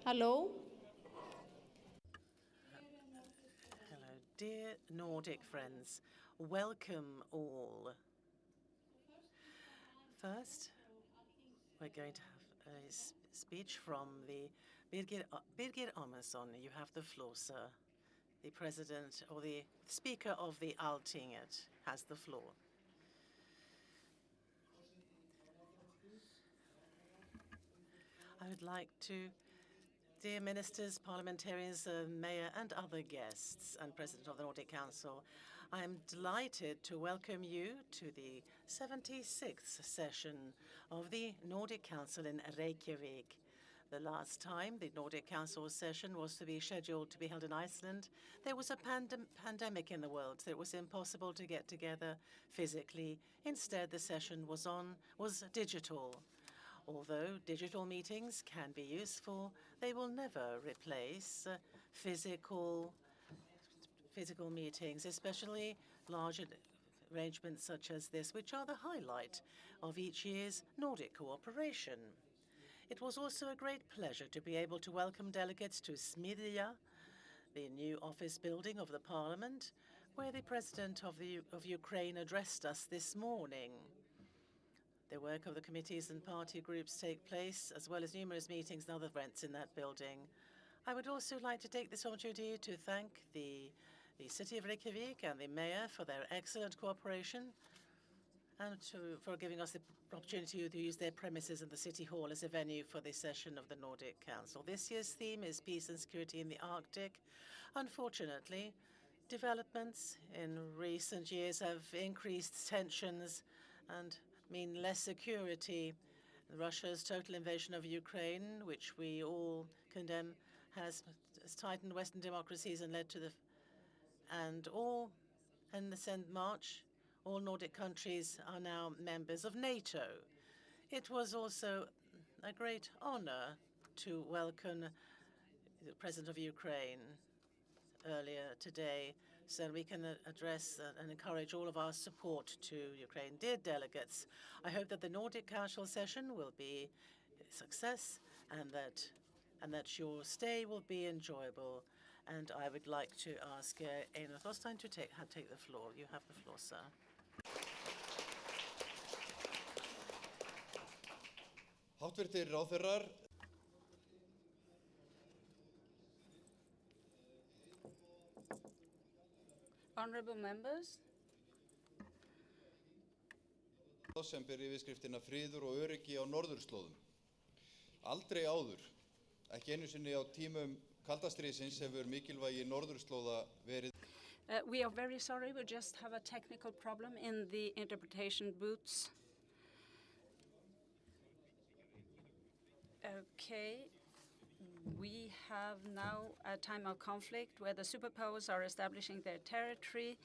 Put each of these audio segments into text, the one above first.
Hello. Hello, dear Nordic friends. Welcome all. First, we're going to have a speech from the Birgir Ármannsson. You have the floor, sir. The president or the speaker of the Althing has the floor. I would like to, dear ministers, parliamentarians, mayor, and other guests, and president of the Nordic Council, I am delighted to welcome you to the 76th session of the Nordic Council in Reykjavik. The last time the Nordic Council session was to be scheduled to be held in Iceland, there was a pandemic in the world, so it was impossible to get together physically. Instead, the session was digital. Although digital meetings can be useful, they will never replace physical meetings, especially large arrangements such as this, which are the highlight of each year's Nordic cooperation. It was also a great pleasure to be able to welcome delegates to Smidia, the new office building of the Parliament, where the President of Ukraine addressed us this morning. The work of the committees and party groups take place, as well as numerous meetings and other events in that building. I would also like to take this opportunity to thank the City of Reykjavik and the Mayor for their excellent cooperation and for giving us the opportunity to use their premises in the City Hall as a venue for this session of the Nordic Council. This year's theme is peace and security in the Arctic. Unfortunately, developments in recent years have increased tensions and mean less security. Russia's total invasion of Ukraine, which we all condemn, has tightened Western democracies and led to the since March, all Nordic countries are now members of NATO. It was also a great honor to welcome the President of Ukraine earlier today, so we can address and encourage all of our support to Ukraine. Dear delegates, I hope that the Nordic Council session will be a success and that your stay will be enjoyable. And I would like to ask Einar Þorsteinsson to take the floor. You have the floor, sir. Háttvirtir ráðherrar, Honorable members, sem ber yfirskriftina friður og öryggi á norðurslóðum. Aldrei áður, ekki einu sinni á tímum kalda stríðsins, hefur mikilvægi norðurslóða verið. We are very sorry, we just have a technical problem in the interpretation booths. Okay. We have now a time of conflict where the superpowers are establishing their territory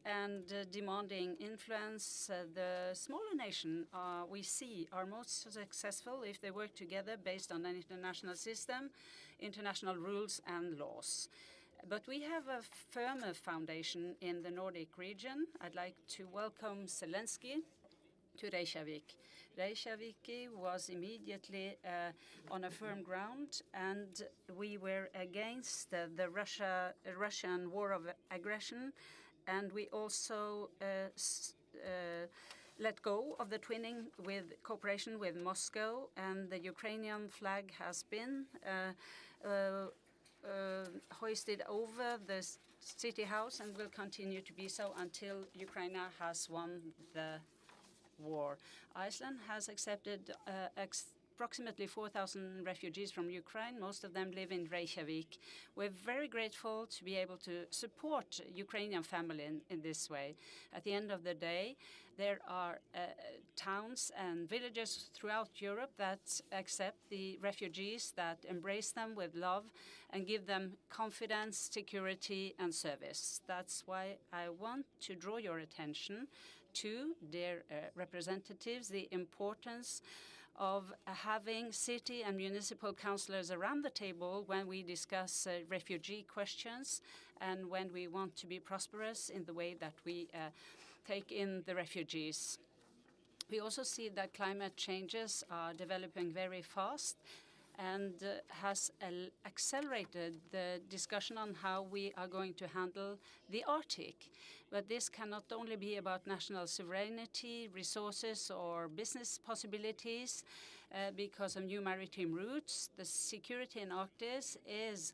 and demanding influence. The smaller nations we see are most successful if they work together based on an international system, international rules and laws. But we have a firmer foundation in the Nordic region. I'd like to welcome Zelensky to Reykjavik. Reykjavik was immediately on a firm ground, and we were against the Russian war of aggression, and we also let go of the twinning with cooperation with Moscow, and the Ukrainian flag has been hoisted over the city house and will continue to be so until Ukraine has won the war. Iceland has accepted approximately 4,000 refugees from Ukraine. Most of them live in Reykjavik. We're very grateful to be able to support Ukrainian family in this way. At the end of the day, there are towns and villages throughout Europe that accept the refugees, that embrace them with love and give them confidence, security and service. That's why I want to draw your attention to, dear representatives, the importance of having city and municipal councillors around the table when we discuss refugee questions and when we want to be prosperous in the way that we take in the refugees. We also see that climate changes are developing very fast, and has accelerated the discussion on how we are going to handle the Arctic. But this cannot only be about national sovereignty, resources, or business possibilities because of new maritime routes. The security in Arctic is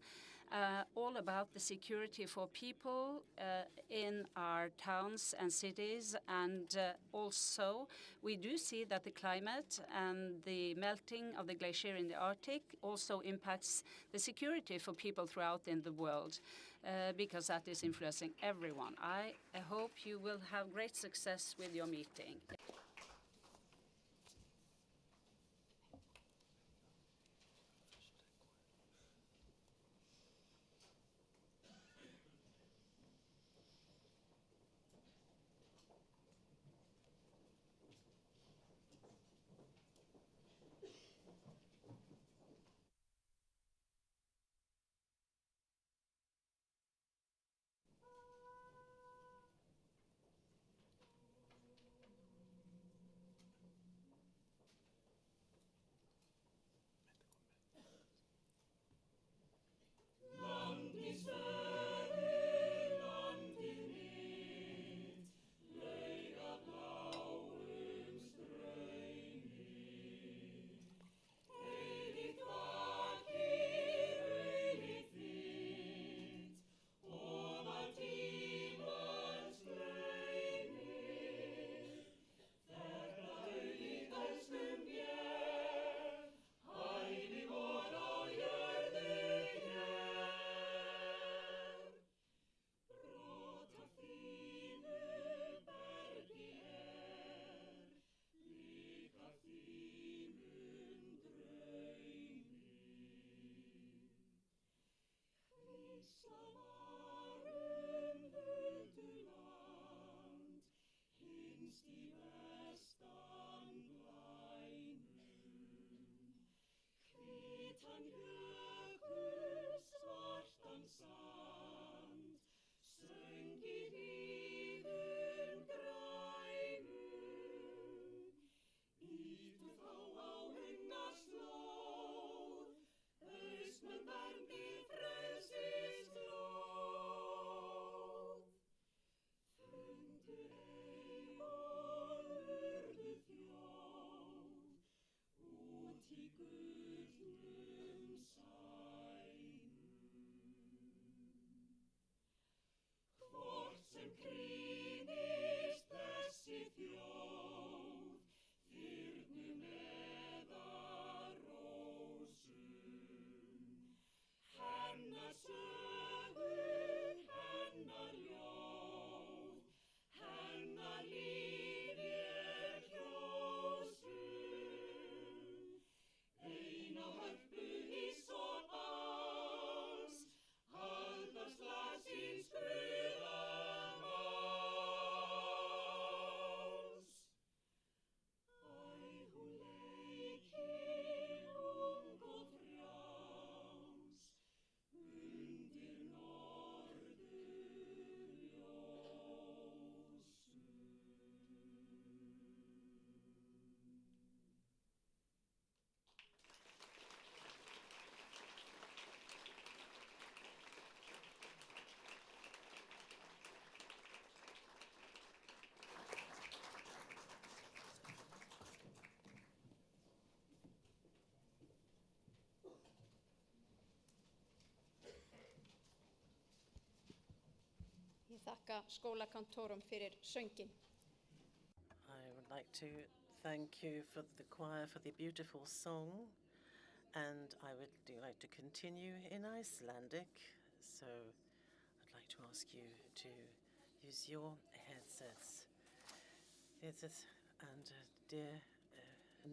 all about the security for people in our towns and cities. And also, we do see that the climate and the melting of the glacier in the Arctic also impacts the security for people throughout in the world, because that is influencing everyone. I hope you will have great success with your meeting. Ég þakka skólakantorum fyrir sönginn. I would like to thank you for the choir for the beautiful song, and I would like to continue in Icelandic. So I'd like to ask you to use your headsets. And dear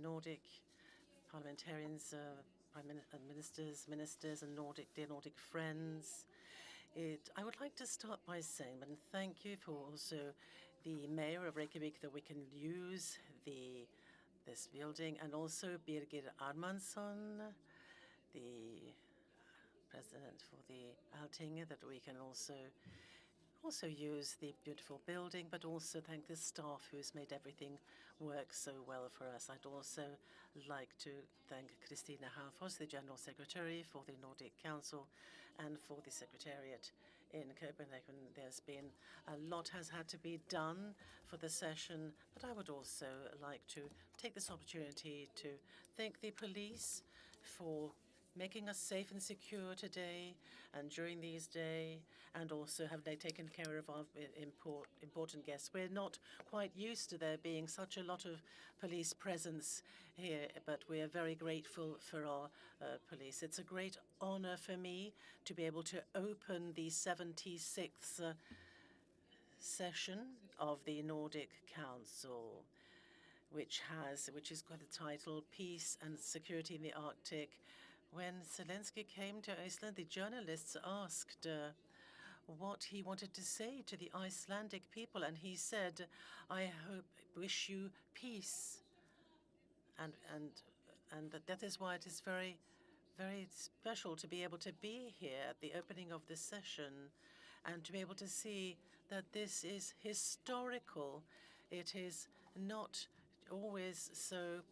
Nordic parliamentarians, ministers, and dear Nordic friends, I would like to start by saying, and thank you for also the mayor of Reykjavik that we can use this building, and also Birgir Ármannsson, the president for the Althing, that we can also also use the beautiful building, but also thank the staff who has made everything work so well for us. I'd also like to thank Christina Halfors, the General Secretary for the Nordic Council, and for the Secretariat in Copenhagen. There's been a lot has had to be done for the session, but I would also like to take this opportunity to thank the police for making us safe and secure today and during these days, and also have they taken care of our important guests. We're not quite used to there being such a lot of police presence here, but we are very grateful for our police. It's a great honor for me to be able to open the 76th session of the Nordic Council, which has got the title Peace and Security in the Arctic. When Zelensky came to Iceland, the journalists asked what he wanted to say to the Icelandic people, and he said, "I wish you peace." And that is why it is very, very special to be able to be here at the opening of this session and to be able to see that this is historical. It is not always so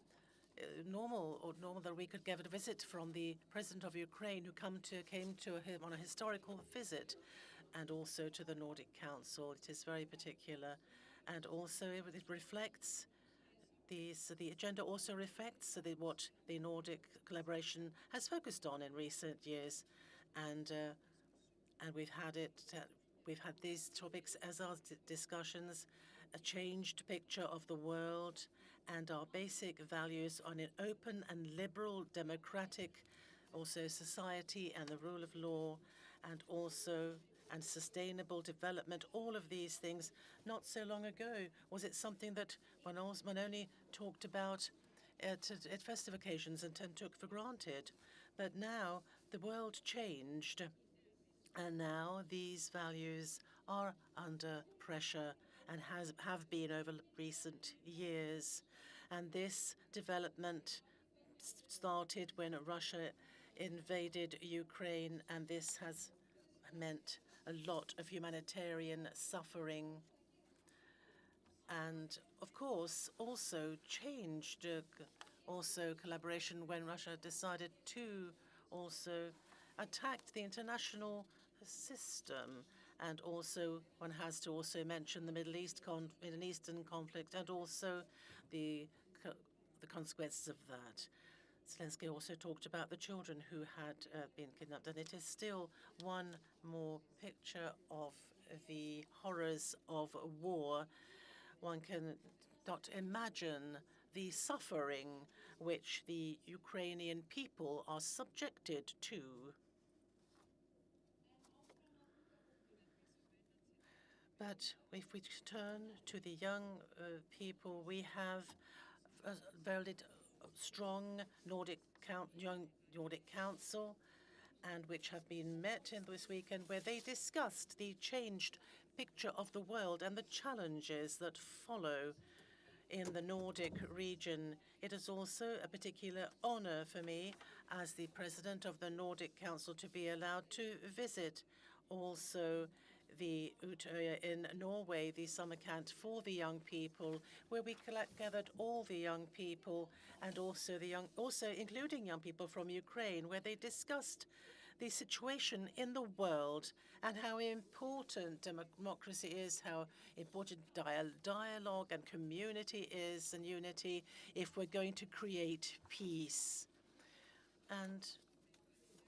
normal that we could get a visit from the President of Ukraine who came to him on a historical visit, and also to the Nordic Council. It is very particular, and also it reflects the agenda also reflects what the Nordic collaboration has focused on in recent years, and we've had these topics as our discussions: a changed picture of the world, and our basic values on an open and liberal democratic also society, and the rule of law, and also sustainable development. All of these things, not so long ago, was it something that one only talked about at festive occasions and took for granted. But now the world changed, and now these values are under pressure and have been over recent years. And this development started when Russia invaded Ukraine, and this has meant a lot of humanitarian suffering, and of course also changed also collaboration when Russia decided to also attack the international system. And also one has to also mention the Middle Eastern conflict, and also the consequences of that. Zelensky also talked about the children who had been kidnapped, and it is still one more picture of the horrors of war. One can not imagine the suffering which the Ukrainian people are subjected to. But if we turn to the young people, we have a very strong young Nordic Council, and which have been met in this weekend, where they discussed the changed picture of the world and the challenges that follow in the Nordic region. It is also a particular honor for me, as the President of the Nordic Council, to be allowed to visit also the Utøya in Norway, the summer camp for the young people, where we gathered all the young people, and also including young people from Ukraine, where they discussed the situation in the world and how important democracy is, how important dialogue and community is, and unity, if we're going to create peace. And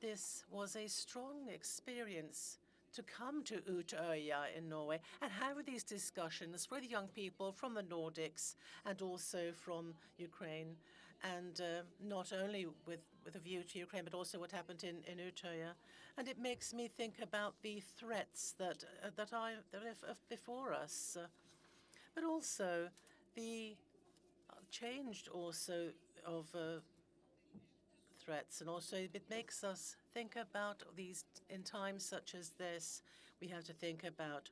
this was a strong experience to come to Utøya in Norway and have these discussions with young people from the Nordics and also from Ukraine, and not only with a view to Ukraine, but also what happened in Utøya. And it makes me think about the threats that are before us, but also the changed also of threats, and also it makes us think about these, in times such as this, we have to think about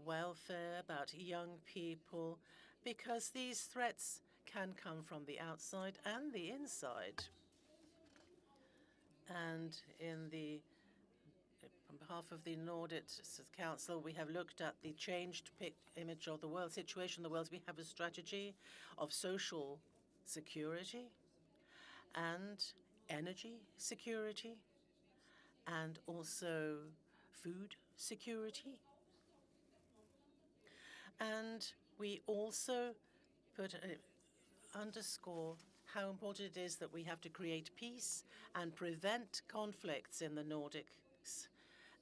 welfare, about young people, because these threats can come from the outside and the inside. And in the on behalf of the Nordic Council, we have looked at the changed image of the world situation. The world, we have a strategy of social security and energy security, and also food security. And we also underscore how important it is that we have to create peace and prevent conflicts in the Nordics.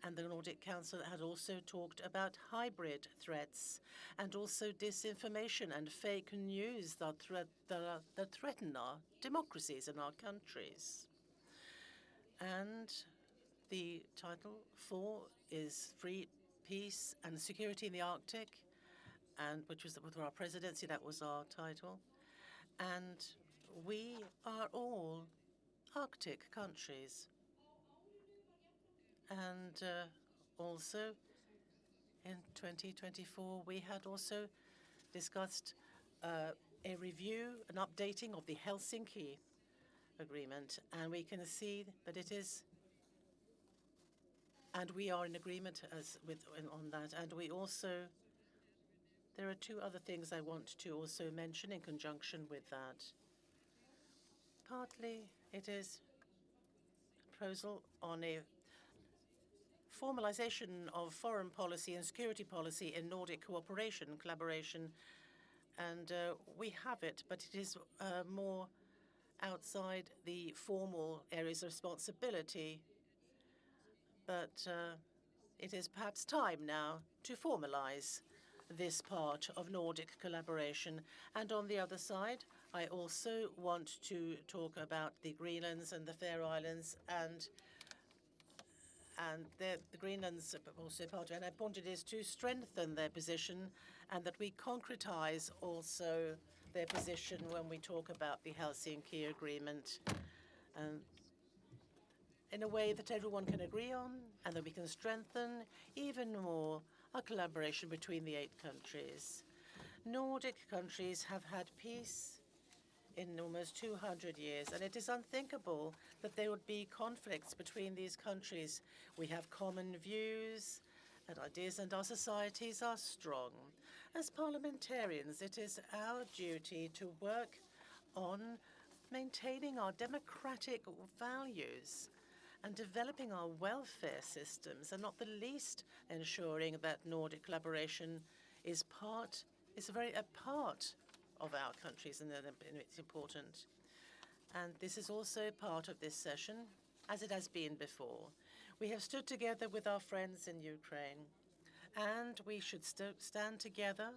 And the Nordic Council had also talked about hybrid threats and also disinformation and fake news that threaten our democracies in our countries. And the title 4 is Free, Peace and Security in the Arctic, and which was with our presidency, that was our title. And we are all Arctic countries. And also in 2024, we had also discussed a review, an updating of the Helsinki Agreement. And we can see that it is, and we are in agreement on that. And we also, there are two other things I want to also mention in conjunction with that. Partly, it is a proposal on a formalization of foreign policy and security policy in Nordic cooperation, collaboration, and we have it, but it is more outside the formal areas of responsibility. But it is perhaps time now to formalize this part of Nordic collaboration. And on the other side, I also want to talk about the Greenlands and the Faroe Islands, and the Greenlands are also part of it. And I want it is to strengthen their position and that we concretize also their position when we talk about the Helsinki Agreement, in a way that everyone can agree on, and that we can strengthen even more our collaboration between the 8 countries. Nordic countries have had peace in almost 200 years, and it is unthinkable that there would be conflicts between these countries. We have common views and ideas, and our societies are strong. As parliamentarians, it is our duty to work on maintaining our democratic values and developing our welfare systems, and not the least ensuring that Nordic collaboration is a part of our countries, and it's important. And this is also part of this session, as it has been before. We have stood together with our friends in Ukraine, and we should stand together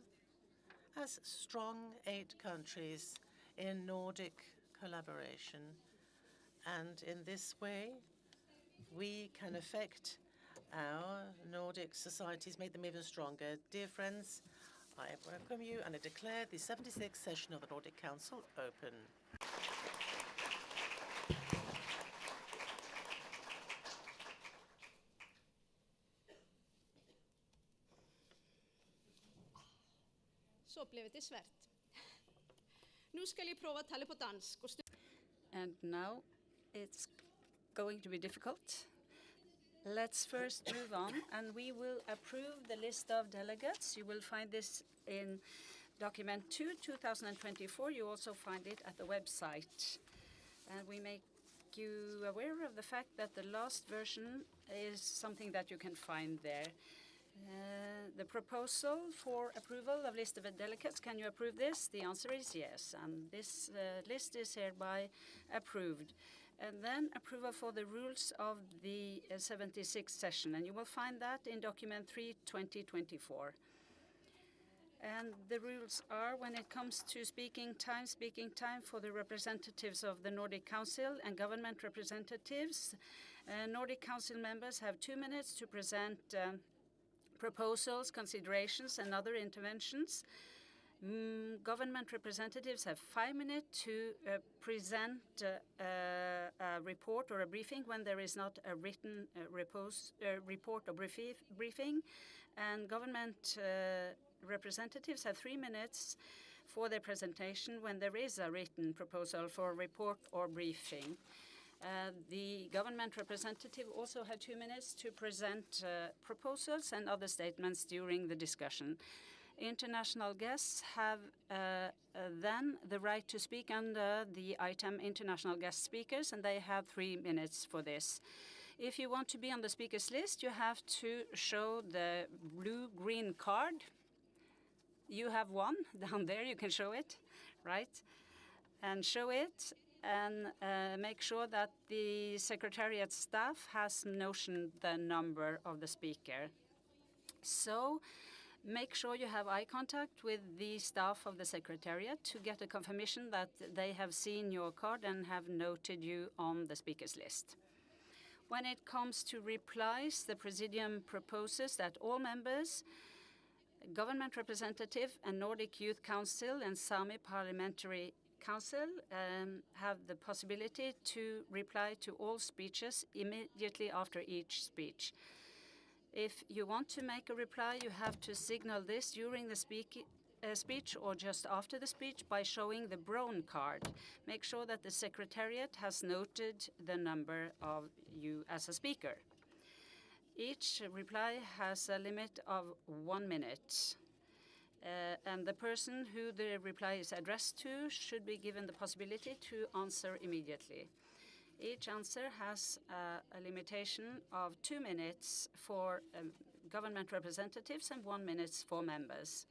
as strong 8 countries in Nordic collaboration. And in this way, we can affect our Nordic societies, make them even stronger. Dear friends, I welcome you, and I declare the 76th session of the Nordic Council open. Så blev det svært. Nu skal jeg prøve at tale på dansk. And now it's going to be difficult. Let's first move on, and we will approve the list of delegates. You will find this in document 2, 2024. You also find it at the website. And we make you aware of the fact that the last version is something that you can find there. The proposal for approval of list of delegates, can you approve this? The answer is yes, and this list is hereby approved. And then approval for the rules of the 76th session, and you will find that in document 3, 2024. And the rules are, when it comes to speaking time for the representatives of the Nordic Council and government representatives. Nordic Council members have 2 minutes to present proposals, considerations, and other interventions. Government representatives have 5 minutes to present a report or a briefing when there is not a written report or briefing. And government representatives have 3 minutes for their presentation when there is a written proposal for a report or briefing. The government representative also had 2 minutes to present proposals and other statements during the discussion. International guests have then the right to speak under the item International Guest Speakers, and they have 3 minutes for this. If you want to be on the speakers list, you have to show the blue-green card. You have one down there, you can show it, right? And show it, and make sure that the Secretariat staff has notioned the number of the speaker. So make sure you have eye contact with the staff of the Secretariat to get a confirmation that they have seen your card and have noted you on the speakers list. When it comes to replies, the Presidium proposes that all members, government representative and Nordic Youth Council and Sami Parliamentary Council have the possibility to reply to all speeches immediately after each speech. If you want to make a reply, you have to signal this during the speech or just after the speech by showing the brown card. Make sure that the Secretariat has noted the number of you as a speaker. Each reply has a limit of 1 minute. And the person who the reply is addressed to should be given the possibility to answer immediately. Each answer has a limitation of 2 minutes for government representatives and 1 minute for members.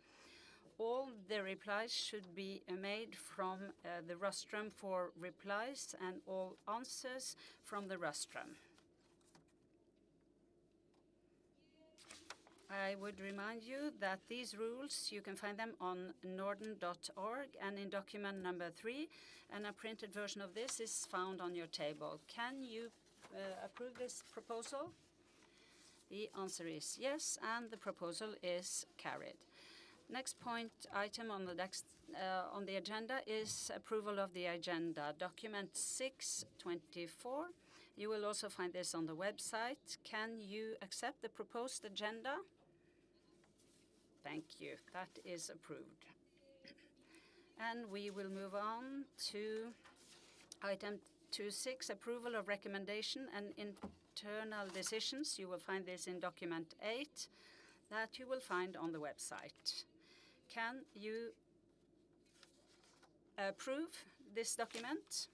All the replies should be made from the rostrum for replies and all answers from the rostrum. I would remind you that these rules, you can find them on norden.org and in document number 3, and a printed version of this is found on your table. Can you approve this proposal? The answer is yes, and the proposal is carried. Next point item on the agenda is approval of the agenda, document 624. You will also find this on the website. Can you accept the proposed agenda? Thank you. That is approved. And we will move on to item 2.6, approval of recommendation and internal decisions. You will find this in document 8 that you will find on the website. Can you approve this document?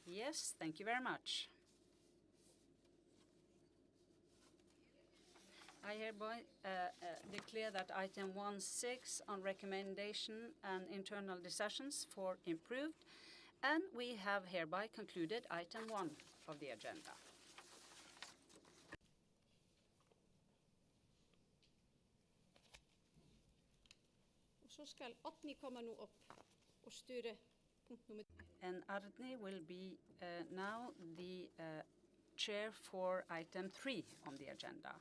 Yes, thank you very much. I hereby declare that item 1.6 on recommendation and internal decisions for improved, and we have hereby concluded item 1 of the agenda. Så skal Árni komme nå opp og styre punkt nummer 2. And Árni will be now the chair for item 3 on the agenda.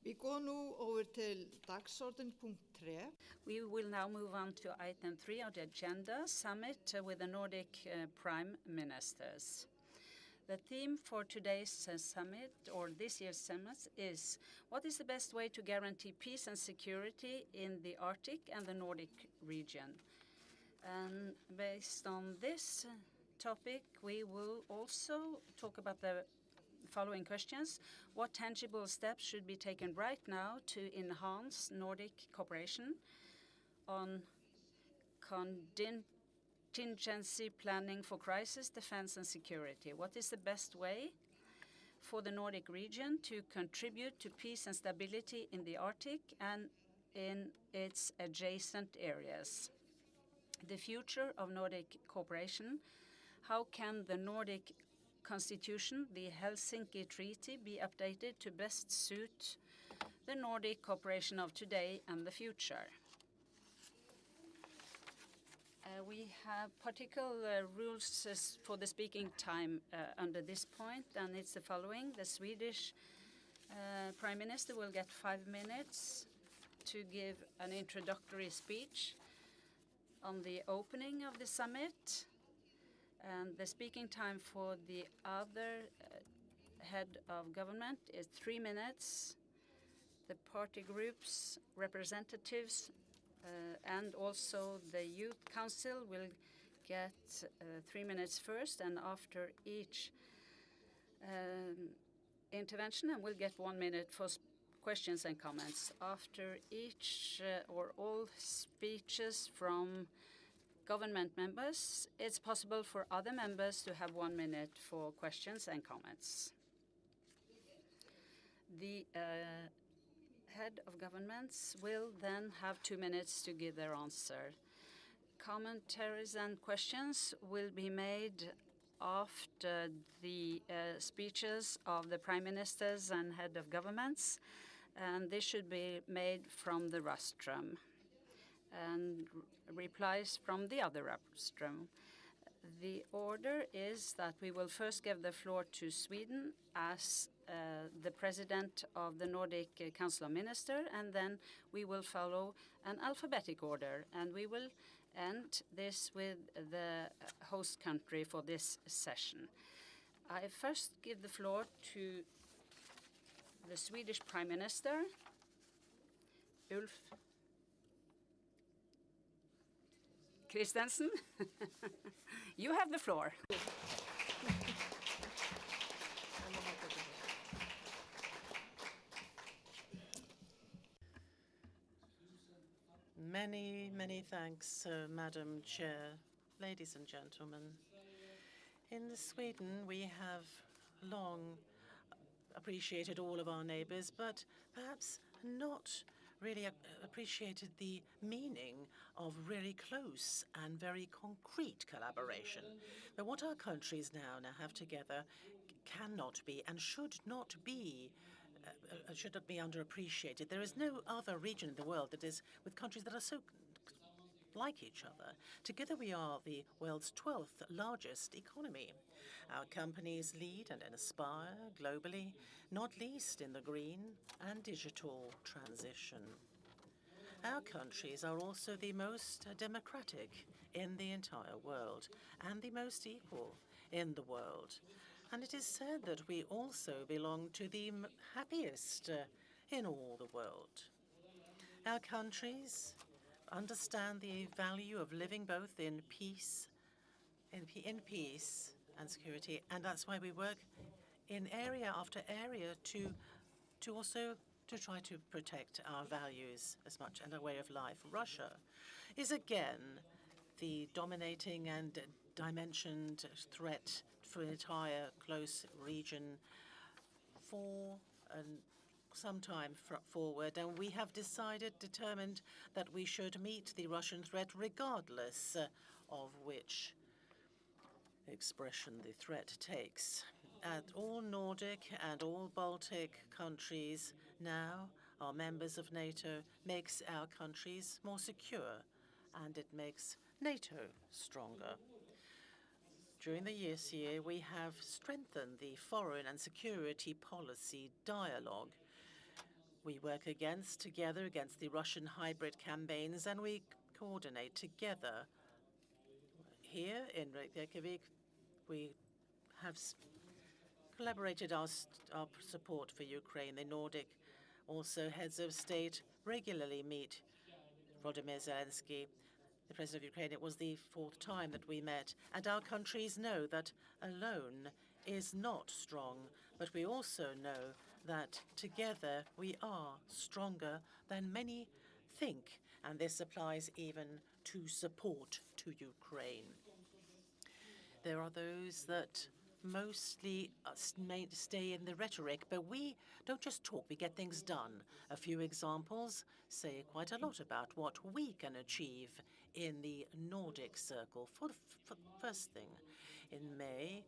Vi går nu over til dagsorden punkt 3. We will now move on to item 3 of the agenda, summit with the Nordic prime ministers. The theme for today's summit, or this year's summit, is what is the best way to guarantee peace and security in the Arctic and the Nordic region? And based on this topic, we will also talk about the following questions. What tangible steps should be taken right now to enhance Nordic cooperation on contingency planning for crisis, defense and security? What is the best way for the Nordic region to contribute to peace and stability in the Arctic and in its adjacent areas? The future of Nordic cooperation. How can the Nordic Constitution, the Helsinki Treaty, be updated to best suit the Nordic cooperation of today and the future? We have particular rules for the speaking time under this point, and it's the following. The Swedish Prime Minister will get 5 minutes to give an introductory speech on the opening of the summit, and the speaking time for the other head of government is 3 minutes. The party groups, representatives, and also the Youth Council will get 3 minutes first, and after each intervention, and we'll get 1 minute for questions and comments. After each or all speeches from government members, it's possible for other members to have 1 minute for questions and comments. The head of governments will then have 2 minutes to give their answer. Commentaries and questions will be made after the speeches of the prime ministers and head of governments, and this should be made from the rostrum, and replies from the other rostrum. The order is that we will first give the floor to Sweden as the president of the Nordic Council of Ministers, and then we will follow an alphabetic order, and we will end this with the host country for this session. I first give the floor to the Swedish Prime Minister, Ulf Kristersson. You have the floor. Many, many thanks, Madam Chair, ladies and gentlemen. In Sweden, we have long appreciated all of our neighbors, but perhaps not really appreciated the meaning of really close and very concrete collaboration. But what our countries now have together cannot be and should not be underappreciated. There is no other region in the world that is with countries that are so like each other. Together we are the world's 12th largest economy. Our companies lead and aspire globally, not least in the green and digital transition. Our countries are also the most democratic in the entire world and the most equal in the world. And it is said that we also belong to the happiest in all the world. Our countries understand the value of living both in peace and security, and that's why we work in area after area to try to protect our values as much and our way of life. Russia is again the dominating and dimensioned threat for the entire close region for some time forward, and we have determined that we should meet the Russian threat regardless of which expression the threat takes. All Nordic and all Baltic countries now are members of NATO, makes our countries more secure, and it makes NATO stronger. During the year, we have strengthened the foreign and security policy dialogue. We work together against the Russian hybrid campaigns, and we coordinate together. Here in Reykjavik, we have collaborated our support for Ukraine. The Nordic also heads of state regularly meet Volodymyr Zelensky, the president of Ukraine. It was the 4th time that we met, and our countries know that alone is not strong, but we also know that together we are stronger than many think, and this applies even to support to Ukraine. There are those that mostly stay in the rhetoric, but we don't just talk, we get things done. A few examples say quite a lot about what we can achieve in the Nordic Circle. For the first thing, in May,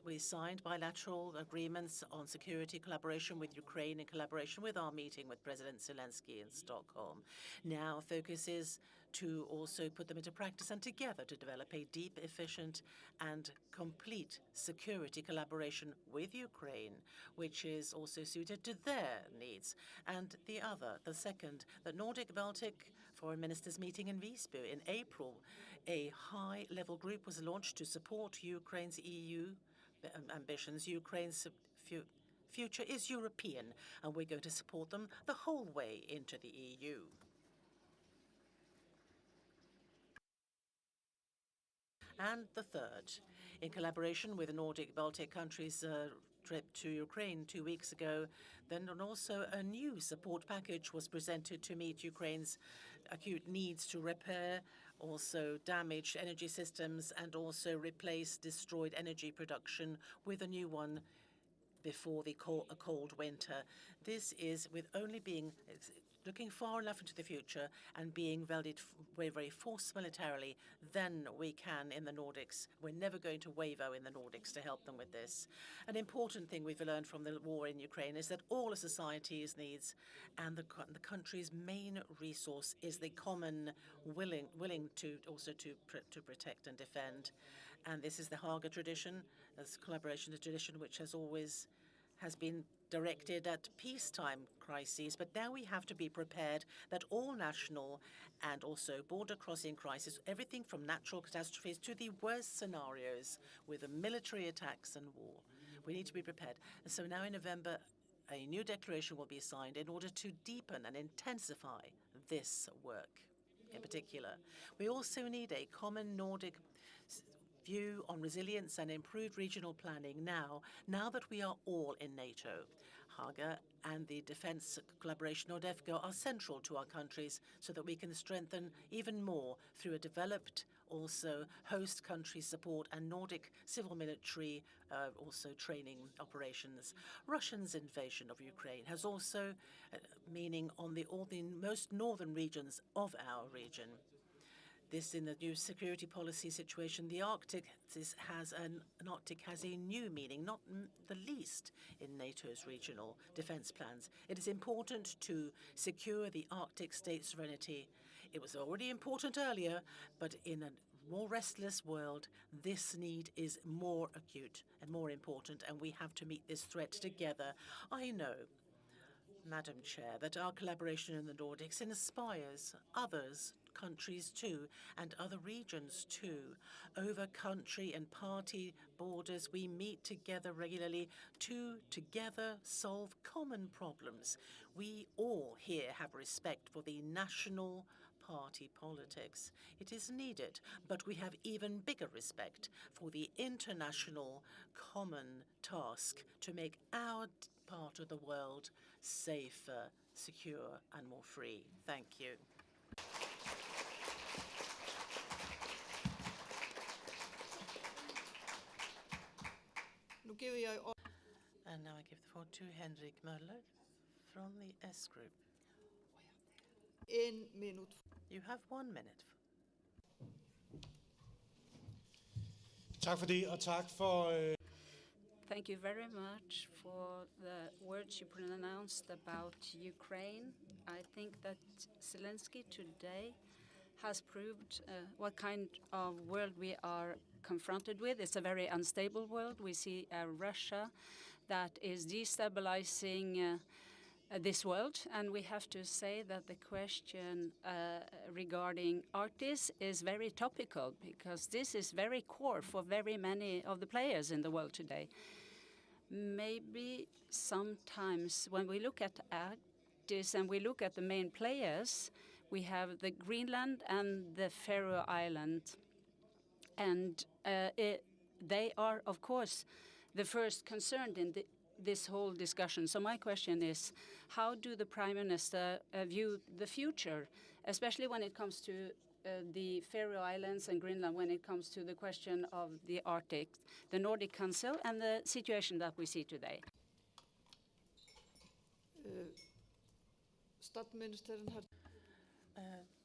we signed bilateral agreements on security collaboration with Ukraine in collaboration with our meeting with President Zelensky in Stockholm. Now focus is to also put them into practice and together to develop a deep, efficient and complete security collaboration with Ukraine, which is also suited to their needs. And the second, the Nordic-Baltic Foreign Ministers meeting in Visby in April. A high-level group was launched to support Ukraine's EU ambitions. Ukraine's future is European, and we're going to support them the whole way into the EU. And the third, in collaboration with the Nordic-Baltic countries' trip to Ukraine 2 weeks ago, then also a new support package was presented to meet Ukraine's acute needs to repair also damaged energy systems and also replace destroyed energy production with a new one before a cold winter. This is with only looking far enough into the future and being very, very forced militarily, then we can in the Nordics. We're never going to waver in the Nordics to help them with this. An important thing we've learned from the war in Ukraine is that all a society's needs and the country's main resource is the common willing to also to protect and defend. And this is the Haga tradition, as collaboration tradition, which has been directed at peacetime crises, but now we have to be prepared that all national and also border-crossing crises, everything from natural catastrophes to the worst scenarios with military attacks and war, we need to be prepared. And so now in November, a new declaration will be signed in order to deepen and intensify this work in particular. We also need a common Nordic view on resilience and improved regional planning now that we are all in NATO. Haga and the defense collaboration NORDEFCO are central to our countries so that we can strengthen even more through a developed also host country support and Nordic civil military also training operations. Russia's invasion of Ukraine has also meaning on all the most northern regions of our region. This in the new security policy situation, the Arctic has a new meaning, not the least in NATO's regional defense plans. It is important to secure the Arctic state's sovereignty. It was already important earlier, but in a more restless world, this need is more acute and more important, and we have to meet this threat together. I know, Madam Chair, that our collaboration in the Nordics inspires others, countries too, and other regions too. Over country and party borders, we meet together regularly to together solve common problems. We all here have respect for the national party politics. It is needed, but we have even bigger respect for the international common task to make our part of the world safer, secure, and more free. Thank you. And now I give the floor to Henrik Möller from the S Group. 1 minute. You have 1 minute. Tak for det, og tak for... Thank you very much for the words you pronounced about Ukraine. I think that Zelensky today has proved what kind of world we are confronted with. It's a very unstable world. We see Russia that is destabilizing this world, and we have to say that the question regarding Arctic is very topical because this is very core for very many of the players in the world today. Maybe sometimes when we look at Arctic and we look at the main players, we have the Greenland and the Faroe Islands, and they are, of course, the first concerned in this whole discussion. So my question is, how do the Prime Minister view the future, especially when it comes to the Faroe Islands and Greenland, when it comes to the question of the Arctic, the Nordic Council, and the situation that we see today?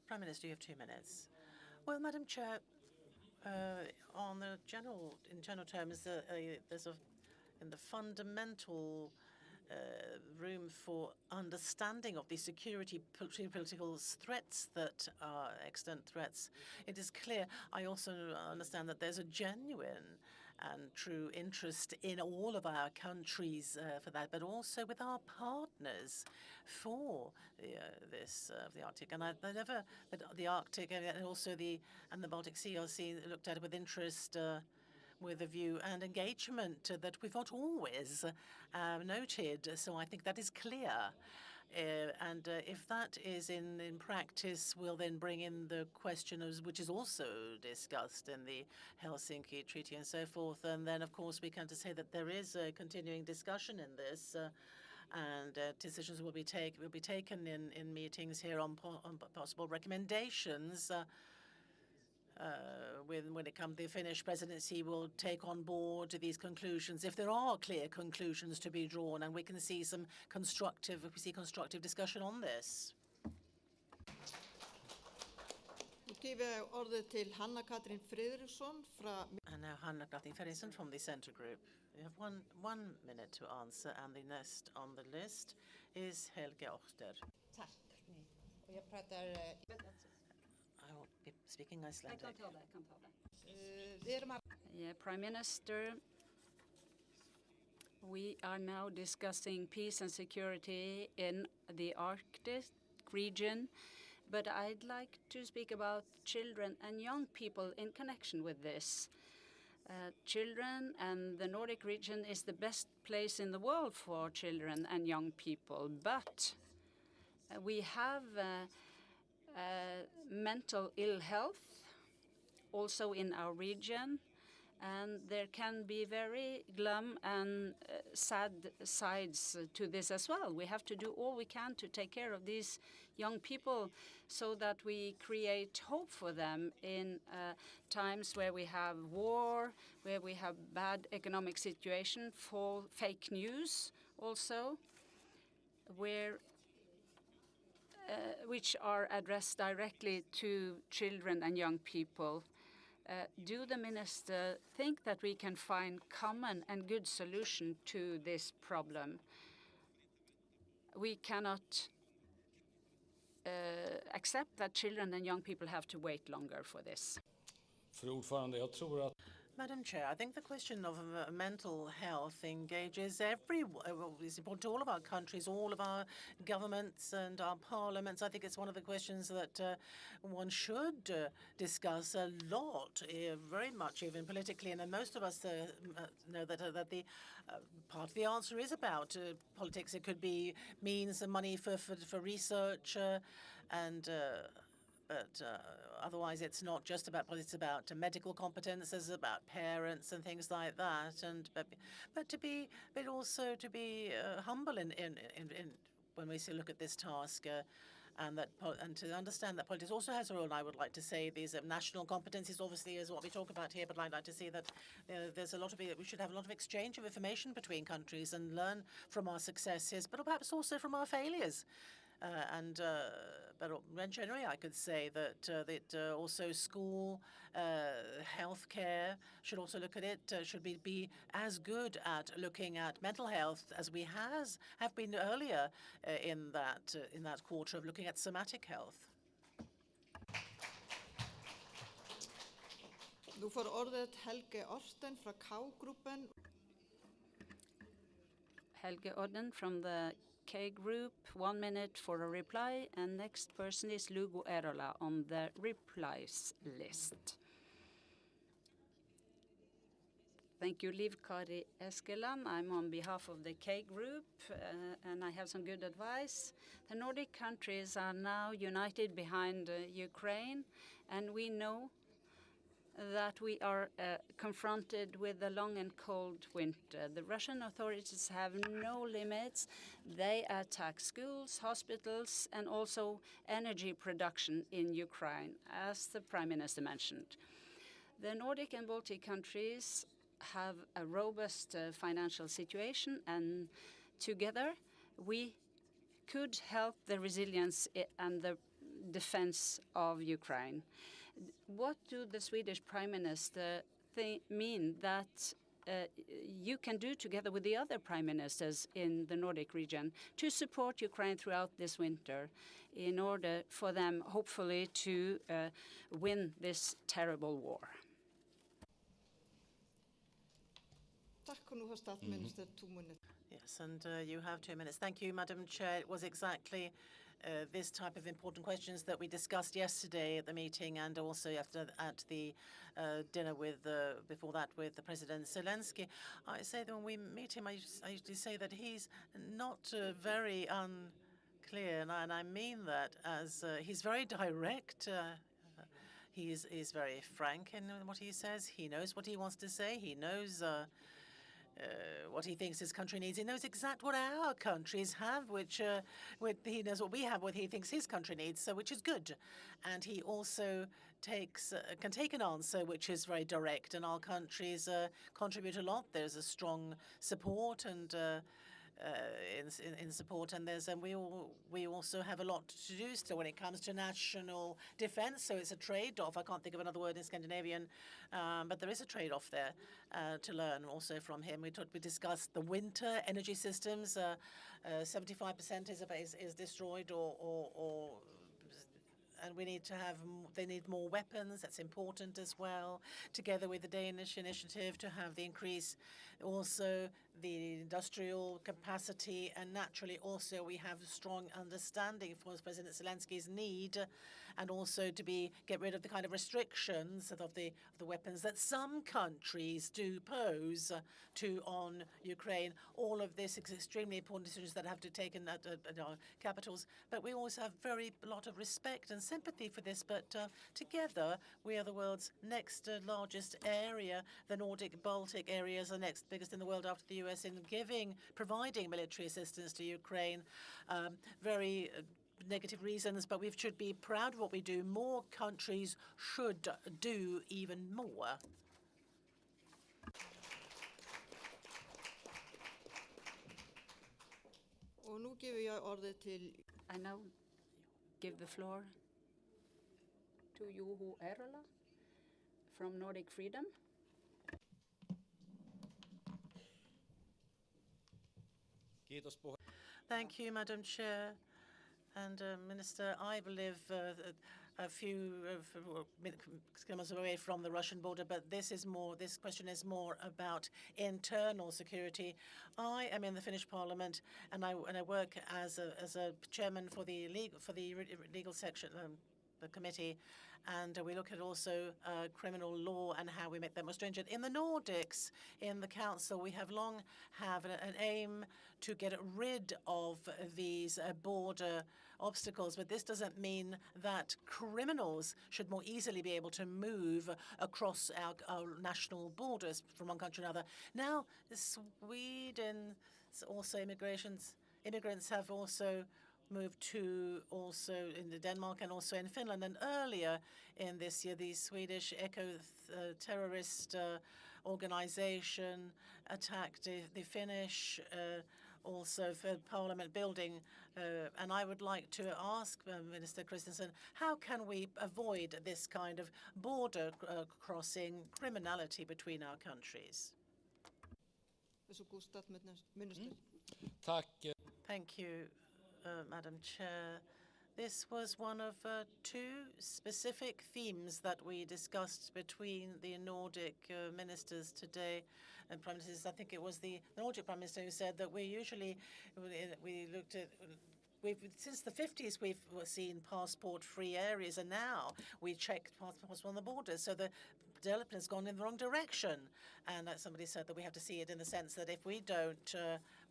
Prime Minister, you have 2 minutes. Well, Madam Chair, in general terms, there's in the fundamental room for understanding of the security political threats that are extant threats. It is clear. I also understand that there's a genuine and true interest in all of our countries for that, but also with our partners for the Arctic. And the Arctic and also the Baltic Sea are looked at with interest, with a view and engagement that we've not always noted. So I think that is clear. And if that is in practice, we'll then bring in the question which is also discussed in the Helsinki Treaty and so forth. And then, of course, we come to say that there is a continuing discussion in this, and decisions will be taken in meetings here on possible recommendations. When it comes to the Finnish presidency, will take on board these conclusions if there are clear conclusions to be drawn, and we can see some constructive discussion on this. Katrin Fredriksen And now Katrin Fredriksen from the Centre Group. You have one minute to answer, and the next on the list is Helge Orter. I will be speaking Icelandic. Yeah, Prime Minister, we are now discussing peace and security in the Arctic region, but I'd like to speak about children and young people in connection with this. Children and the Nordic region is the best place in the world for children and young people, but we have mental ill health also in our region, and there can be very glum and sad sides to this as well. We have to do all we can to take care of these young people so that we create hope for them in times where we have war, where we have bad economic situation, for fake news also, which are addressed directly to children and young people. Do the minister think that we can find common and good solution to this problem? We cannot accept that children and young people have to wait longer for this. Madam Chair, I think the question of mental health engages everyone. It's important to all of our countries, all of our governments and our parliaments. I think it's one of the questions that one should discuss a lot, very much, even politically. And most of us know that the part of the answer is about politics. It could be means and money for research but otherwise, it's not just about politics. It's about medical competences, about parents and things like that. But also to be humble in when we look at this task, and to understand that politics also has a role. And I would like to say these national competencies obviously is what we talk about here. But I'd like to see that there's a lot of we should have a lot of exchange of information between countries and learn from our successes, but perhaps also from our failures. But generally, I could say that also school healthcare should also look at it. Should be as good at looking at mental health as we have been earlier in that quarter of looking at somatic health. Nú får orðið Helge Orten fra K-gruppen. Helge Orten from the K Group, 1 minute for a reply, and next person is Lugo Erola on the replies list. Thank you, Liv Kari Eskeland. I'm on behalf of the K Group, and I have some good advice. The Nordic countries are now united behind Ukraine, and we know that we are confronted with a long and cold winter. The Russian authorities have no limits. They attack schools, hospitals, and also energy production in Ukraine, as the Prime Minister mentioned. The Nordic and Baltic countries have a robust financial situation, and together we could help the resilience and the defense of Ukraine. What do the Swedish Prime Minister mean that you can do together with the other prime ministers in the Nordic region to support Ukraine throughout this winter in order for them, hopefully, to win this terrible war? Tack, och nu har statsminister 2 minuter. Yes, and you have 2 minutes. Thank you, Madam Chair. It was exactly this type of important questions that we discussed yesterday at the meeting, and also after at the dinner with before that with the President Zelensky. I say that when we meet him, I usually say that he's not very unclear, and I mean that as he's very direct. He's very frank in what he says. He knows what he wants to say. He knows what he thinks his country needs. He knows exactly what our countries have, which he knows what we have, what he thinks his country needs, so which is good. And he also can take an answer which is very direct, and our countries contribute a lot. There's a strong support and in support, and we also have a lot to do still when it comes to national defense. So it's a trade-off. I can't think of another word in Scandinavian, but there is a trade-off there to learn also from him. We discussed the winter energy systems. 75% is destroyed and we need to have, they need more weapons. That's important as well. Together with the Danish initiative to have the increase, also the industrial capacity, and naturally also we have strong understanding for President Zelensky's need, and also to get rid of the kind of restrictions of the weapons that some countries do pose on Ukraine. All of this is extremely important decisions that have to be taken at our capitals. But we also have a lot of respect and sympathy for this. But together, we are the world's next largest area. The Nordic Baltic area is the next biggest in the world after the US in providing military assistance to Ukraine. Very negative reasons, but we should be proud of what we do. More countries should do even more. Och nu giver jag ordet till I now give the floor to Juho Eerola from Nordic Freedom. Thank you, Madam Chair. And Minister, I live a few kilometers away from the Russian border, but this question is more about internal security. I am in the Finnish Parliament, and I work as a chairman for the legal section, the committee, and we look at also criminal law and how we make that more stringent. In the Nordics, in the Council, we have long an aim to get rid of these border obstacles, but this doesn't mean that criminals should more easily be able to move across our national borders from one country to another. Now, Sweden, also immigrants have also moved to also in Denmark and also in Finland. And earlier in this year, the Swedish eco-terrorist organization attacked the Finnish also for Parliament building. And I would like to ask Minister Kristersson, how can we avoid this kind of border crossing criminality between our countries? Thank you, Madam Chair. This was one of 2 specific themes that we discussed between the Nordic ministers today. And Prime Ministers, I think it was the Nordic Prime Minister who said that we looked at. Since the 50s, we've seen passport-free areas, and now we check passports on the borders. So the development has gone in the wrong direction. And somebody said that we have to see it in the sense that if we don't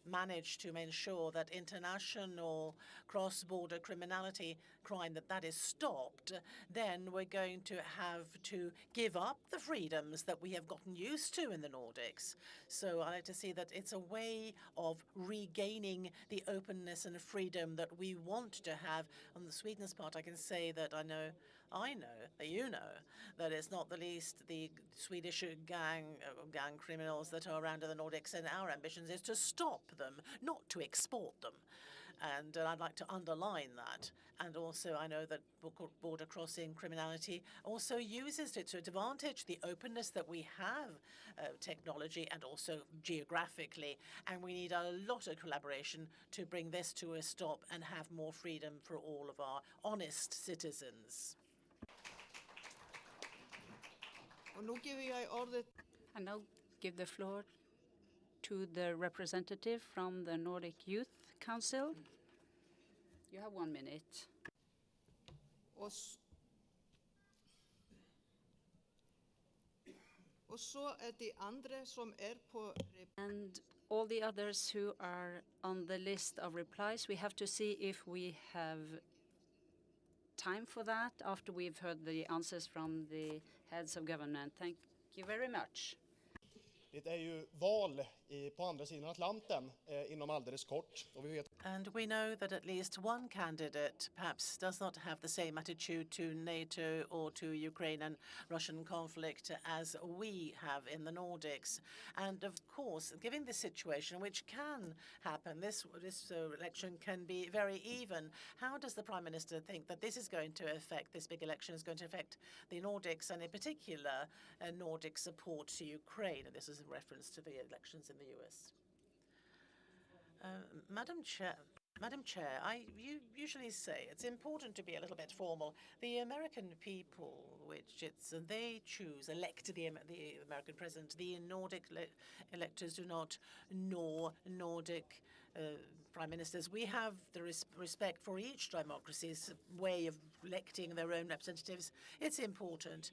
manage to ensure that international cross-border crime that is stopped, then we're going to have to give up the freedoms that we have gotten used to in the Nordics. So I like to see that it's a way of regaining the openness and freedom that we want to have. On the Sweden's part, I can say that I know that you know that it's not the least the Swedish gang criminals that are around in the Nordics, and our ambitions is to stop them, not to export them. And I'd like to underline that. And also, I know that border crossing criminality also uses it to advantage the openness that we have, technology and also geographically. And we need a lot of collaboration to bring this to a stop and have more freedom for all of our honest citizens. I now give the floor to the representative from the Nordic Youth Council. You have 1 minute. And all the others who are on the list of replies, we have to see if we have time for that after we've heard the answers from the heads of government. Thank you very much. Det är ju val på andra sidan Atlanten inom alldeles kort. Och vi vet. And we know that at least one candidate perhaps does not have the same attitude to NATO or to Ukraine and Russian conflict as we have in the Nordics. And of course, given this situation, which can happen, this election can be very even. How does the Prime Minister think that this is going to affect, this big election is going to affect the Nordics, and in particular, Nordic support to Ukraine? And this is in reference to the elections in the US. Madam Chair, you usually say it's important to be a little bit formal. The American people, they elect the American president. The Nordic electors do not know Nordic prime ministers. We have the respect for each democracy's way of electing their own representatives. It's important.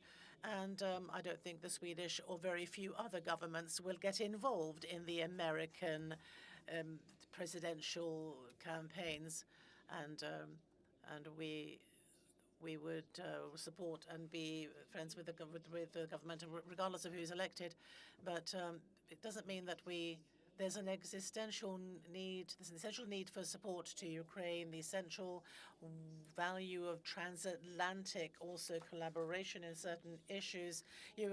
And I don't think the Swedish or very few other governments will get involved in the American presidential campaigns, and we would support and be friends with the government regardless of who's elected. But it doesn't mean that there's an essential need for support to Ukraine, the essential value of transatlantic also collaboration in certain issues. The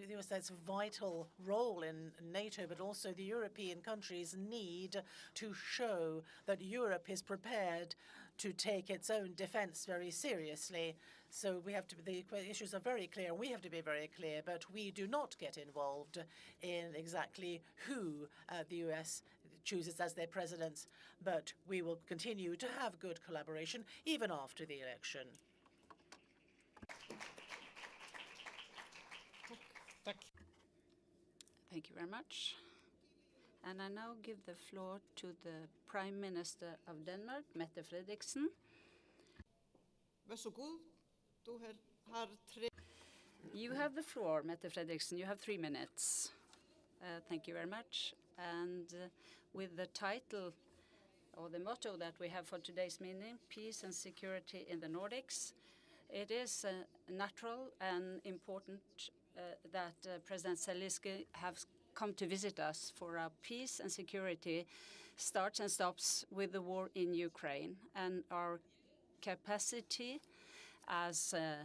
USA's vital role in NATO, but also the European countries need to show that Europe is prepared to take its own defense very seriously. So the issues are very clear. We have to be very clear, but we do not get involved in exactly who the US chooses as their presidents. But we will continue to have good collaboration even after the election. Thank you very much. And I now give the floor to the Prime Minister of Denmark, Mette Fredriksen. You have the floor, Mette Fredriksen. You have 3 minutes. Thank you very much. And with the title or the motto that we have for today's meeting, Peace and Security in the Nordics, it is natural and important that President Zelensky has come to visit us, for our peace and security starts and stops with the war in Ukraine, and our capacity as a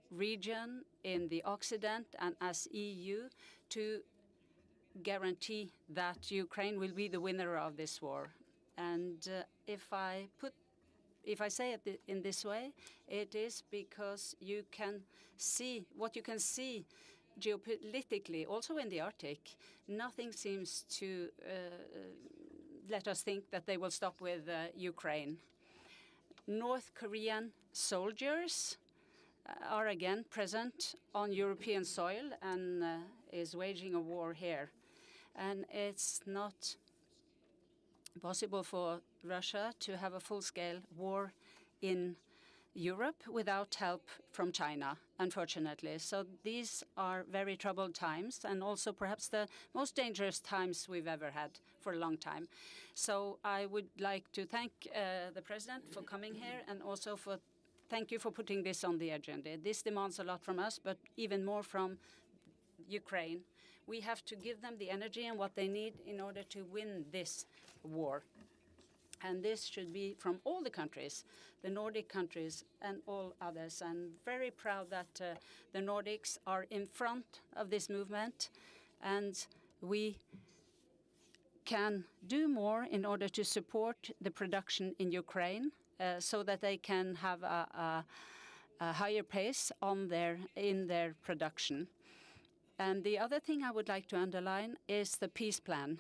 region in the Occident and as EU to guarantee that Ukraine will be the winner of this war. And if I say it in this way, it is because you can see what you can see geopolitically, also in the Arctic. Nothing seems to let us think that they will stop with Ukraine. North Korean soldiers are again present on European soil and is waging a war here. And it's not possible for Russia to have a full-scale war in Europe without help from China, unfortunately. So these are very troubled times, and also perhaps the most dangerous times we've ever had for a long time. So I would like to thank the President for coming here, and also thank you for putting this on the agenda. This demands a lot from us, but even more from Ukraine. We have to give them the energy and what they need in order to win this war. And this should be from all the countries, the Nordic countries and all others. I'm very proud that the Nordics are in front of this movement, and we can do more in order to support the production in Ukraine so that they can have a higher pace in their production. And the other thing I would like to underline is the peace plan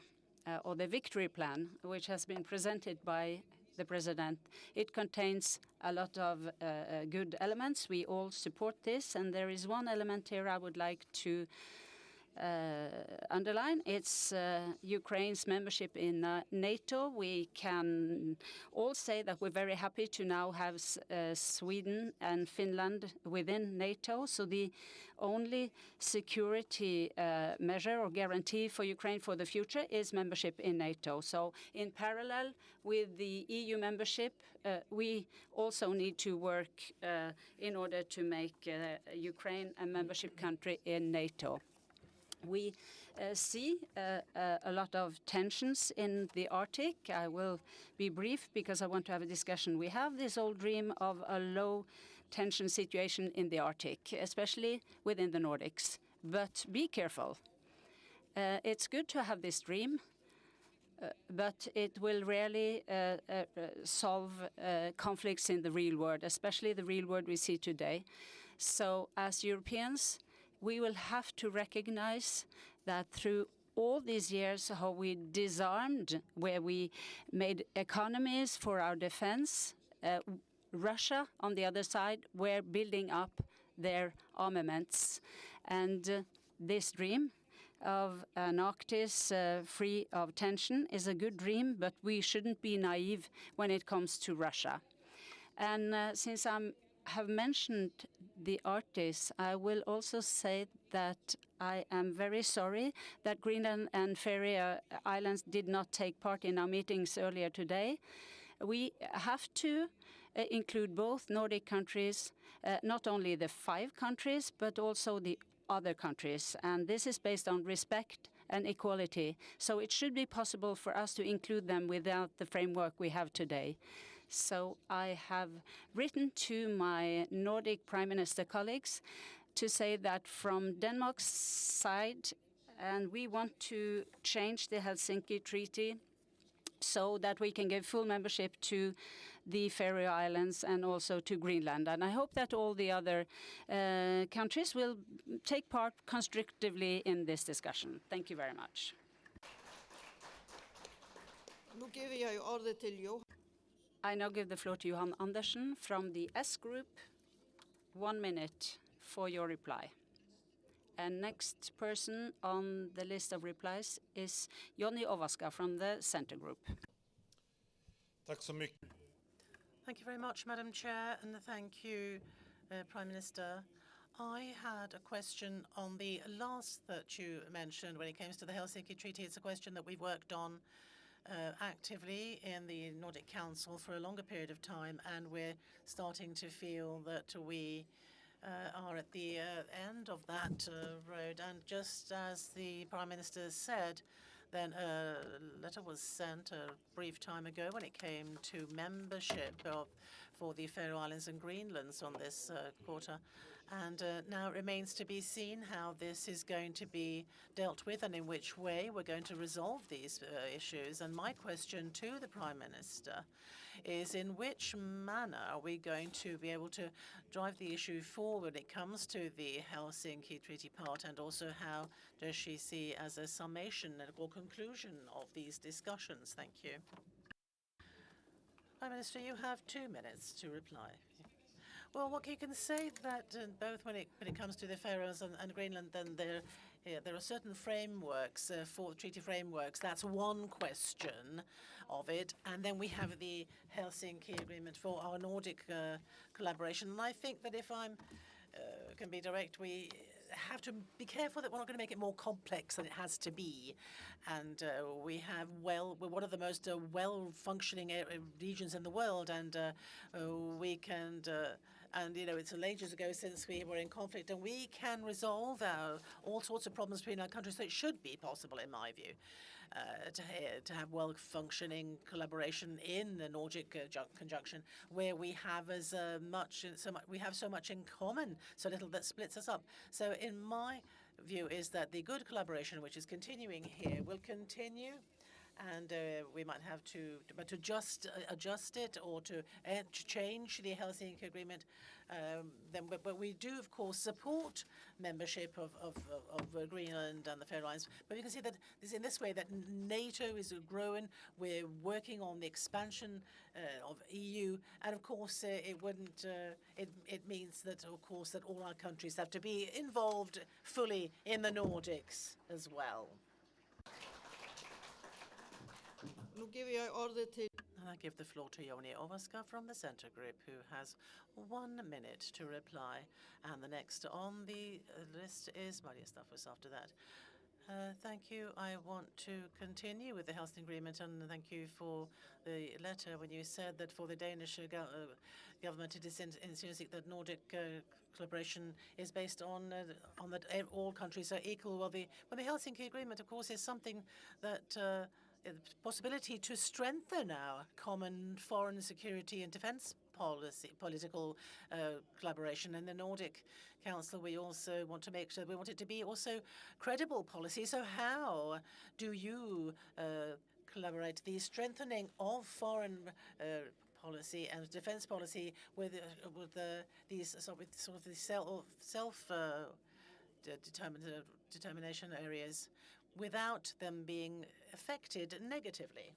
or the victory plan, which has been presented by the President. It contains a lot of good elements. We all support this, and there is one element here I would like to underline. It's Ukraine's membership in NATO. We can all say that we're very happy to now have Sweden and Finland within NATO. So the only security measure or guarantee for Ukraine for the future is membership in NATO. So in parallel with the EU membership, we also need to work in order to make Ukraine a membership country in NATO. We see a lot of tensions in the Arctic. I will be brief because I want to have a discussion. We have this old dream of a low-tension situation in the Arctic, especially within the Nordics. But be careful. It's good to have this dream, but it will rarely solve conflicts in the real world, especially the real world we see today. So as Europeans, we will have to recognize that through all these years, how we disarmed, where we made economies for our defense, Russia, on the other side, were building up their armaments. And this dream of an Arctic free of tension is a good dream, but we shouldn't be naive when it comes to Russia. And since I have mentioned the Arctic, I will also say that I am very sorry that Greenland and Faroe Islands did not take part in our meetings earlier today. We have to include both Nordic countries, not only the 5 countries, but also the other countries. And this is based on respect and equality. So it should be possible for us to include them without the framework we have today. So I have written to my Nordic Prime Minister colleagues to say that from Denmark's side, and we want to change the Helsinki Treaty so that we can give full membership to the Faroe Islands and also to Greenland. And I hope that all the other countries will take part constructively in this discussion. Thank you very much. I now give the floor to Johannesen from the S Group. 1 minute for your reply. And next person on the list of replies is Jonny Ovaska from the Center Group. Thank you very much, Madam Chair, and thank you, Prime Minister. I had a question on the last that you mentioned when it comes to the Helsinki Treaty. It's a question that we've worked on actively in the Nordic Council for a longer period of time, and we're starting to feel that we are at the end of that road. And just as the Prime Minister said, then a letter was sent a brief time ago when it came to membership for the Faroe Islands and Greenland on this quarter. And now it remains to be seen how this is going to be dealt with and in which way we're going to resolve these issues. And my question to the Prime Minister is, in which manner are we going to be able to drive the issue forward when it comes to the Helsinki Treaty part, and also how does she see as a summation or conclusion of these discussions? Thank you. Prime Minister, you have 2 minutes to reply. Well, what you can say that both when it comes to the Faroes and Greenland, then there are certain frameworks for treaty frameworks. That's one question of it, and then we have the Helsinki Agreement for our Nordic collaboration. And I think that if I can be direct, we have to be careful that we're not going to make it more complex than it has to be. And we're one of the most well-functioning regions in the world, and we can. And, you know, it's ages ago since we were in conflict, and we can resolve all sorts of problems between our countries. So it should be possible, in my view, to have well-functioning collaboration in the Nordic conjunction, where we have we have so much in common, so little that splits us up. So in my view is that the good collaboration which is continuing here will continue, and we might have to just adjust it or to change the Helsinki Agreement. But we do, of course, support membership of Greenland and the Faroe Islands. But we can see that in this way that NATO is growing. We're working on the expansion of EU, and of course it wouldn't. It means that, of course, that all our countries have to be involved fully in the Nordics as well. And I give the floor to Joni Ovaska from the Centre Group, who has 1 minute to reply. And the next on the list is Maria Staffos after that. Thank you. I want to continue with the Helsinki Agreement, and thank you for the letter when you said that for the Danish government it is intrinsic that Nordic collaboration is based on that all countries are equal. Well, the Helsinki Agreement, of course, is something that the possibility to strengthen our common foreign security and defense political collaboration in the Nordic Council. We also want to make sure we want it to be also credible policy. So how do you collaborate the strengthening of foreign policy and defense policy with these sort of the self-determination areas without them being affected negatively?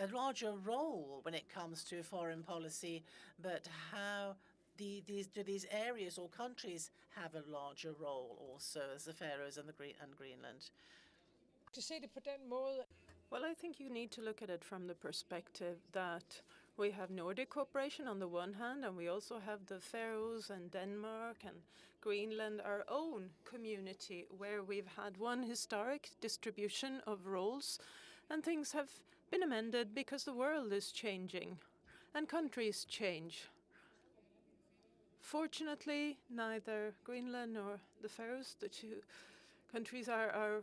A larger role when it comes to foreign policy, but how do these areas or countries have a larger role also as the Faroes and Greenland? Well, I think you need to look at it from the perspective that we have Nordic cooperation on the one hand, and we also have the Faroes and Denmark and Greenland, our own community, where we've had one historic distribution of roles, and things have been amended because the world is changing and countries change. Fortunately, neither Greenland nor the Faroes, the two countries, are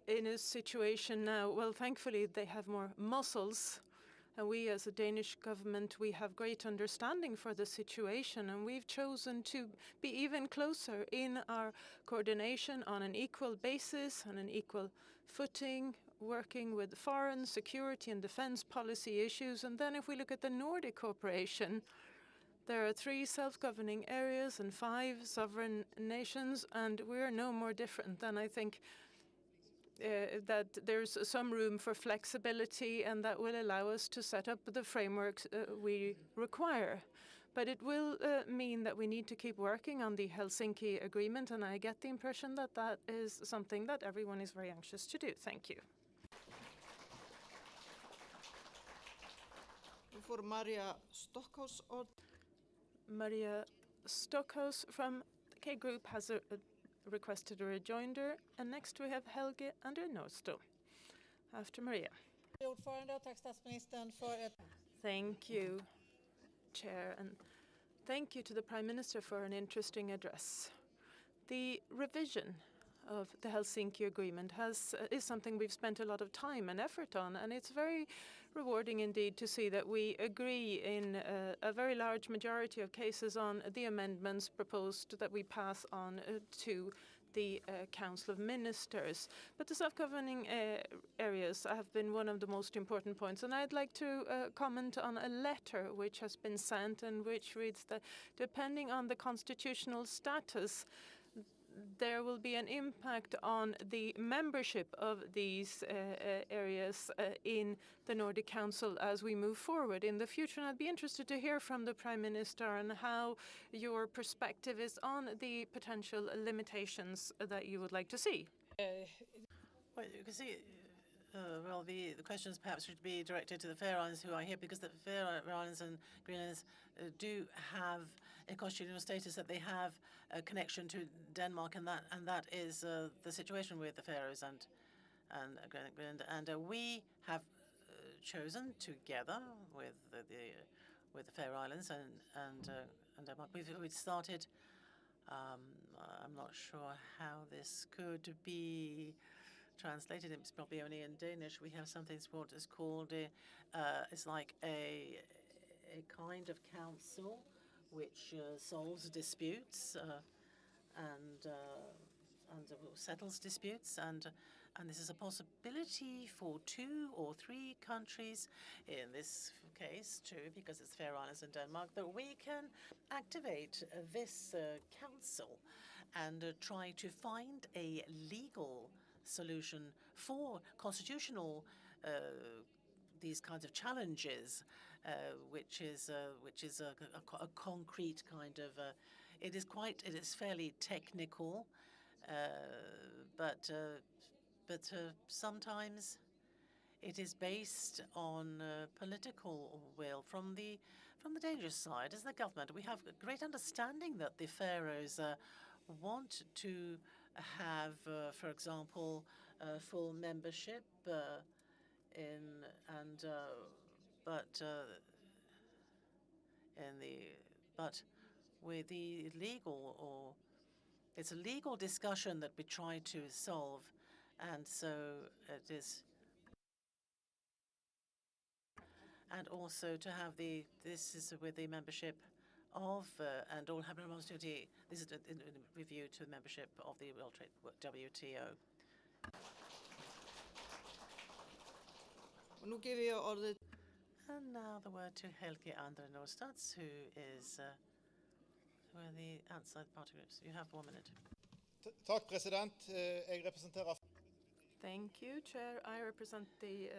in a situation now. Well, thankfully, they have more muscles. And we, as a Danish government, we have great understanding for the situation, and we've chosen to be even closer in our coordination on an equal basis, on an equal footing, working with foreign security and defense policy issues. And then if we look at the Nordic cooperation, there are 3 self-governing areas and 5 sovereign nations, and we're no more different than, I think, that there's some room for flexibility, and that will allow us to set up the frameworks we require. But it will mean that we need to keep working on the Helsinki Agreement, and I get the impression that that is something that everyone is very anxious to do. Thank you. For Maria Stockhaus. Maria Stockhaus from the K Group has requested a rejoinder, and next we have Helge Andre Norsto after Maria. Thank you, Chair, and thank you to the Prime Minister for an interesting address. The revision of the Helsinki Agreement is something we've spent a lot of time and effort on, and it's very rewarding indeed to see that we agree in a very large majority of cases on the amendments proposed that we pass on to the Council of Ministers. But the self-governing areas have been one of the most important points, and I'd like to comment on a letter which has been sent and which reads that depending on the constitutional status, there will be an impact on the membership of these areas in the Nordic Council as we move forward in the future. And I'd be interested to hear from the Prime Minister on how your perspective is on the potential limitations that you would like to see. Well, you can see, well, the questions perhaps should be directed to the Faroe Islands who are here, because the Faroe Islands and Greenland do have a constitutional status that they have a connection to Denmark, and that is the situation with the Faroes and Greenland. And we have chosen together with the Faroe Islands and Denmark. We've started. I'm not sure how this could be translated. It's probably only in Danish. We have something what is called it's like a kind of council which solves disputes, and settles disputes, and this is a possibility for 2 or 3 countries, in this case 2, because it's Faroe Islands and Denmark, that we can activate this council and try to find a legal solution for constitutional these kinds of challenges, which is a concrete kind of. It is fairly technical, but sometimes it is based on political will from the Danish side. As the government, we have a great understanding that the Faroes want to have, for example, full membership but with the legal, it's a legal discussion that we try to solve, and so it is. And also to have this is with the membership of and all have responsibility. This is in review to membership of the World Trade WTO. And now the word to Helge Andre Norstads, who is who are the outside party groups. You have 1 minute. Tack, president. Jag representerar. Thank you, Chair. I represent the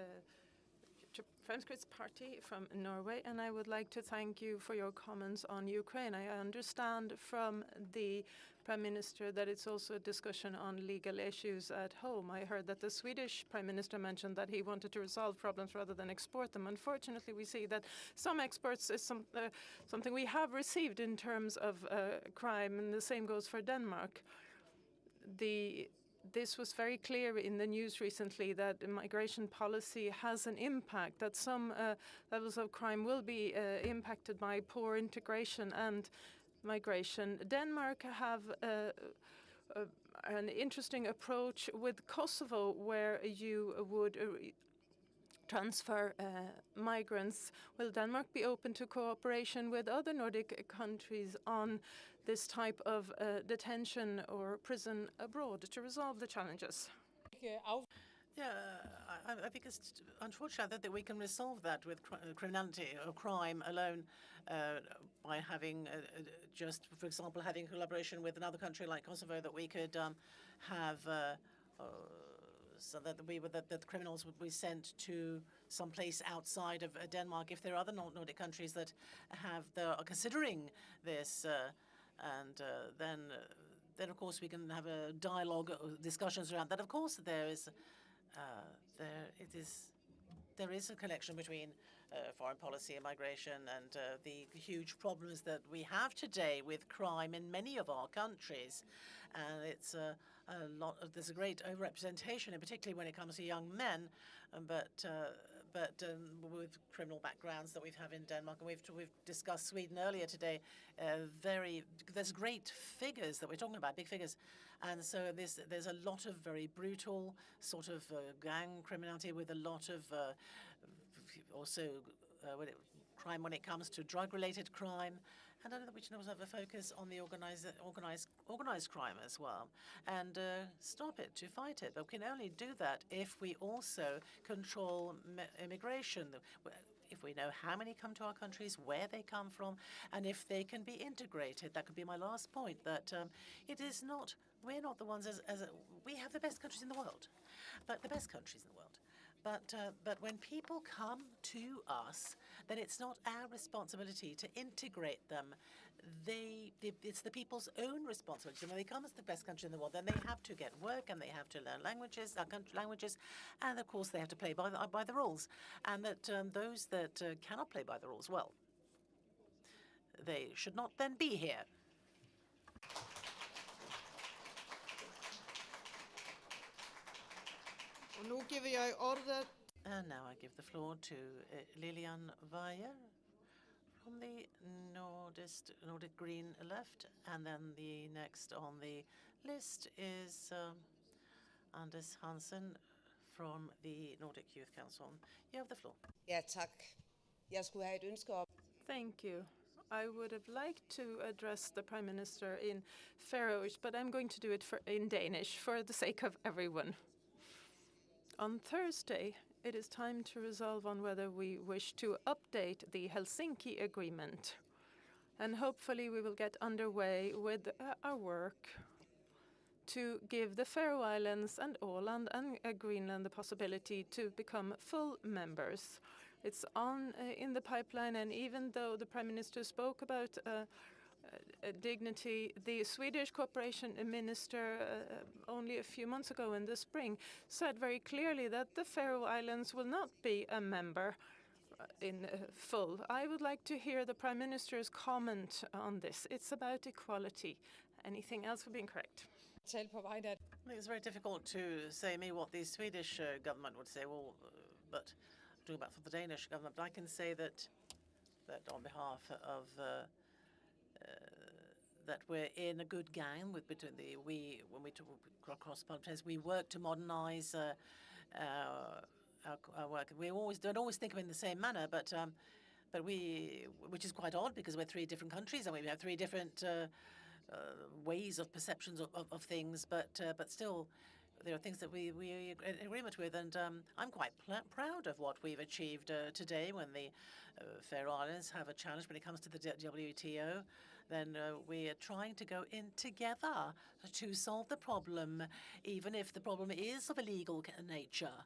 Fremskrittspartiet Party from Norway, and I would like to thank you for your comments on Ukraine. I understand from the Prime Minister that it's also a discussion on legal issues at home. I heard that the Swedish Prime Minister mentioned that he wanted to resolve problems rather than export them. Unfortunately, we see that some exports is something we have received in terms of crime, and the same goes for Denmark. This was very clear in the news recently that migration policy has an impact, that some levels of crime will be impacted by poor integration and migration. Denmark have an interesting approach with Kosovo, where you would transfer migrants. Will Denmark be open to cooperation with other Nordic countries on this type of detention or prison abroad to resolve the challenges? Yeah, I think it's unfortunate that we can resolve that with criminality or crime alone by having just, for example, having collaboration with another country like Kosovo, that we could have so that that criminals would be sent to some place outside of Denmark. If there are other Nordic countries that are considering this, and then of course we can have a dialogue, discussions around that. Of course, there is a connection between foreign policy and migration and the huge problems that we have today with crime in many of our countries. And it's there's a great overrepresentation, and particularly when it comes to young men, but with criminal backgrounds that we have in Denmark. And we've discussed Sweden earlier today. There's great figures that we're talking about, big figures. And so there's a lot of very brutal sort of gang criminality, with a lot of also crime when it comes to drug-related crime, and I know that we should also have a focus on the organized crime as well, and stop it, to fight it. But we can only do that if we also control immigration. If we know how many come to our countries, where they come from, and if they can be integrated. That could be my last point, that it is not, we're not the ones we have the best countries in the world, but the best countries in the world. But when people come to us, then it's not our responsibility to integrate them. It's the people's own responsibility. When they come as the best country in the world, then they have to get work, and they have to learn languages, our country languages, and of course they have to play by the rules. And that those that cannot play by the rules, well, they should not then be here. And now I give the floor to Lilian Weyer from the Nordic Green Left, and then the next on the list is Anders Hansen from the Nordic Youth Council. You have the floor. Ja, tak. Jeg skulle have et ønske om. Thank you. I would have liked to address the Prime Minister in Faroese, but I'm going to do it in Danish for the sake of everyone. On Thursday, it is time to resolve on whether we wish to update the Helsinki Agreement. And hopefully we will get underway with our work to give the Faroe Islands and Åland and Greenland the possibility to become full members. It's on in the pipeline, and even though the Prime Minister spoke about dignity, the Swedish Cooperation Minister only a few months ago in the spring said very clearly that the Faroe Islands will not be a member in full. I would like to hear the Prime Minister's comment on this. It's about equality. Anything else would be incorrect. I think it's very difficult to say me what the Swedish government would say, but talking about for the Danish government, but I can say that on behalf of that we're in a good gang when we talk across parliamentarians, we work to modernise our work. We don't always think of it in the same manner, but which is quite odd because we're three different countries and we have three different ways of perceptions of things, but still there are things that we are in agreement with, and I'm quite proud of what we've achieved today. When the Faroe Islands have a challenge when it comes to the WTO, then we are trying to go in together to solve the problem, even if the problem is of a legal nature.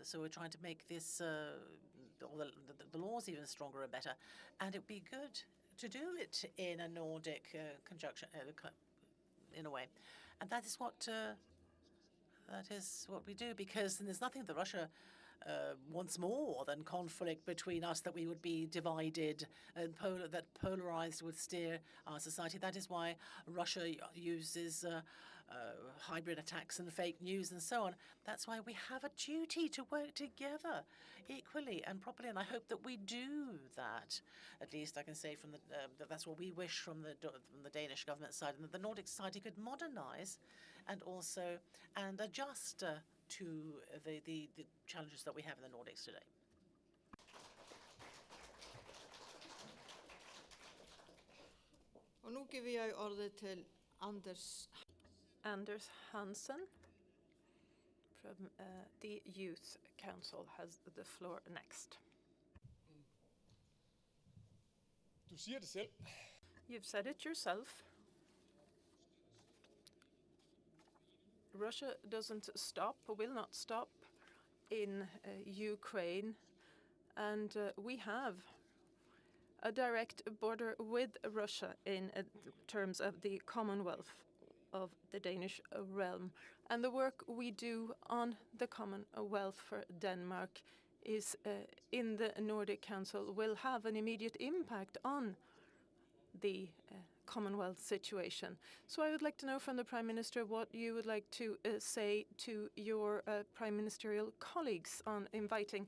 So we're trying to make this the laws even stronger and better, and it would be good to do it in a Nordic conjunction, in a way, and that is what we do, because there's nothing that Russia wants more than conflict between us, that we would be divided and that polarized would steer our society. That is why Russia uses hybrid attacks and fake news and so on. That's why we have a duty to work together equally and properly, and I hope that we do that. At least I can say from that's what we wish from the Danish government side, and that the Nordic society could modernize and adjust to the challenges that we have in the Nordics today. Og nú giver jeg ordet til Anders Hansen from the Youth Council has the floor next. Du siger det selv. You've said it yourself. Russia doesn't stop, will not stop in Ukraine, and we have a direct border with Russia in terms of the Commonwealth of the Danish realm. And the work we do on the Commonwealth for Denmark is in the Nordic Council will have an immediate impact on the Commonwealth situation. So I would like to know from the Prime Minister what you would like to say to your Prime Ministerial colleagues on inviting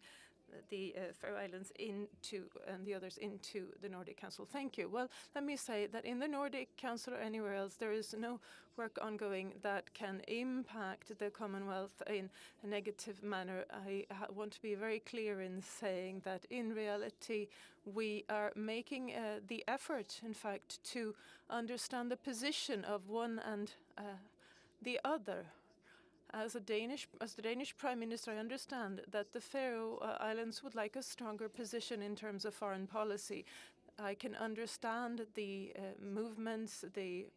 the Faroe Islands into and the others into the Nordic Council. Thank you. Well, let me say that in the Nordic Council or anywhere else, there is no work ongoing that can impact the Commonwealth in a negative manner. I want to be very clear in saying that in reality, we are making the effort, in fact, to understand the position of one and the other. As the Danish Prime Minister, I understand that the Faroe Islands would like a stronger position in terms of foreign policy. I can understand the movements, the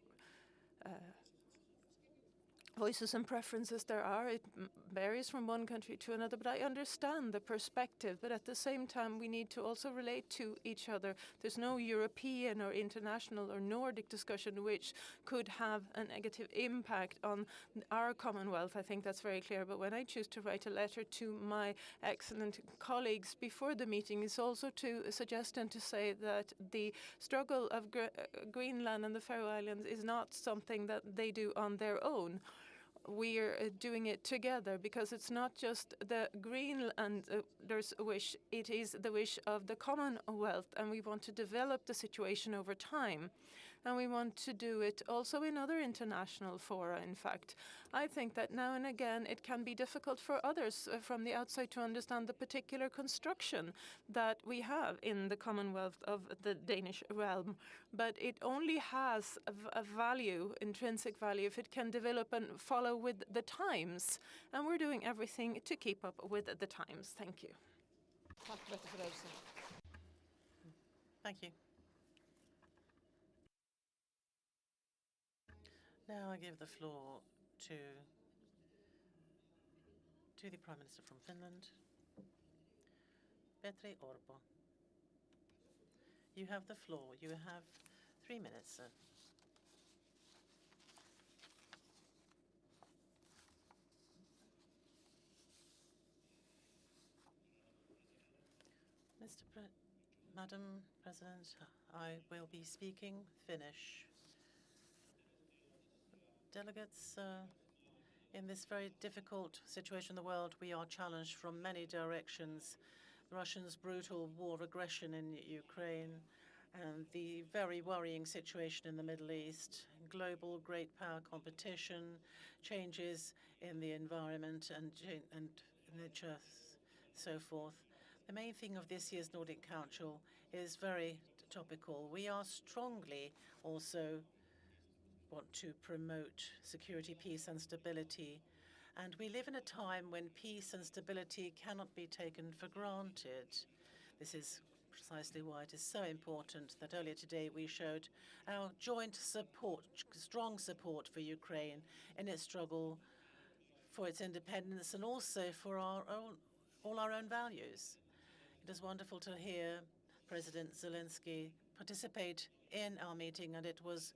voices and preferences there are. It varies from one country to another, but I understand the perspective. But at the same time, we need to also relate to each other. There's no European or international or Nordic discussion which could have a negative impact on our Commonwealth. I think that's very clear. But when I choose to write a letter to my excellent colleagues before the meeting, it's also to suggest and to say that the struggle of Greenland and the Faroe Islands is not something that they do on their own. We're doing it together because it's not just the Greenlanders' wish, it is the wish of the Commonwealth, and we want to develop the situation over time. and we want to do it also in other international fora, in fact. I think that now and again it can be difficult for others from the outside to understand the particular construction that we have in the Commonwealth of the Danish realm, but it only has a value, intrinsic value, if it can develop and follow with the times, and we're doing everything to keep up with the times. Thank you. Tack, Mette Fredriksen. Thank you. Now I give the floor to the Prime Minister from Finland, Petteri Orpo. You have the floor. You have 3 minutes, sir. Madam President, I will be speaking Finnish. Delegates, in this very difficult situation in the world, we are challenged from many directions. Russia's brutal war aggression in Ukraine and the very worrying situation in the Middle East, global great power competition, changes in the environment and nature, so forth. The main thing of this year's Nordic Council is very topical. We are strongly also want to promote security, peace and stability. And we live in a time when peace and stability cannot be taken for granted. This is precisely why it is so important that earlier today we showed our joint support, strong support for Ukraine in its struggle for its independence and also for all our own values. It is wonderful to hear President Zelensky participate in our meeting, and it was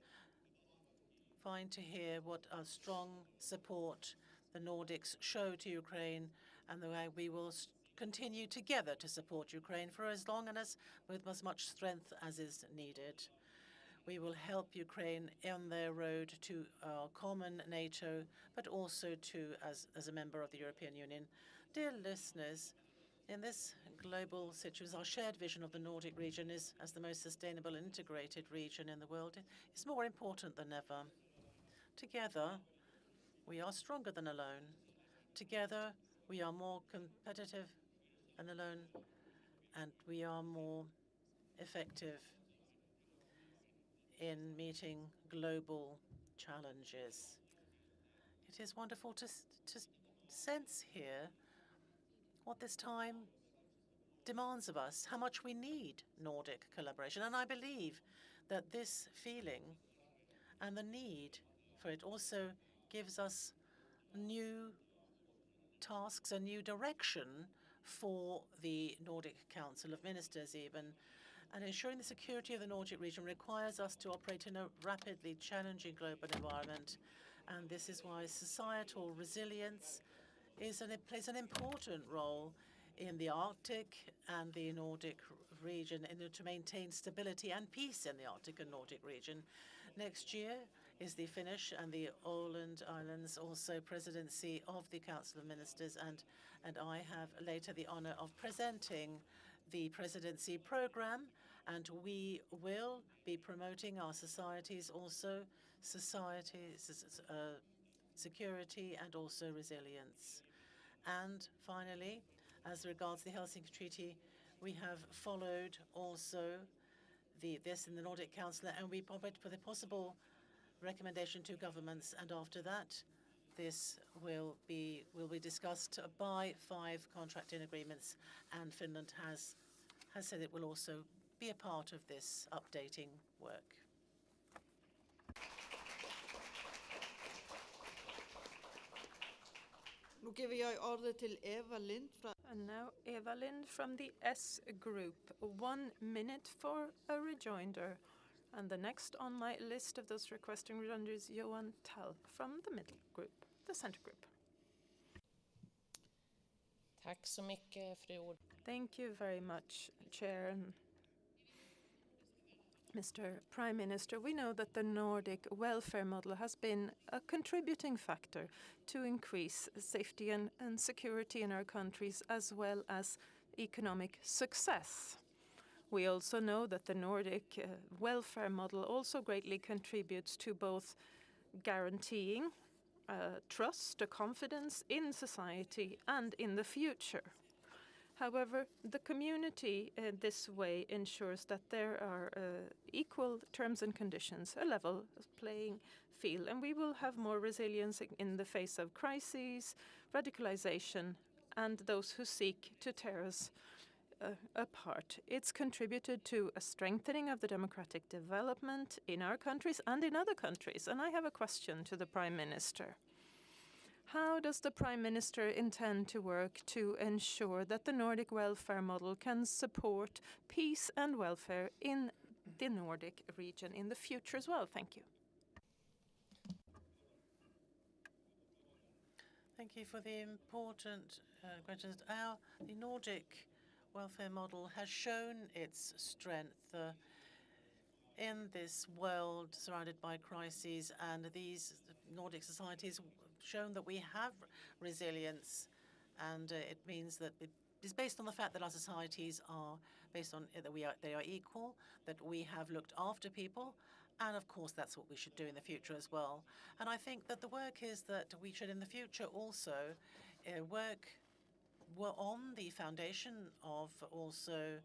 fine to hear what a strong support the Nordics show to Ukraine and the way we will continue together to support Ukraine for as long and with as much strength as is needed. We will help Ukraine on their road to our common NATO, but also as a member of the European Union. Dear listeners, in this global situation, our shared vision of the Nordic region is as the most sustainable and integrated region in the world is more important than ever. Together, we are stronger than alone. Together, we are more competitive than alone, and we are more effective in meeting global challenges. It is wonderful to sense here what this time demands of us, how much we need Nordic collaboration. And I believe that this feeling and the need for it also gives us new tasks, a new direction for the Nordic Council of Ministers even. And ensuring the security of the Nordic region requires us to operate in a rapidly challenging global environment. And this is why societal resilience plays an important role in the Arctic and the Nordic region in order to maintain stability and peace in the Arctic and Nordic region. Next year is the Finnish and the Åland Islands also presidency of the Council of Ministers, and I have later the honor of presenting the presidency program, and we will be promoting our societies also, security and also resilience. And finally, as regards the Helsinki Treaty, we have followed also this in the Nordic Council, and we put the possible recommendation to governments, and after that, this will be discussed by 5 contracting agreements, and Finland has said it will also be a part of this updating work. Nu ger jag ordet till Eva Lind. And now Eva Lind from the S Group. 1 minute for a rejoinder. And the next on my list of those requesting rejoinder is Johan Tall from the middle group, the center group. Tack så mycket, fru ordförande. Thank you very much, Chair and Mr. Prime Minister. We know that the Nordic welfare model has been a contributing factor to increase safety and security in our countries, as well as economic success. We also know that the Nordic welfare model also greatly contributes to both guaranteeing trust, a confidence in society and in the future. However, the community this way ensures that there are equal terms and conditions, a level playing field, and we will have more resilience in the face of crises, radicalization, and those who seek to tear us apart. It's contributed to a strengthening of the democratic development in our countries and in other countries. And I have a question to the Prime Minister. How does the Prime Minister intend to work to ensure that the Nordic welfare model can support peace and welfare in the Nordic region in the future as well? Thank you. Thank you for the important questions. The Nordic welfare model has shown its strength in this world surrounded by crises, and these Nordic societies shown that we have resilience, and it means that it is based on the fact that our societies are based on that they are equal, that we have looked after people, and of course that's what we should do in the future as well. And I think that the work is that we should in the future also work on the foundation of also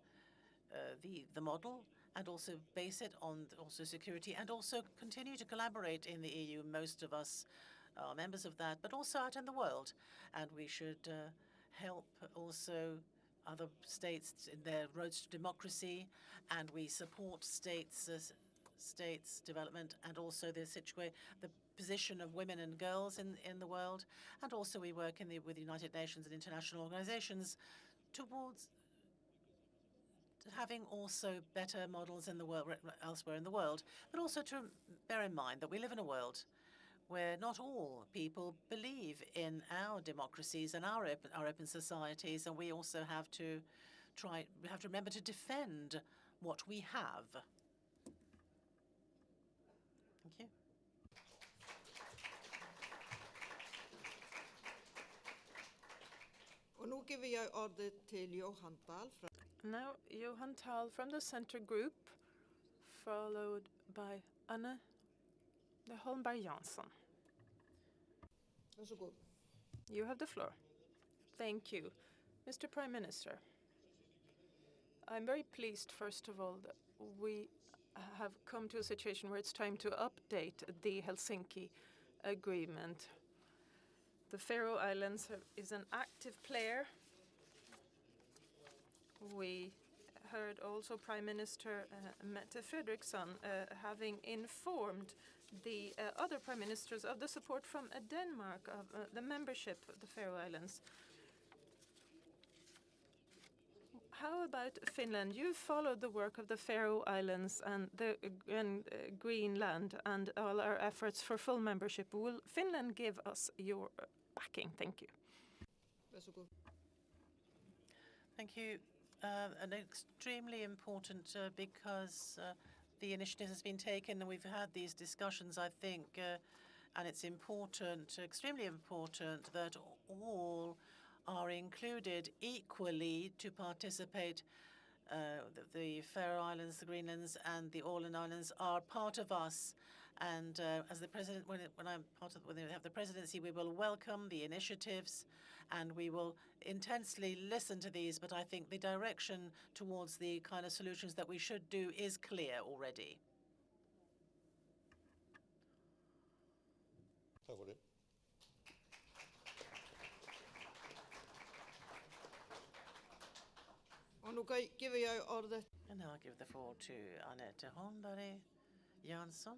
the model, and also base it on also security, and also continue to collaborate in the EU. Most of us are members of that, but also out in the world. And we should help also other states in their roads to democracy, and we support states' development, and also the position of women and girls in the world. And also we work with the United Nations and international organizations towards having also better models in the world, elsewhere in the world, but also to bear in mind that we live in a world where not all people believe in our democracies and our open societies, and we also have to remember to defend what we have. Thank you. Og nå giver jeg ordet til Johan Dahl. Now, Johan Dahl from the Center Group, followed by Anne de Holmberg Jansson. Vær så god. You have the floor. Thank you. Mr. Prime Minister, I'm very pleased, first of all, that we have come to a situation where it's time to update the Helsinki Agreement. The Faroe Islands is an active player. We heard also Prime Minister Mette Fredriksen having informed the other prime ministers of the support from Denmark of the membership of the Faroe Islands. How about Finland? You followed the work of the Faroe Islands and Greenland and all our efforts for full membership. Will Finland give us your backing? Thank you. Vær så god. Thank you. And extremely important because the initiative has been taken and we've had these discussions, I think, and it's important, extremely important, that all are included equally to participate. The Faroe Islands, the Greenlands, and the Åland Islands are part of us. And as the president, when we have the presidency, we will welcome the initiatives, and we will intensely listen to these. But I think the direction towards the kind of solutions that we should do is clear already. Og nå giver jeg ordet. And now I give the floor to Anette Holmberg Jansson.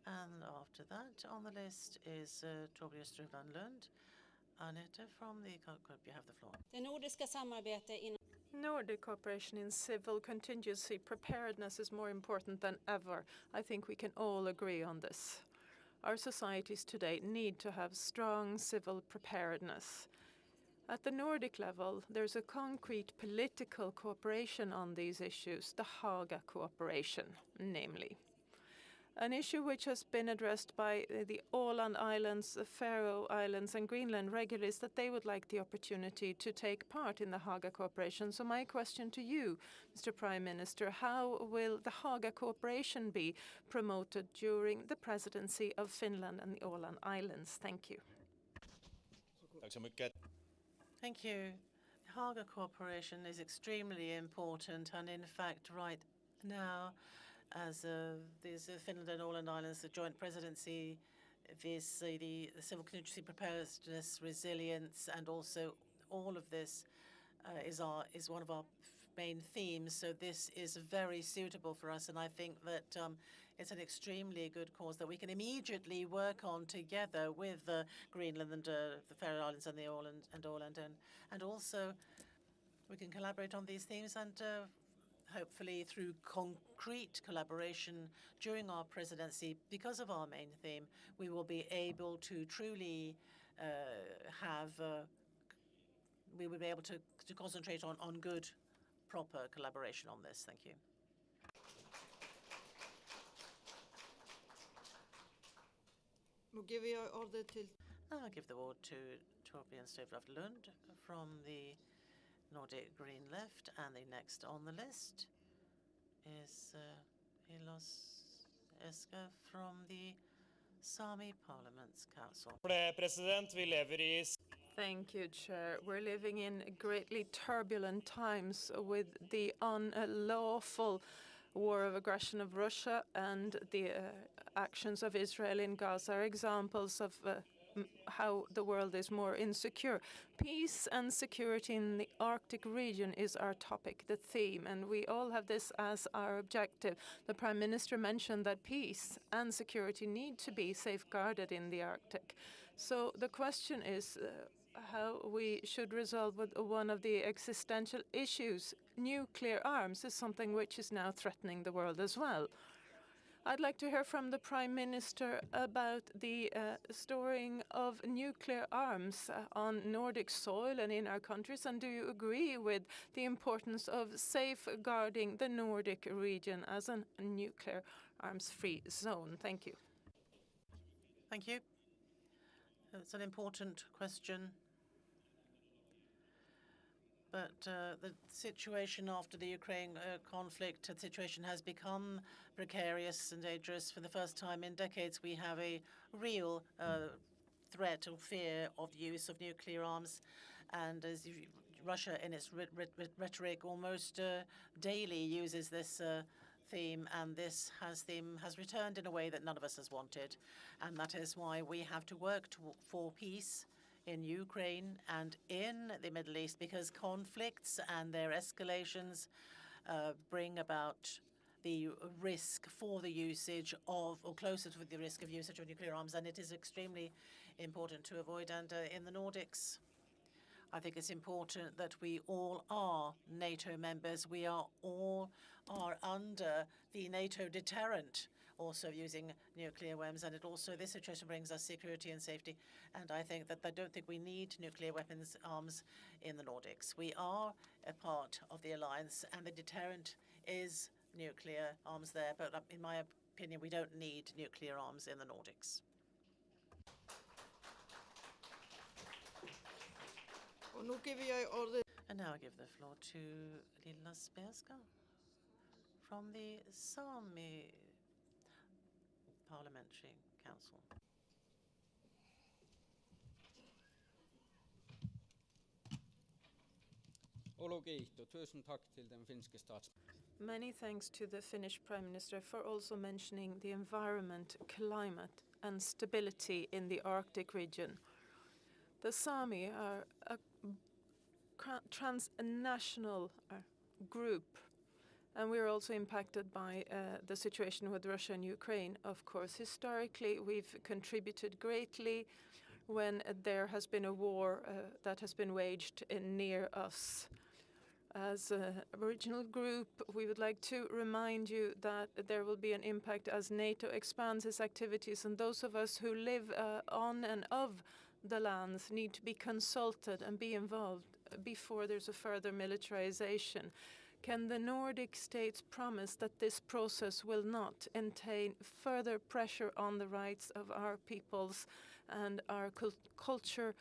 And after that, on the list is Tobias Strömland Lund. Anette from the group, you have the floor. Det nordiska samarbetet inom Nordic cooperation in civil contingency preparedness is more important than ever. I think we can all agree on this. Our societies today need to have strong civil preparedness. At the Nordic level, there's a concrete political cooperation on these issues, the Haga cooperation, namely. an issue which has been addressed by the Åland Islands, the Faroe Islands and Greenland regularly is that they would like the opportunity to take part in the Haga cooperation. So my question to you, Mr. Prime Minister, how will the Haga cooperation be promoted during the presidency of Finland and the Åland Islands? Thank you. Thank you. Haga cooperation is extremely important, and in fact, right now, as these Finland and Åland Islands, the joint presidency, the civil contingency preparedness, resilience, and also all of this is one of our main themes. So this is very suitable for us, and I think that it's an extremely good cause that we can immediately work on together with Greenland and the Faroe Islands and the Åland, and also we can collaborate on these themes and hopefully through concrete collaboration during our presidency, because of our main theme, we will be able to truly we will be able to concentrate on good, proper collaboration on this. Thank you. Nu ger vi ordet till... I'll give the word to Torbjørn Støvlaf Lund from the Nordic Green Left, and the next on the list is Hilos Eska from the Sami Parliament's Council. Thank you, Chair. We're living in greatly turbulent times with the unlawful war of aggression of Russia and the actions of Israel in Gaza are examples of how the world is more insecure. Peace and security in the Arctic region is our topic, the theme, and we all have this as our objective. The Prime Minister mentioned that peace and security need to be safeguarded in the Arctic. So the question is how we should resolve with one of the existential issues. Nuclear arms is something which is now threatening the world as well. I'd like to hear from the Prime Minister about the storing of nuclear arms on Nordic soil and in our countries, and do you agree with the importance of safeguarding the Nordic region as a nuclear arms-free zone? Thank you. Thank you. It's an important question. But the situation after the Ukraine conflict, the situation has become precarious and dangerous. For the first time in decades, we have a real threat or fear of the use of nuclear arms. And as Russia, in its rhetoric, almost daily uses this theme, and this theme has returned in a way that none of us has wanted. And that is why we have to work for peace in Ukraine and in the Middle East, because conflicts and their escalations bring about the risk for the usage of, or closer to the risk of usage of nuclear arms, and it is extremely important to avoid. And in the Nordics, I think it's important that we all are NATO members. We are all under the NATO deterrent also using nuclear weapons, and it also, this situation brings us security and safety. And I think that I don't think we need nuclear weapons arms in the Nordics. We are a part of the alliance, and the deterrent is nuclear arms there. But in my opinion, we don't need nuclear arms in the Nordics. And now I give the floor to Lilla Sperska from the Sami Parliamentary Council. Many thanks to the Finnish Prime Minister for also mentioning the environment, climate and stability in the Arctic region. The Sami are a transnational group, and we are also impacted by the situation with Russia and Ukraine. Of course, historically, we've contributed greatly when there has been a war that has been waged near us. As an Aboriginal group, we would like to remind you that there will be an impact as NATO expands its activities, and those of us who live on and of the lands need to be consulted and be involved before there's a further militarization. Can the Nordic states promise that this process will not entail further pressure on the rights of our peoples and our culture,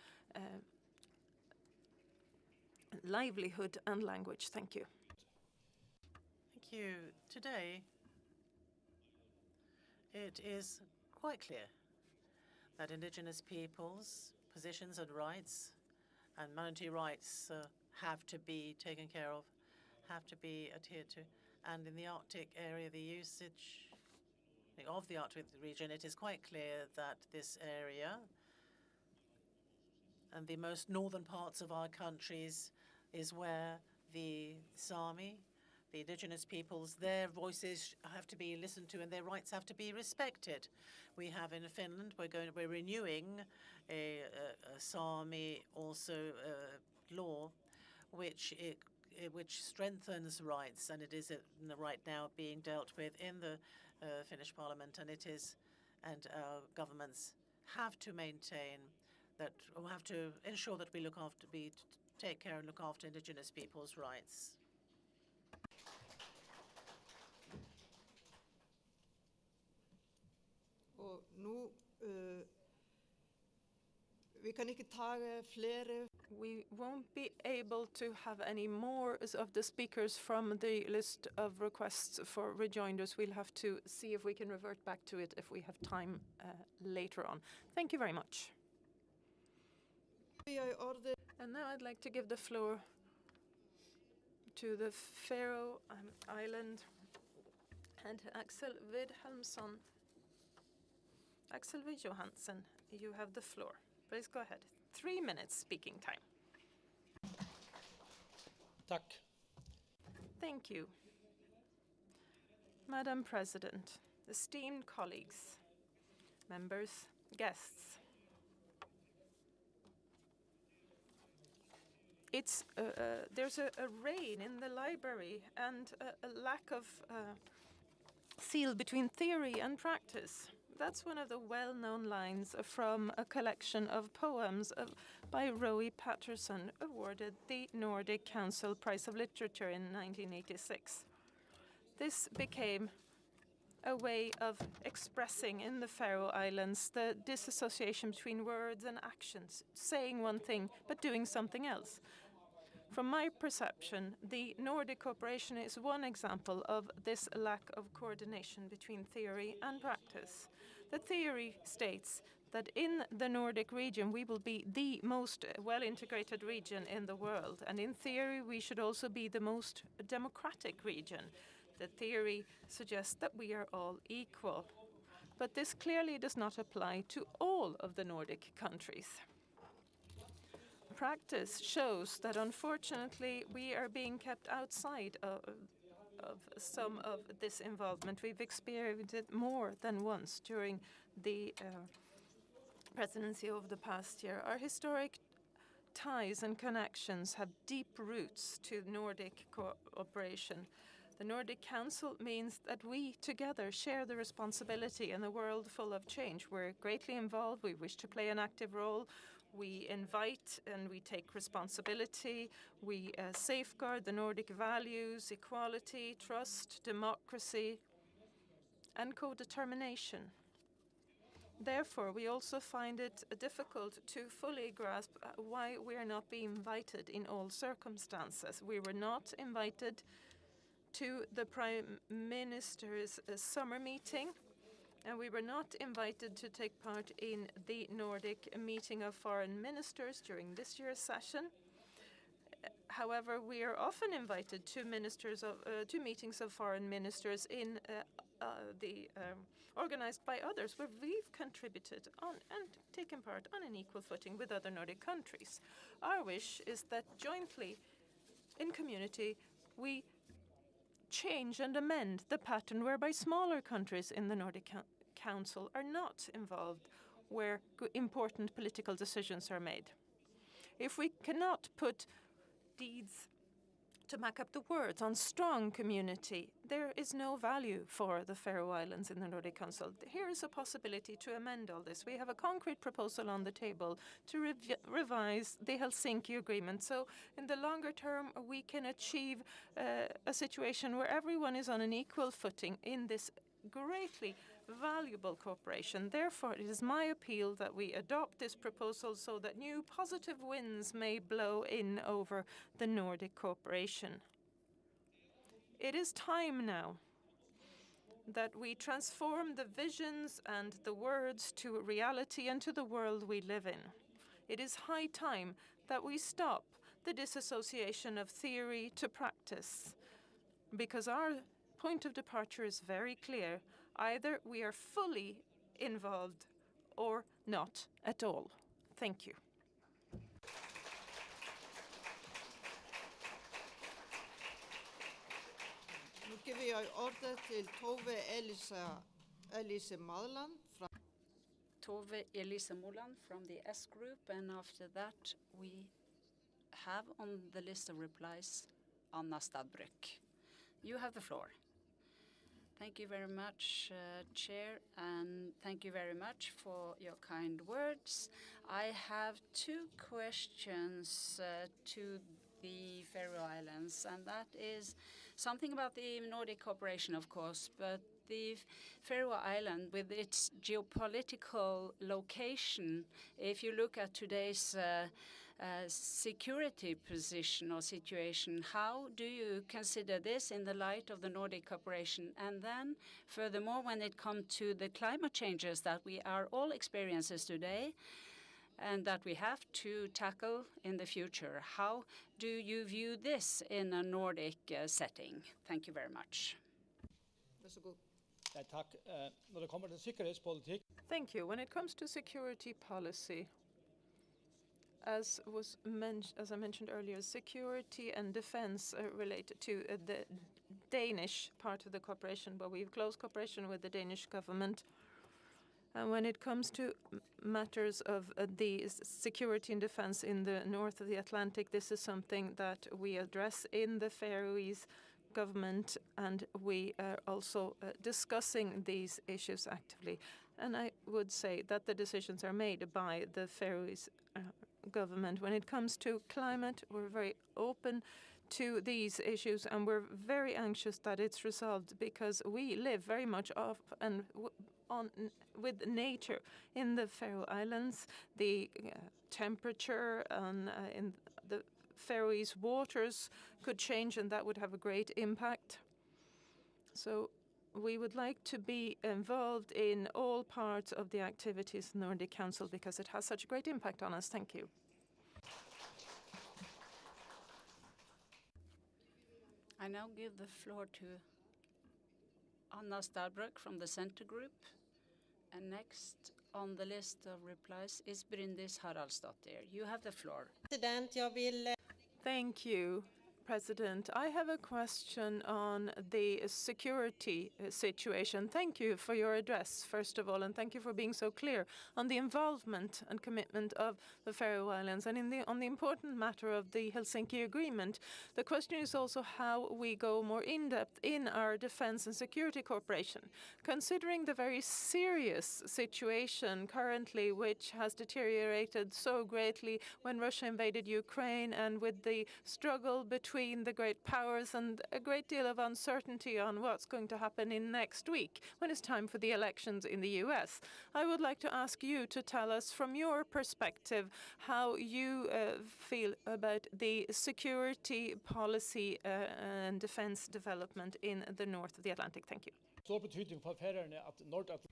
livelihood and language? Thank you. Thank you. Today, it is quite clear that indigenous peoples' positions and rights and monetary rights have to be taken care of, have to be adhered to. And in the Arctic area, the usage of the Arctic region, it is quite clear that this area and the most northern parts of our countries is where the Sami, the indigenous peoples, their voices have to be listened to and their rights have to be respected. We have in Finland, we're renewing a Sami law, which strengthens rights, and it is right now being dealt with in the Finnish Parliament, and our governments have to maintain that, or have to ensure that we take care and look after indigenous people's rights. Og nú vi kan ikke ta flere. We won't be able to have any more of the speakers from the list of requests for rejoinders. We'll have to see if we can revert back to it if we have time later on. Thank you very much. And now I'd like to give the floor to the Faroe Island and Aksel Vilhelmson. Aksel Johannesen, you have the floor. Please go ahead. 3 minutes speaking time. Tack. Thank you. Madam President, esteemed colleagues, members, guests. There's a rain in the library and a lack of seal between theory and practice. That's one of the well-known lines from a collection of poems by Roy Patterson, awarded the Nordic Council Prize of Literature in 1986. This became a way of expressing in the Faroe Islands the disassociation between words and actions, saying one thing but doing something else. From my perception, the Nordic cooperation is one example of this lack of coordination between theory and practice. The theory states that in the Nordic region we will be the most well-integrated region in the world, and in theory we should also be the most democratic region. The theory suggests that we are all equal, but this clearly does not apply to all of the Nordic countries. Practice shows that unfortunately we are being kept outside of some of this involvement. We've experienced it more than once during the presidency over the past year. Our historic ties and connections have deep roots to Nordic cooperation. The Nordic Council means that we together share the responsibility in a world full of change. We're greatly involved. We wish to play an active role. We invite and we take responsibility. We safeguard the Nordic values, equality, trust, democracy, and co-determination. Therefore, we also find it difficult to fully grasp why we are not being invited in all circumstances. We were not invited to the Prime Minister's summer meeting, and we were not invited to take part in the Nordic meeting of foreign ministers during this year's session. However, we are often invited to meetings of foreign ministers in organized by others, where we've contributed on and taken part on an equal footing with other Nordic countries. Our wish is that jointly, in community, we change and amend the pattern whereby smaller countries in the Nordic Council are not involved where important political decisions are made. If we cannot put deeds to back up the words on strong community. There is no value for the Faroe Islands in the Nordic Council. Here is a possibility to amend all this. We have a concrete proposal on the table to revise the Helsinki Agreement. So in the longer term, we can achieve a situation where everyone is on an equal footing in this greatly valuable cooperation. Therefore, it is my appeal that we adopt this proposal so that new positive winds may blow in over the Nordic cooperation. It is time now that we transform the visions and the words to reality and to the world we live in. It is high time that we stop the disassociation of theory to practice, because our point of departure is very clear. Either we are fully involved or not at all. Thank you. Nú gefi ég orðið til Tove Elise Madland fra Tove Elise Moland from the S Group, and after that we have on the list of replies Anna Stadbrück. You have the floor. Thank you very much, Chair, and thank you very much for your kind words. I have two questions to the Faroe Islands, and that is something about the Nordic cooperation, of course, but the Faroe Island, with its geopolitical location, if you look at today's security position or situation, how do you consider this in the light of the Nordic cooperation? And then, furthermore, when it comes to the climate changes that we are all experiencing today and that we have to tackle in the future, how do you view this in a Nordic setting? Thank you very much. Thank you. When it comes to security policy, as I mentioned earlier, security and defense are related to the Danish part of the cooperation, but we have close cooperation with the Danish government. And when it comes to matters of the security and defense in the north of the Atlantic, this is something that we address in the Faroese government, and we are also discussing these issues actively. And I would say that the decisions are made by the Faroese government. When it comes to climate, we're very open to these issues, and we're very anxious that it's resolved, because we live very much off and on with nature in the Faroe Islands. The temperature in the Faroese waters could change, and that would have a great impact. So we would like to be involved in all parts of the activities of the Nordic Council because it has such a great impact on us. Thank you. I now give the floor to Anna Stadbrück from the Center Group. And next on the list of replies is Bryndis Haraldsdottir. You have the floor. Thank you, President. I have a question on the security situation. Thank you for your address, first of all, and thank you for being so clear on the involvement and commitment of the Faroe Islands and on the important matter of the Helsinki Agreement. The question is also how we go more in-depth in our defense and security cooperation. Considering the very serious situation currently, which has deteriorated so greatly when Russia invaded Ukraine, and with the struggle between the great powers and a great deal of uncertainty on what's going to happen in next week when it's time for the elections in the US. I would like to ask you to tell us from your perspective how you feel about the security policy and defense development in the north of the Atlantic. Thank you.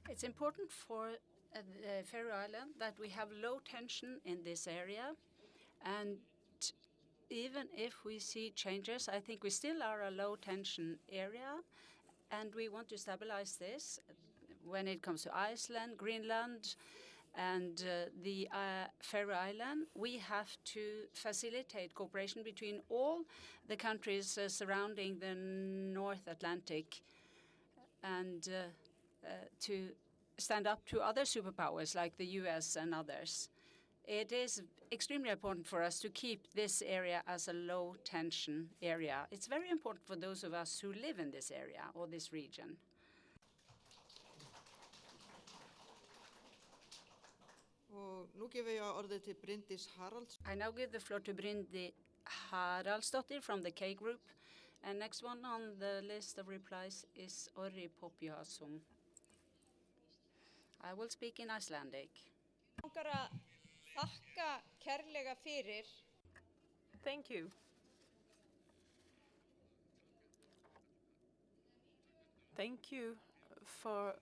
It's important for the Faroe Island that we have low tension in this area, and even if we see changes, I think we still are a low-tension area, and we want to stabilize this. When it comes to Iceland, Greenland, and the Faroe Island, we have to facilitate cooperation between all the countries surrounding the North Atlantic, and to stand up to other superpowers like the US and others. It is extremely important for us to keep this area as a low-tension area. It's very important for those of us who live in this area or this region. I now give the floor to Bryndi Haraldsdottir from the K Group. And next one on the list of replies is Orri Popjasum. I will speak in Icelandic. Thank you. Thank you for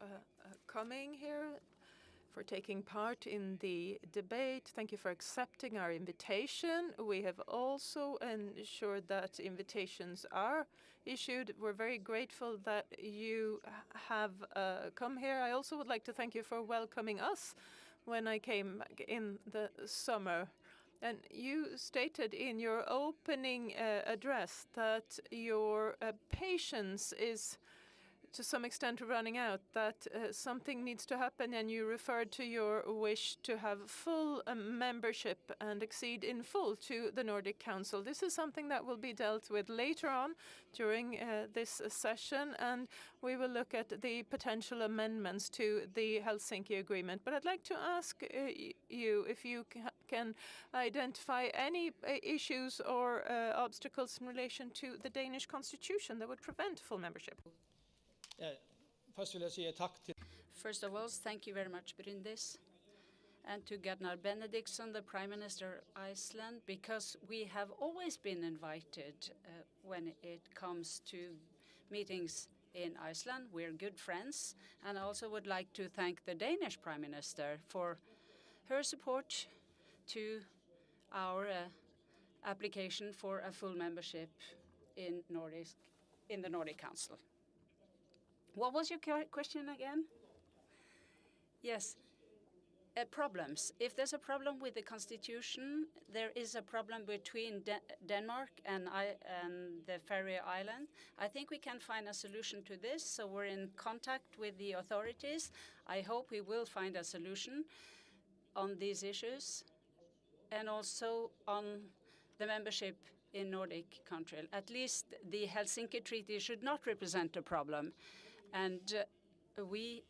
coming here, for taking part in the debate. Thank you for accepting our invitation. We have also ensured that invitations are issued. We're very grateful that you have come here. I also would like to thank you for welcoming us when I came back in the summer. And you stated in your opening address that your patience is to some extent running out, that something needs to happen, and you referred to your wish to have full membership and accede in full to the Nordic Council. This is something that will be dealt with later on during this session, and we will look at the potential amendments to the Helsinki Agreement. But I'd like to ask you if you can identify any issues or obstacles in relation to the Danish constitution that would prevent full membership. First of all, thank you very much, Bryndis, and to Bjarni Benediktsson, the Prime Minister of Iceland, because we have always been invited when it comes to meetings in Iceland. We're good friends, and I also would like to thank the Danish Prime Minister for her support to our application for a full membership in the Nordic Council. What was your question again? Yes, problems. If there's a problem with the constitution, there is a problem between Denmark and the Faroe Island. I think we can find a solution to this, so we're in contact with the authorities. I hope we will find a solution on these issues and also on the membership in Nordic country. At least the Helsinki Treaty should not represent a problem. And we,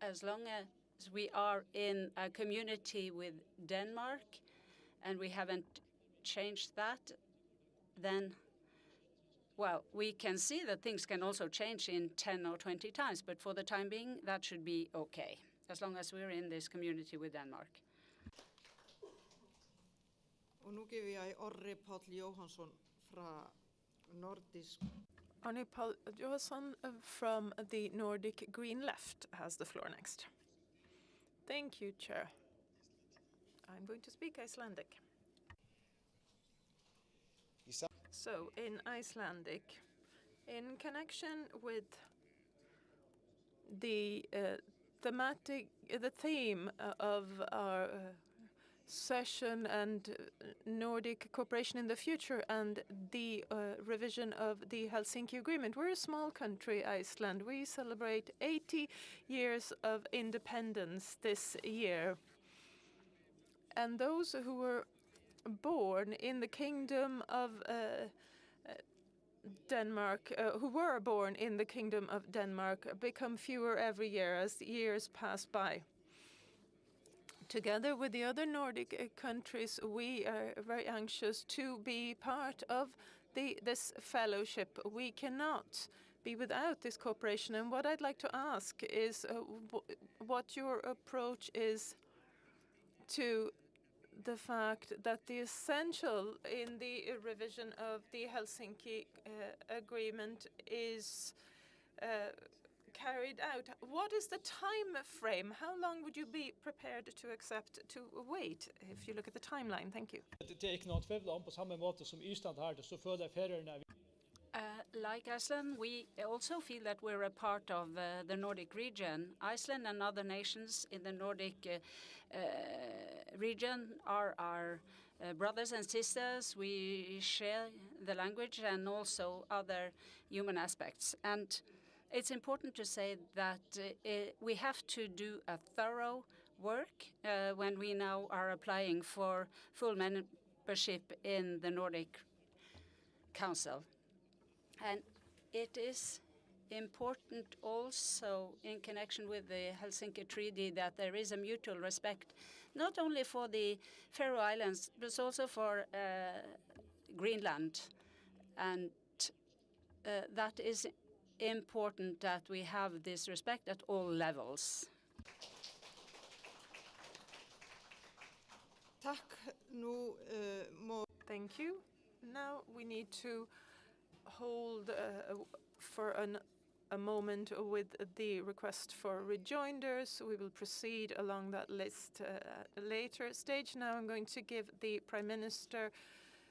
as long as we are in a community with Denmark and we haven't changed that, then, well, we can see that things can also change in 10 or 20 times. But for the time being, that should be okay, as long as we're in this community with Denmark. Og nú gefi ég Orri Páll Jóhannsson fra Nordisk. Orri Páll Jóhannsson from the Nordic Green Left has the floor next. Thank you, Chair. I'm going to speak Icelandic. So, in Icelandic, in connection with the theme of our session and Nordic cooperation in the future and the revision of the Helsinki Agreement. We're a small country, Iceland. We celebrate 80 years of independence this year. And those who were born in the Kingdom of Denmark, who were born in the Kingdom of Denmark, become fewer every year as the years pass by. Together with the other Nordic countries, we are very anxious to be part of this fellowship. We cannot be without this cooperation. And what I'd like to ask is what your approach is to the fact that the essential in the revision of the Helsinki Agreement is carried out. What is the time frame? How long would you be prepared to accept to wait if you look at the timeline? Thank you. Like Iceland, we also feel that we're a part of the Nordic region. Iceland and other nations in the Nordic region are our brothers and sisters. We share the language and also other human aspects. And it's important to say that we have to do a thorough work when we now are applying for full membership in the Nordic Council. And it is important also in connection with the Helsinki Treaty that there is a mutual respect, not only for the Faroe Islands, but also for Greenland. And that is important that we have this respect at all levels. Thank you. Now we need to hold for a moment with the request for rejoinders. We will proceed along that list at a later stage. Now I'm going to give the Prime Minister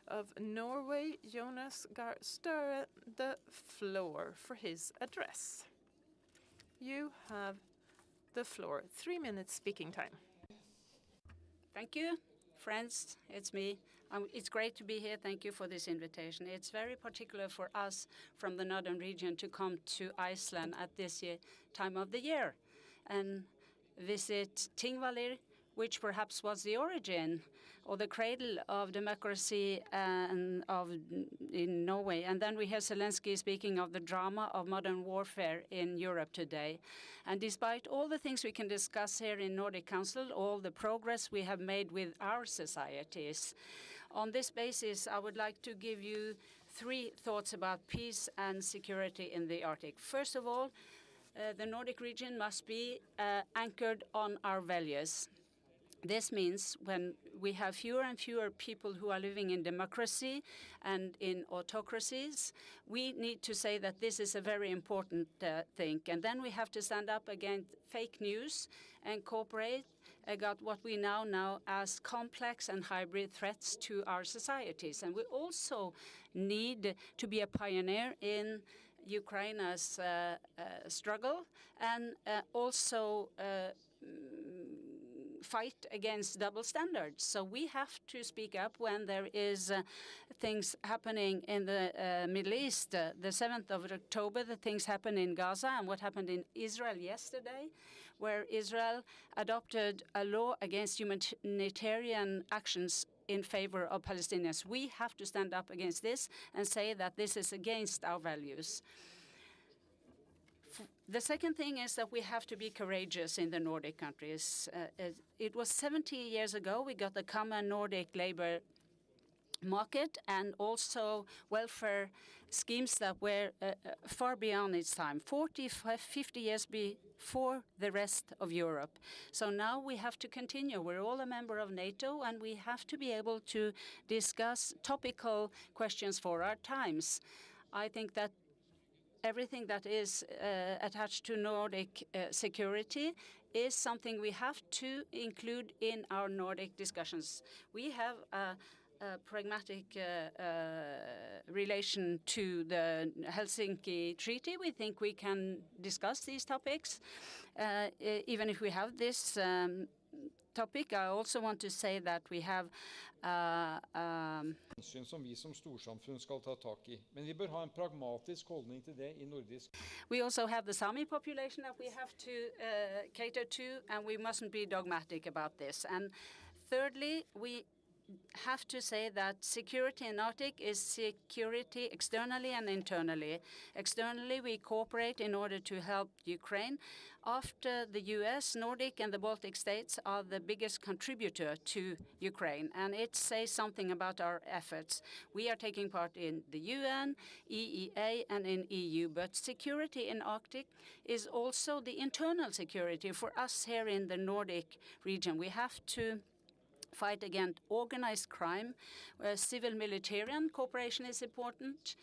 of Norway, Jonas Gahr Støre, the floor for his address. You have the floor. 3 minutes speaking time. Thank you, friends. It's me. It's great to be here. Thank you for this invitation. It's very particular for us from the northern region to come to Iceland at this time of the year and visit Thingvellir, which perhaps was the origin or the cradle of democracy in Norway. And then we hear Zelensky speaking of the drama of modern warfare in Europe today. And despite all the things we can discuss here in Nordic Council, all the progress we have made with our societies, on this basis, I would like to give you 3 thoughts about peace and security in the Arctic. First of all, the Nordic region must be anchored on our values. This means when we have fewer and fewer people who are living in democracy and in autocracies, we need to say that this is a very important thing. And then we have to stand up against fake news and cooperate against what we now know as complex and hybrid threats to our societies. And we also need to be a pioneer in Ukraine's struggle and also fight against double standards. So we have to speak up when there is things happening in the Middle East. The 7th of October, the things happen in Gaza and what happened in Israel yesterday, where Israel adopted a law against humanitarian actions in favor of Palestinians. We have to stand up against this and say that this is against our values. The second thing is that we have to be courageous in the Nordic countries. It was 70 years ago we got the common Nordic labor market and also welfare schemes that were far beyond its time, 50 years before the rest of Europe. So now we have to continue. We're all a member of NATO, and we have to be able to discuss topical questions for our times. I think that everything that is attached to Nordic security is something we have to include in our Nordic discussions. We have a pragmatic relation to the Helsinki Treaty. We think we can discuss these topics, even if we have this topic. I also want to say that we have som vi som storsamfunn skal ta tak i. Men vi bør ha en pragmatisk holdning til det i nordisk. We also have the Sami population that we have to cater to, and we mustn't be dogmatic about this. And thirdly, we have to say that security in Arctic is security externally and internally. Externally, we cooperate in order to help Ukraine. After the US, Nordic and the Baltic states are the biggest contributor to Ukraine, and it says something about our efforts. We are taking part in the UN, EEA, and in EU, but security in Arctic is also the internal security for us here in the Nordic region. We have to fight against organized crime, where civil-military cooperation is important.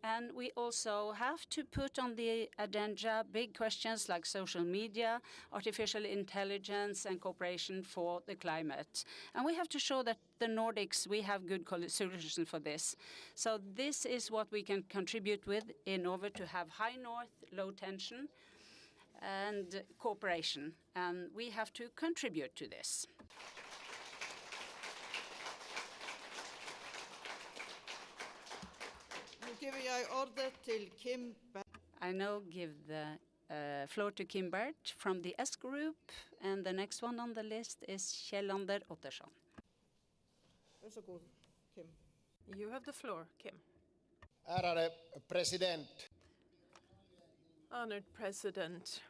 And we also have to put on the agenda big questions like social media, artificial intelligence, and cooperation for the climate. And we have to show that the Nordics, we have good solutions for this. So this is what we can contribute with in order to have high north, low tension, and cooperation. And we have to contribute to this. I now give the floor to Kim Bert from the S Group, and the next one on the list is Kjellander Ottersson. Kim. You have the floor, Kim. Ärade president, Honored President,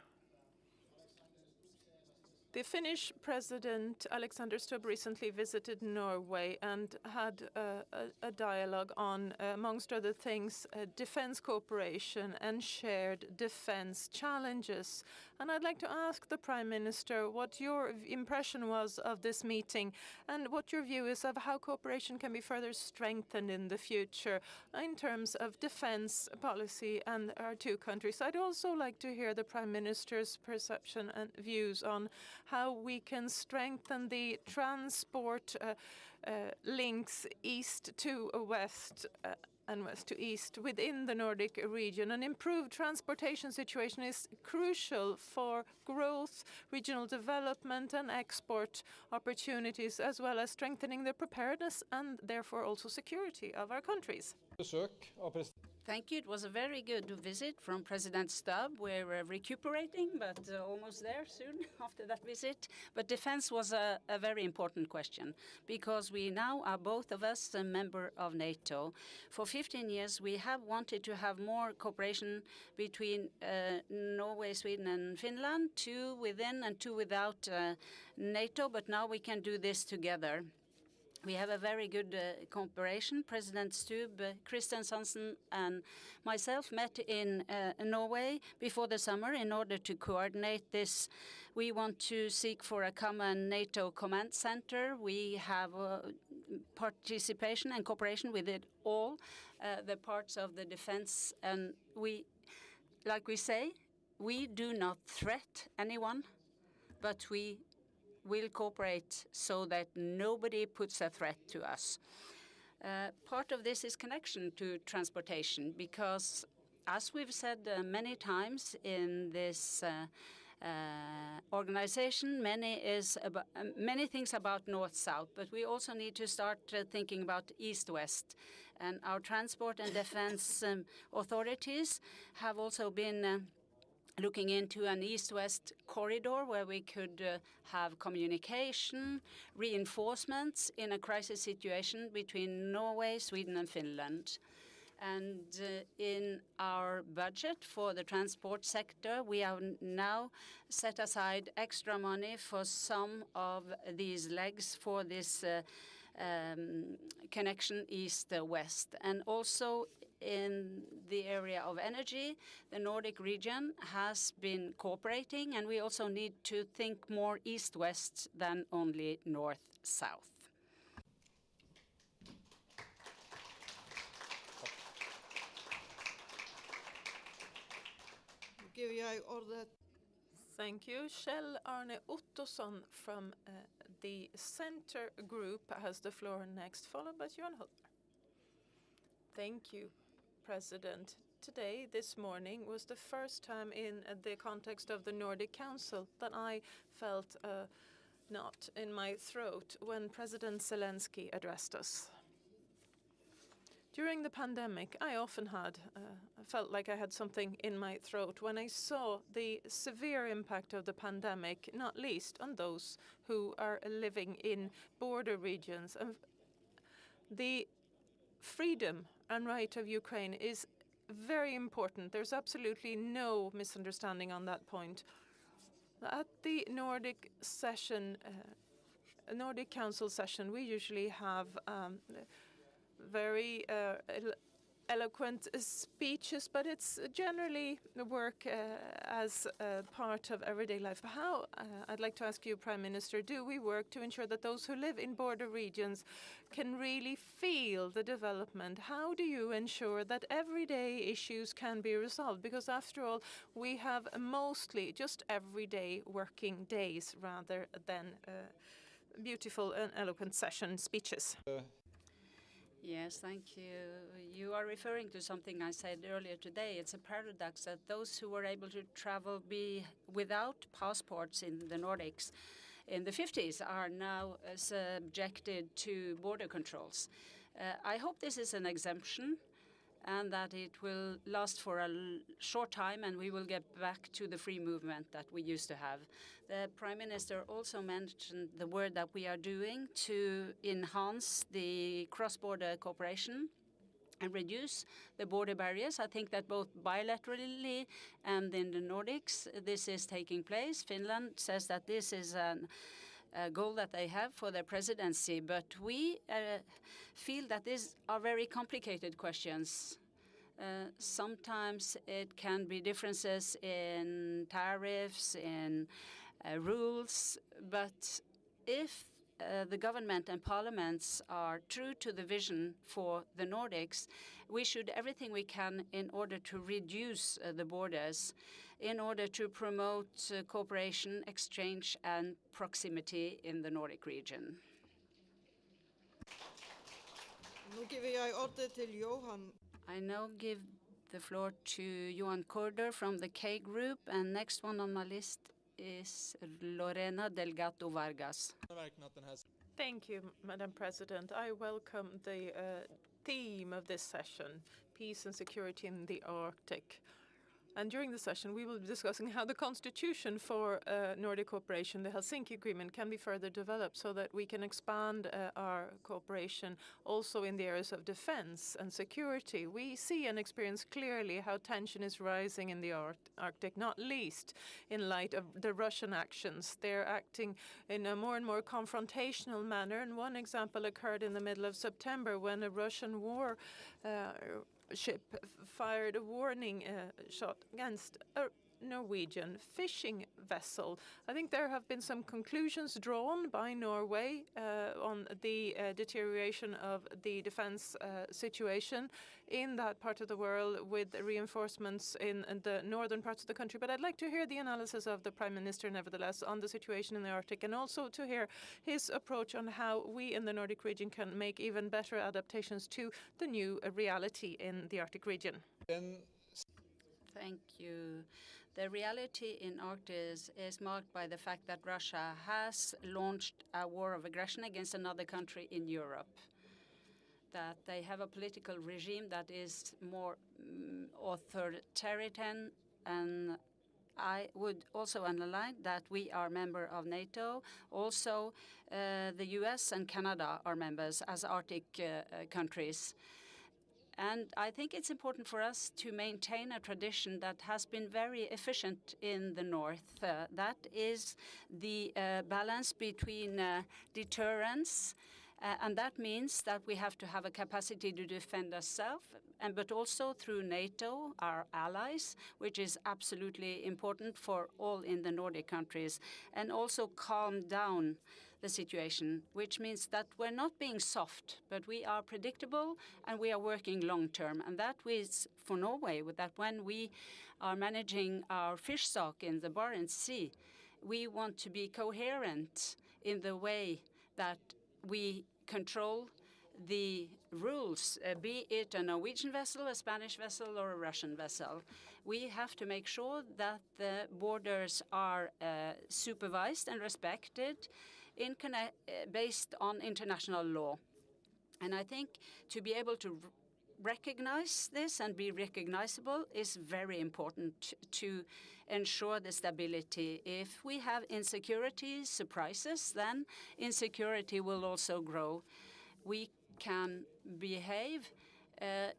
the Finnish President Alexander Stubb recently visited Norway and had a dialogue on, amongst other things, defense cooperation and shared defense challenges. And I'd like to ask the Prime Minister what your impression was of this meeting and what your view is of how cooperation can be further strengthened in the future in terms of defense policy and our two countries. I'd also like to hear the Prime Minister's perception and views on how we can strengthen the transport links east to west and west to east within the Nordic region. An improved transportation situation is crucial for growth, regional development and export opportunities, as well as strengthening the preparedness and therefore also security of our countries. Thank you. It was a very good visit from President Stubb. We're recuperating, but almost there soon after that visit. But defense was a very important question because we now are both of us a member of NATO. For 15 years, we have wanted to have more cooperation between Norway, Sweden, and Finland, two within and two without NATO. But now we can do this together. We have a very good cooperation. President Stubb, Kristersson, and myself met in Norway before the summer in order to coordinate this. We want to seek for a common NATO command center. We have participation and cooperation with it all, the parts of the defense. And we, like we say, we do not threat anyone, but we will cooperate so that nobody puts a threat to us. Part of this is connection to transportation because, as we've said many times in this organization, many things about north-south, but we also need to start thinking about east-west. And our transport and defense authorities have also been looking into an east-west corridor where we could have communication, reinforcements in a crisis situation between Norway, Sweden, and Finland. And in our budget for the transport sector, we have now set aside extra money for some of these legs for this connection east-west. And also in the area of energy, the Nordic region has been cooperating, and we also need to think more east-west than only north-south. Thank you. Kjell Arne Ottosson from the Center Group has the floor next, followed by Johan Hultberg. Thank you, President. Today, this morning, was the first time in the context of the Nordic Council that I felt a knot in my throat when President Zelensky addressed us. During the pandemic, I often felt like I had something in my throat when I saw the severe impact of the pandemic, not least on those who are living in border regions. The freedom and right of Ukraine is very important. There's absolutely no misunderstanding on that point. At the Nordic session, Nordic Council session, we usually have very eloquent speeches, but it's generally work as part of everyday life. How, I'd like to ask you, Prime Minister, do we work to ensure that those who live in border regions can really feel the development? How do you ensure that everyday issues can be resolved? Because after all, we have mostly just everyday working days rather than beautiful and eloquent session speeches. Yes, thank you. You are referring to something I said earlier today. It's a paradox that those who were able to travel without passports in the Nordics in the 50s are now subjected to border controls. I hope this is an exemption, and that it will last for a short time, and we will get back to the free movement that we used to have. The Prime Minister also mentioned the work that we are doing to enhance the cross-border cooperation and reduce the border barriers. I think that both bilaterally and in the Nordics, this is taking place. Finland says that this is a goal that they have for their presidency, but we feel that these are very complicated questions. Sometimes it can be differences in tariffs, in rules, but if the government and parliaments are true to the vision for the Nordics, we should do everything we can in order to reduce the borders, in order to promote cooperation, exchange, and proximity in the Nordic region. I now give the floor to Johan Korder from the K Group, and next one on my list is Lorena Delgado Vargas. Thank you, Madam President. I welcome the theme of this session, peace and security in the Arctic. And during the session, we will be discussing how the constitution for Nordic cooperation, the Helsinki Agreement, can be further developed so that we can expand our cooperation also in the areas of defense and security. We see and experience clearly how tension is rising in the Arctic, not least in light of the Russian actions. They're acting in a more and more confrontational manner. And one example occurred in the middle of September when a Russian war ship fired a warning shot against a Norwegian fishing vessel. I think there have been some conclusions drawn by Norway on the deterioration of the defense situation in that part of the world with reinforcements in the northern parts of the country. But I'd like to hear the analysis of the Prime Minister, nevertheless, on the situation in the Arctic, and also to hear his approach on how we in the Nordic region can make even better adaptations to the new reality in the Arctic region. Thank you. The reality in Arctic is marked by the fact that Russia has launched a war of aggression against another country in Europe, that they have a political regime that is more authoritarian, and I would also underline that we are a member of NATO. Also, the US and Canada are members as Arctic countries. And I think it's important for us to maintain a tradition that has been very efficient in the north. That is the balance between deterrence, and that means that we have to have a capacity to defend ourselves, but also through NATO, our allies, which is absolutely important for all in the Nordic countries, and also calm down the situation, which means that we're not being soft, but we are predictable and we are working long term. And that is for Norway, with that when we are managing our fish stock in the Barents Sea, we want to be coherent in the way that we control the rules, be it a Norwegian vessel, a Spanish vessel, or a Russian vessel. We have to make sure that the borders are supervised and respected based on international law. And I think to be able to recognize this and be recognizable is very important to ensure the stability. If we have insecurity surprises, then insecurity will also grow. We can behave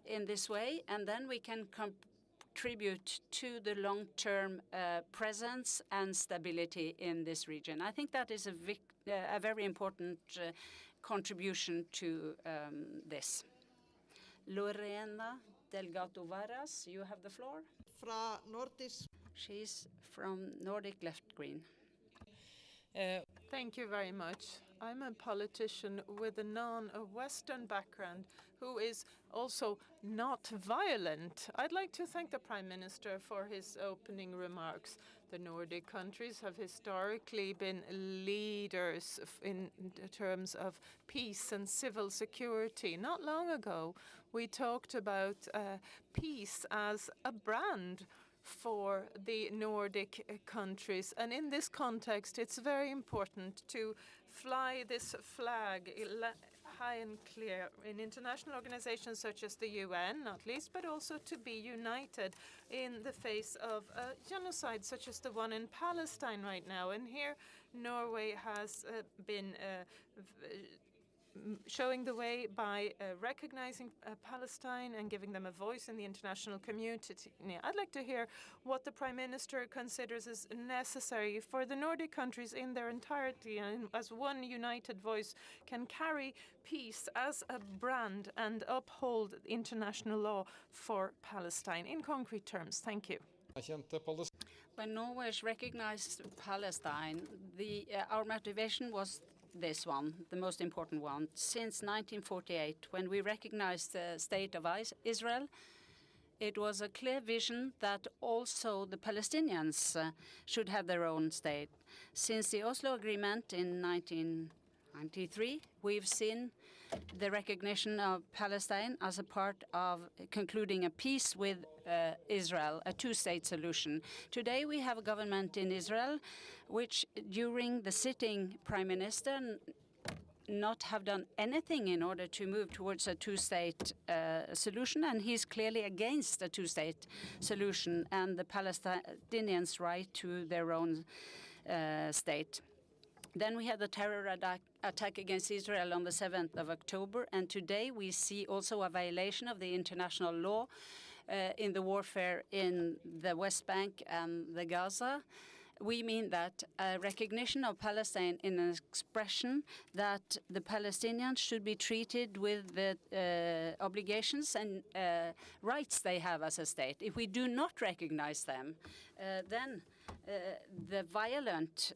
in this way, and then we can contribute to the long-term presence and stability in this region. I think that is a very important contribution to this. Lorena Delgado Vargas, you have the floor. She's from Nordic Left Green. Thank you very much. I'm a politician with a non-Western background who is also not violent. I'd like to thank the Prime Minister for his opening remarks. The Nordic countries have historically been leaders in terms of peace and civil security. Not long ago, we talked about peace as a brand for the Nordic countries. And in this context, it's very important to fly this flag high and clear in international organizations such as the UN, not least, but also to be united in the face of a genocide such as the one in Palestine right now. And here Norway has been showing the way by recognizing Palestine and giving them a voice in the international community. I'd like to hear what the Prime Minister considers is necessary for the Nordic countries in their entirety and as one united voice can carry peace as a brand and uphold international law for Palestine in concrete terms. Thank you. When Norway recognized Palestine, our motivation was this one, the most important one. Since 1948, when we recognized the state of Israel, it was a clear vision that also the Palestinians should have their own state. Since the Oslo Agreement in 1993, we've seen the recognition of Palestine as a part of concluding a peace with Israel, a two-state solution. Today we have a government in Israel which, during the sitting prime minister, not have done anything in order to move towards a two-state solution, and he's clearly against a two-state solution and the Palestinians' right to their own state. Then we had the terror attack against Israel on the 7th of October, and today we see also a violation of the international law in the warfare in the West Bank and the Gaza. We mean that a recognition of Palestine in an expression that the Palestinians should be treated with the obligations and rights they have as a state. If we do not recognize them, then the violent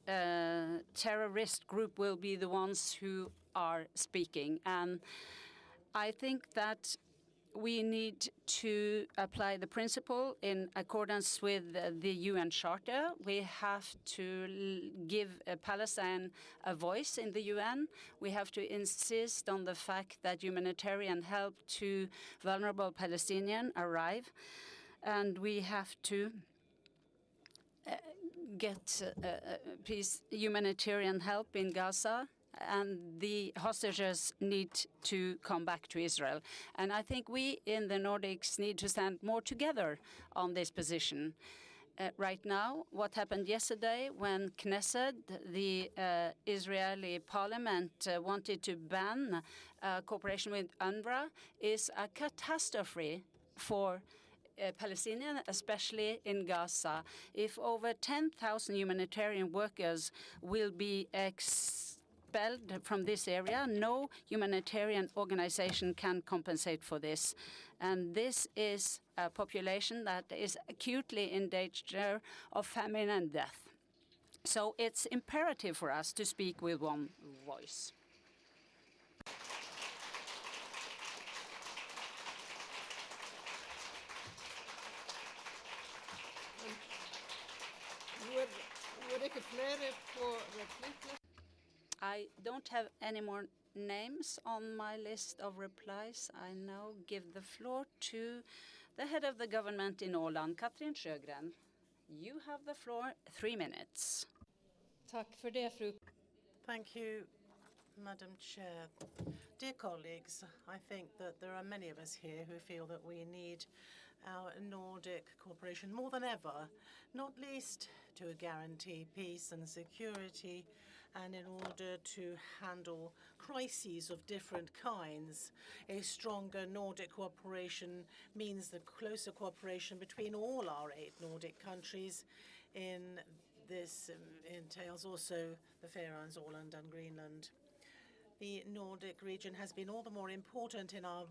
terrorist group will be the ones who are speaking. And I think that we need to apply the principle in accordance with the UN Charter. We have to give Palestine a voice in the UN. We have to insist on the fact that humanitarian help to vulnerable Palestinians arrive. And we have to get humanitarian help in Gaza, and the hostages need to come back to Israel. And I think we in the Nordics need to stand more together on this position. Right now, what happened yesterday when Knesset, the Israeli parliament, wanted to ban cooperation with UNRWA is a catastrophe for Palestinians, especially in Gaza. If over 10,000 humanitarian workers will be expelled from this area, no humanitarian organization can compensate for this. And this is a population that is acutely in danger of famine and death. So it's imperative for us to speak with one voice. I don't have any more names on my list of replies. I now give the floor to the head of the government in Åland, Katrin Sjögren. You have the floor, 3 minutes. Thank you, Madam Chair. Dear colleagues, I think that there are many of us here who feel that we need our Nordic cooperation more than ever, not least to guarantee peace and security, and in order to handle crises of different kinds. A stronger Nordic cooperation means the closer cooperation between all our 8 Nordic countries. In this entails also the Faroes, Åland and Greenland. The Nordic region has been all the more important in our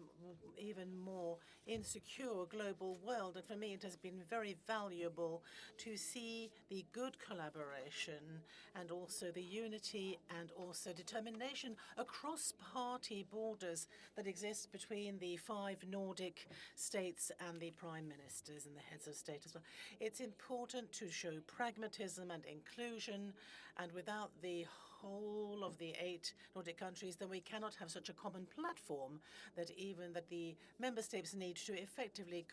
even more insecure global world. And for me, it has been very valuable to see the good collaboration and also the unity and also determination across party borders that exist between the 5 Nordic states and the prime ministers and the heads of state as well. It's important to show pragmatism and inclusion, and without the whole of the 8 Nordic countries, then we cannot have such a common platform that even that the member states need to effectively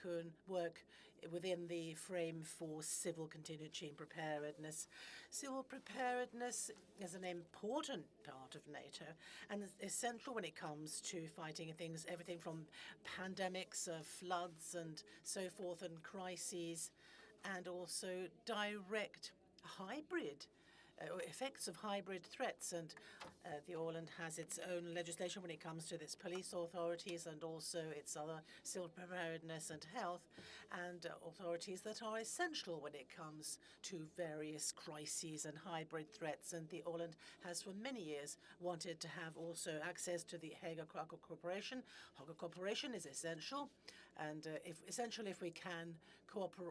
work within the frame for civil contingency and preparedness. Civil preparedness is an important part of NATO and is essential when it comes to fighting things, everything from pandemics, floods and so forth, and crises, and also direct hybrid effects of hybrid threats. And the Åland has its own legislation when it comes to its police authorities and also its other civil preparedness and health and authorities that are essential when it comes to various crises and hybrid threats. And the Åland has for many years wanted to have also access to the Hague Cooperation. Hague Cooperation is essential, and if we can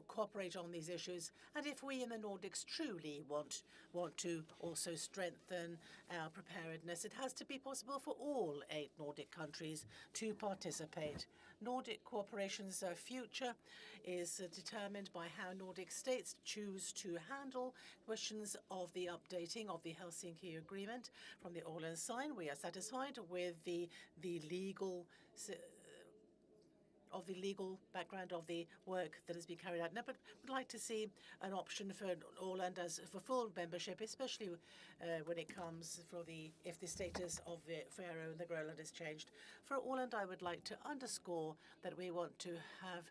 cooperate on these issues, and if we in the Nordics truly want to also strengthen our preparedness, it has to be possible for all 8 Nordic countries to participate. Nordic cooperation's future is determined by how Nordic states choose to handle questions of the updating of the Helsinki Agreement. From the Åland side, we are satisfied with the legal background of the work that has been carried out now, but would like to see an option for Åland for full membership, especially when it comes if the status of the Faroe and the Grönland is changed. For Åland, I would like to underscore that we want to have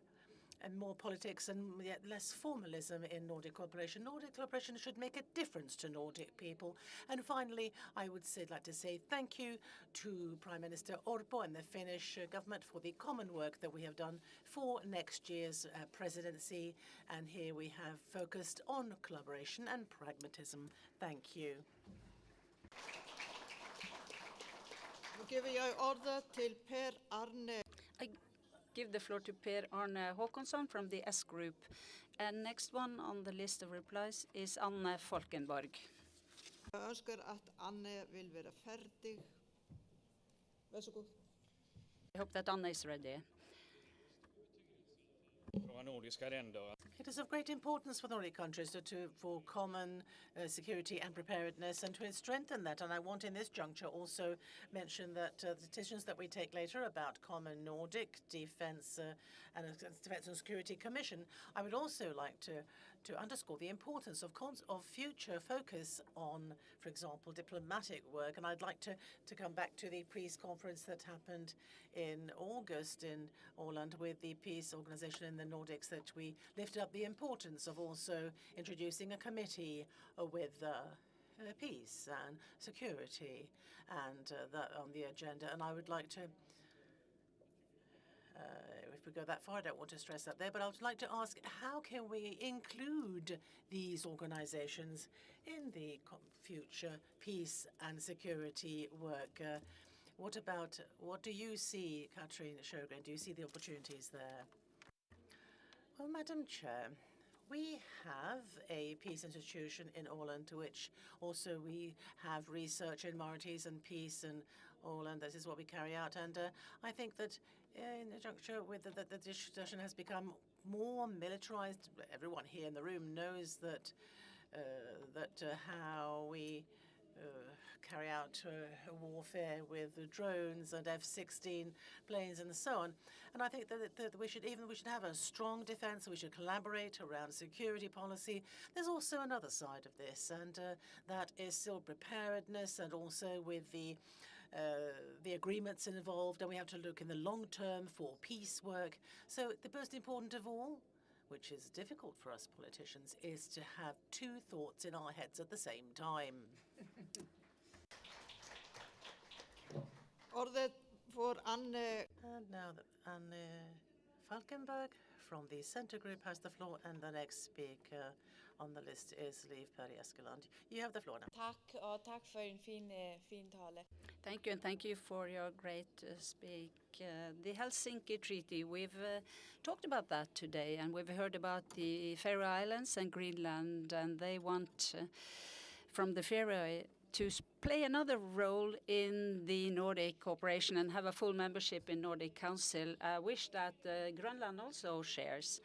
more politics and yet less formalism in Nordic cooperation. Nordic cooperation should make a difference to Nordic people. And finally, I would like to say thank you to Prime Minister Orpo and the Finnish government for the common work that we have done for next year's presidency. And here we have focused on collaboration and pragmatism. Thank you. Nå giver jeg ordet til Per Arne. Give the floor to Per Arne Håkonsson from the S Group. And next one on the list of replies is Anne Falkenborg. Jeg ønsker at Anne vil være ferdig. Vær så god. I hope that Anne is ready. It is of great importance for Nordic countries for common security and preparedness and to strengthen that. And I want in this juncture also mention that the decisions that we take later about common Nordic defense and security commission, I would also like to underscore the importance of future focus on, for example, diplomatic work. And I'd like to come back to the peace conference that happened in August in Åland with the peace organization in the Nordics, that we lifted up the importance of also introducing a committee with peace and security and that on the agenda. And I would like to if we go that far, I don't want to stress that there, but I would like to ask, how can we include these organizations in the future peace and security work? What do you see, Katrin Sjögren? Do you see the opportunities there? Well, Madam Chair, we have a peace institution in Åland, to which also we have research in minorities and peace in Åland. This is what we carry out. And I think that in the juncture with the discussion has become more militarized. Everyone here in the room knows that how we carry out warfare with drones and F-16 planes and so on. And I think that we should have a strong defense. We should collaborate around security policy. There's also another side of this, and that is still preparedness, and also with the agreements involved, and we have to look in the long term for peace work. So the most important of all, which is difficult for us politicians, is to have 2 thoughts in our heads at the same time. Ordet for Anne. And now Anne Falkenberg from the Center Group has the floor, and the next speaker on the list is Liv Perry Eskeland. You have the floor now. Tack, och tack för en fin tale. Thank you, and thank you for your great speak. The Helsinki Treaty, we've talked about that today, and we've heard about the Faroe Islands and Greenland, and they want from the Faroe to play another role in the Nordic cooperation and have a full membership in Nordic Council, a wish that Greenland also shares.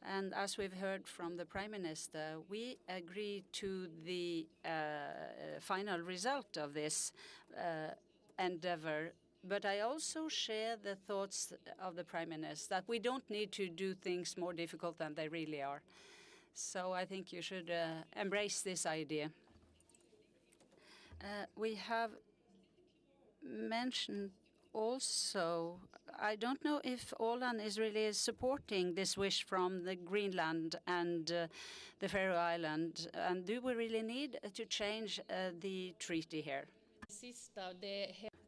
And as we've heard from the Prime Minister, we agree to the final result of this endeavor. But I also share the thoughts of the Prime Minister that we don't need to do things more difficult than they really are. So I think you should embrace this idea. We have mentioned also, I don't know if Åland is really supporting this wish from the Greenland and the Faroe Islands, and do we really need to change the treaty here?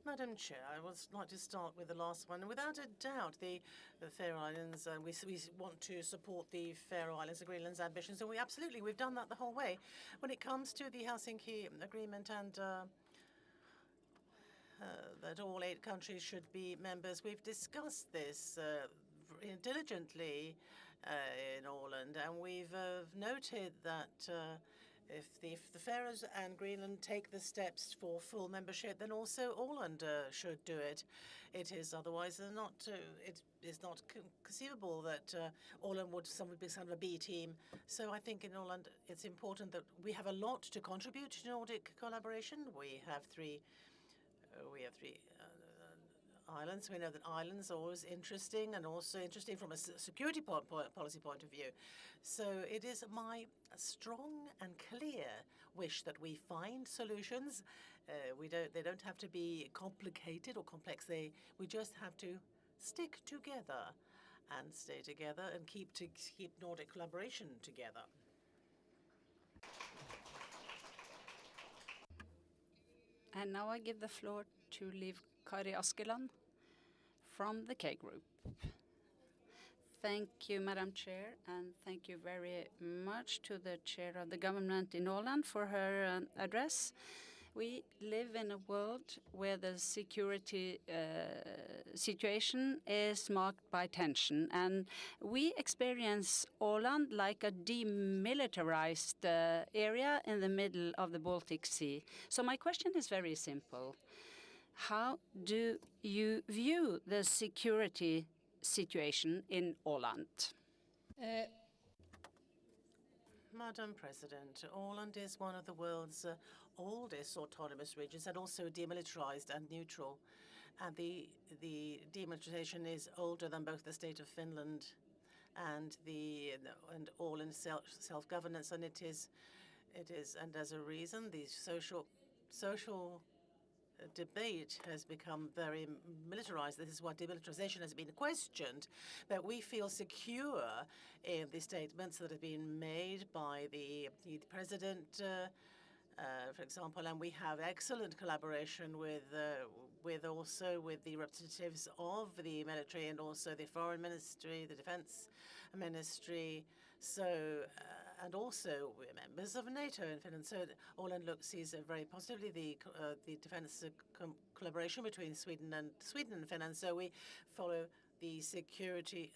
Madam Chair, I would like to start with the last one. Without a doubt, the Faroe Islands, we want to support the Faroe Islands and Greenland's ambitions, and we've done that the whole way. When it comes to the Helsinki Agreement and that all 8 countries should be members, we've discussed this diligently in Åland, and we've noted that if the Faroes and Greenland take the steps for full membership, then also Åland should do it. It is otherwise not. It is not conceivable that Åland would be some of a B team. So I think in Åland it's important that we have a lot to contribute to Nordic collaboration. We have three islands. We know that islands are always interesting, and also interesting from a security policy point of view. So it is my strong and clear wish that we find solutions. They don't have to be complicated or complex. We just have to stick together and stay together and keep Nordic collaboration together. And now I give the floor to Liv Kari Askeland from the K Group. Thank you, Madam Chair, and thank you very much to the Chair of the Government in Åland for her address. We live in a world where the security situation is marked by tension, and we experience Åland like a demilitarized area in the middle of the Baltic Sea. So my question is very simple. How do you view the security situation in Åland? Madam President, Åland is one of the world's oldest autonomous regions and also demilitarized and neutral. And the demilitarization is older than both the state of Finland and Åland self-governance, and it is, and as a reason, the social debate has become very militarized. This is why demilitarization has been questioned. But we feel secure in the statements that have been made by the president, for example, and we have excellent collaboration with the representatives of the military and also the foreign ministry, the defense ministry. So. And also we're members of NATO in Finland. So Åland sees very positively the defence collaboration between Sweden and Finland. So we follow the security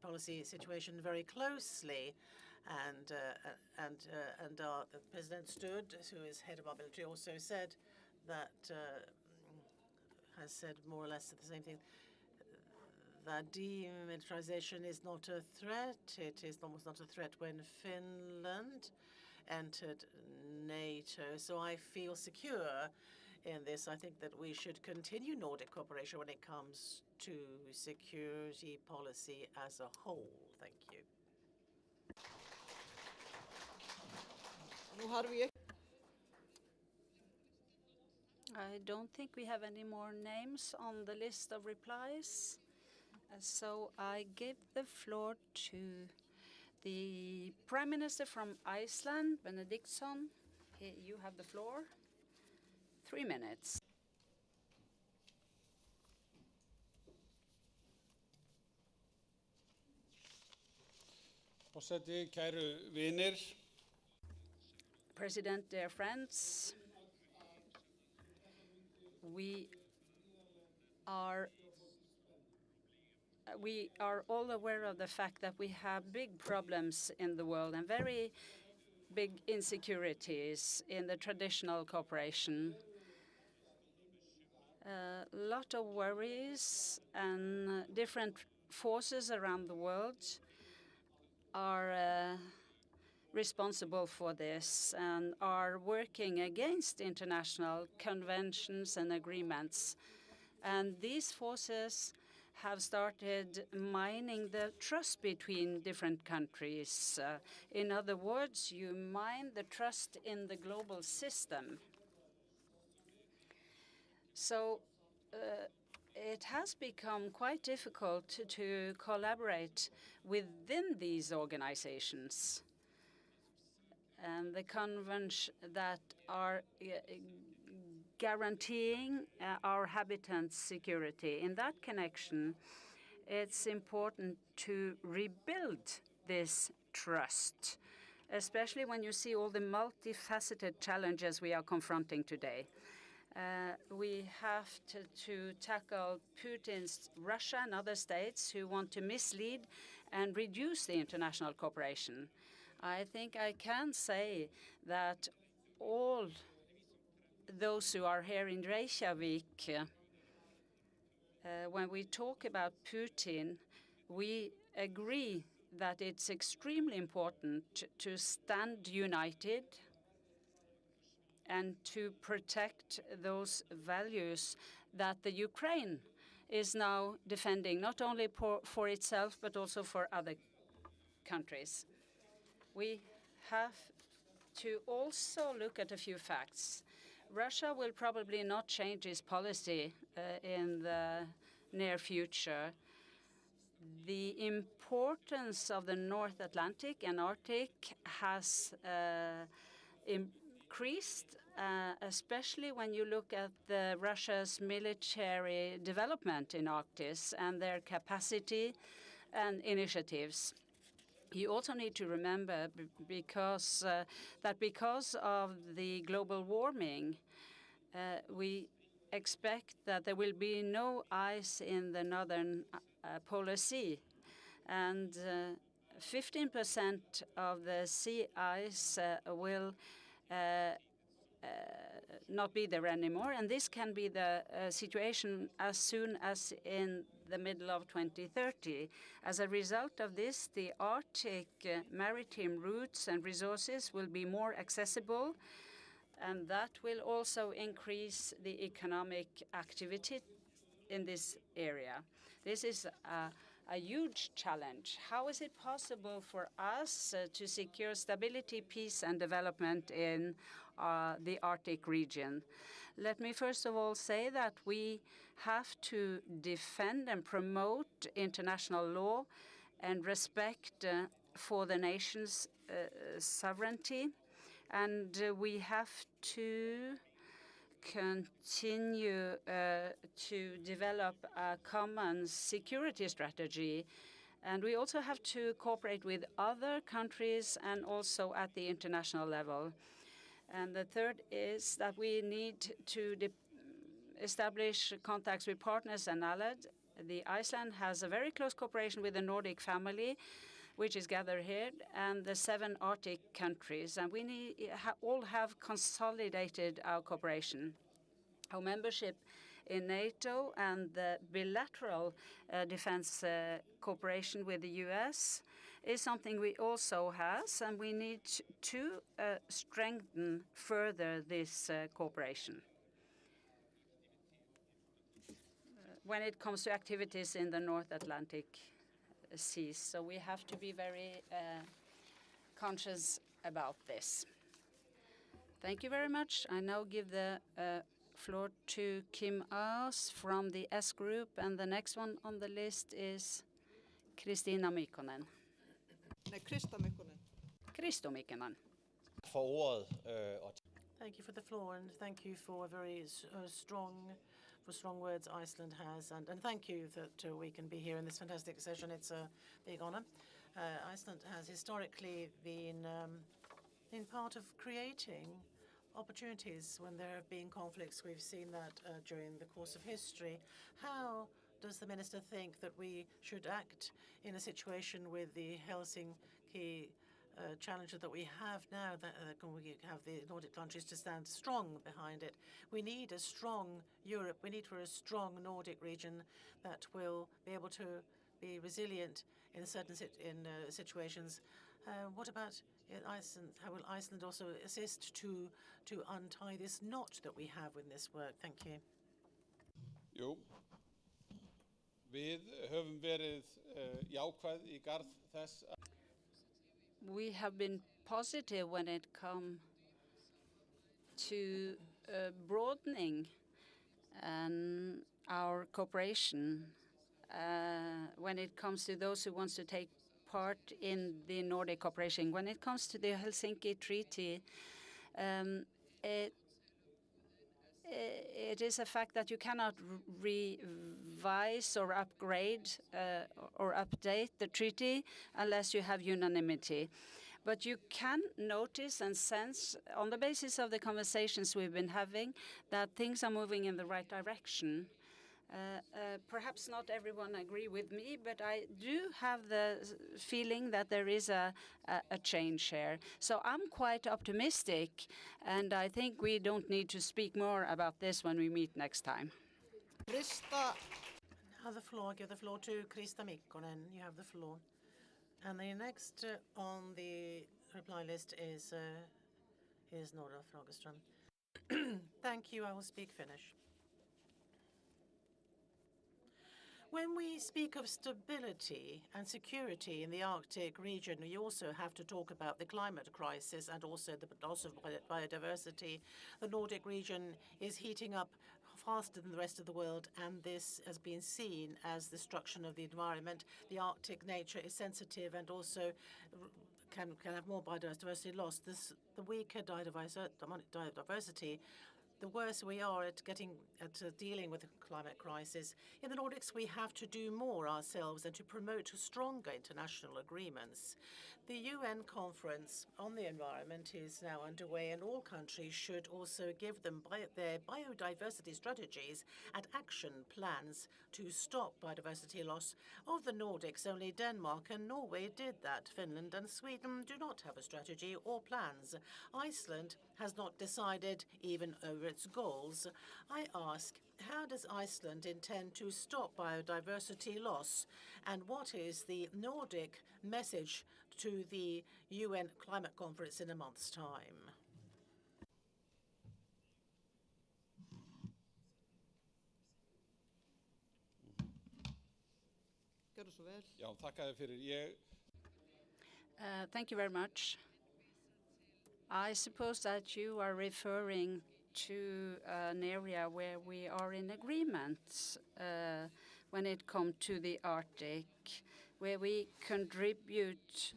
policy situation very closely. And the President Støre, who is head of our military, also said that has said more or less the same thing. That demilitarization is not a threat. It is almost not a threat when Finland entered NATO. So I feel secure in this. I think that we should continue Nordic cooperation when it comes to security policy as a whole. Thank you. I don't think we have any more names on the list of replies. So I give the floor to the Prime Minister from Iceland, Benediktsson. You have the floor. 3 minutes. President, dear friends, we are all aware of the fact that we have big problems in the world and very big insecurities in the traditional cooperation. A lot of worries and different forces around the world. are responsible for this and are working against international conventions and agreements. And these forces have started mining the trust between different countries. In other words, you mine the trust in the global system. So it has become quite difficult to collaborate within these organizations and the conventions that are guaranteeing our habitats' security. In that connection, it's important to rebuild this trust, especially when you see all the multifaceted challenges we are confronting today. We have to tackle Putin's Russia and other states who want to mislead and reduce the international cooperation. I think I can say that all those who are here in Reykjavik, when we talk about Putin, we agree that it's extremely important to stand united and to protect those values that the Ukraine is now defending, not only for itself, but also for other countries. We have to also look at a few facts. Russia will probably not change its policy in the near future. The importance of the North Atlantic and Arctic has increased, especially when you look at Russia's military development in Arctic and their capacity and initiatives. You also need to remember that because of the global warming, we expect that there will be no ice in the northern Polar Sea, and 15% of the sea ice will not be there anymore, and this can be the situation as soon as in the middle of 2030. As a result of this, the Arctic maritime routes and resources will be more accessible, and that will also increase the economic activity in this area. This is a huge challenge. How is it possible for us to secure stability, peace, and development in the Arctic region? Let me first of all say that we have to defend and promote international law and respect for the nation's sovereignty, and we have to continue to develop a common security strategy. And we also have to cooperate with other countries and also at the international level. And the third is that we need to establish contacts with partners and allies. Iceland has a very close cooperation with the Nordic family, which is gathered here, and the 7 Arctic countries. And we all have consolidated our cooperation. Our membership in NATO and the bilateral defense cooperation with the U.S. is something we also have, and we need to strengthen further this cooperation. When it comes to activities in the North Atlantic seas, so we have to be very conscious about this. Thank you very much. I now give the floor to Kim Aas from the S Group, and the next one on the list is Kristina Mikkonen. Kristo Mikkonen. Thank you for the floor, and thank you for very strong words Iceland has, and thank you that we can be here in this fantastic session. It's a big honor. Iceland has historically been part of creating opportunities when there have been conflicts. We've seen that during the course of history. How does the minister think that we should act in a situation with the Helsinki challenge that we have now, that we have the Nordic countries to stand strong behind it? We need a strong Europe. We need for a strong Nordic region that will be able to be resilient in certain situations. What about Iceland? How will Iceland also assist to untie this knot that we have in this work? Thank you. Jú, við höfum verið jákvæð í garð þess. We have been positive when it comes to broadening our cooperation when it comes to those who want to take part in the Nordic cooperation. When it comes to the Helsinki Treaty, it is a fact that you cannot revise or upgrade or update the treaty unless you have unanimity. But you can notice and sense, on the basis of the conversations we've been having, that things are moving in the right direction. Perhaps not everyone agree with me, but I do have the feeling that there is a change here. So I'm quite optimistic, and I think we don't need to speak more about this when we meet next time. Krista. Now give the floor to Krista Mikkonen. You have the floor. And the next on the reply list is Nordic Council. Thank you. I will speak Finnish. When we speak of stability and security in the Arctic region, we also have to talk about the climate crisis and also the loss of biodiversity. The Nordic region is heating up faster than the rest of the world, and this has been seen as destruction of the environment. The Arctic nature is sensitive and also can have more biodiversity loss. The weaker biodiversity, the worse we are at dealing with the climate crisis. In the Nordics, we have to do more ourselves and to promote stronger international agreements. The UN conference on the environment is now underway, and all countries should also give them their biodiversity strategies and action plans to stop biodiversity loss. Of the Nordics, only Denmark and Norway did that. Finland and Sweden do not have a strategy or plans. Iceland has not decided even over its goals. I ask, how does Iceland intend to stop biodiversity loss? And what is the Nordic message to the UN climate conference in a month's time? Já, þakka þér fyrir. Thank you very much. I suppose that you are referring to an area where we are in agreement when it comes to the Arctic, where we contribute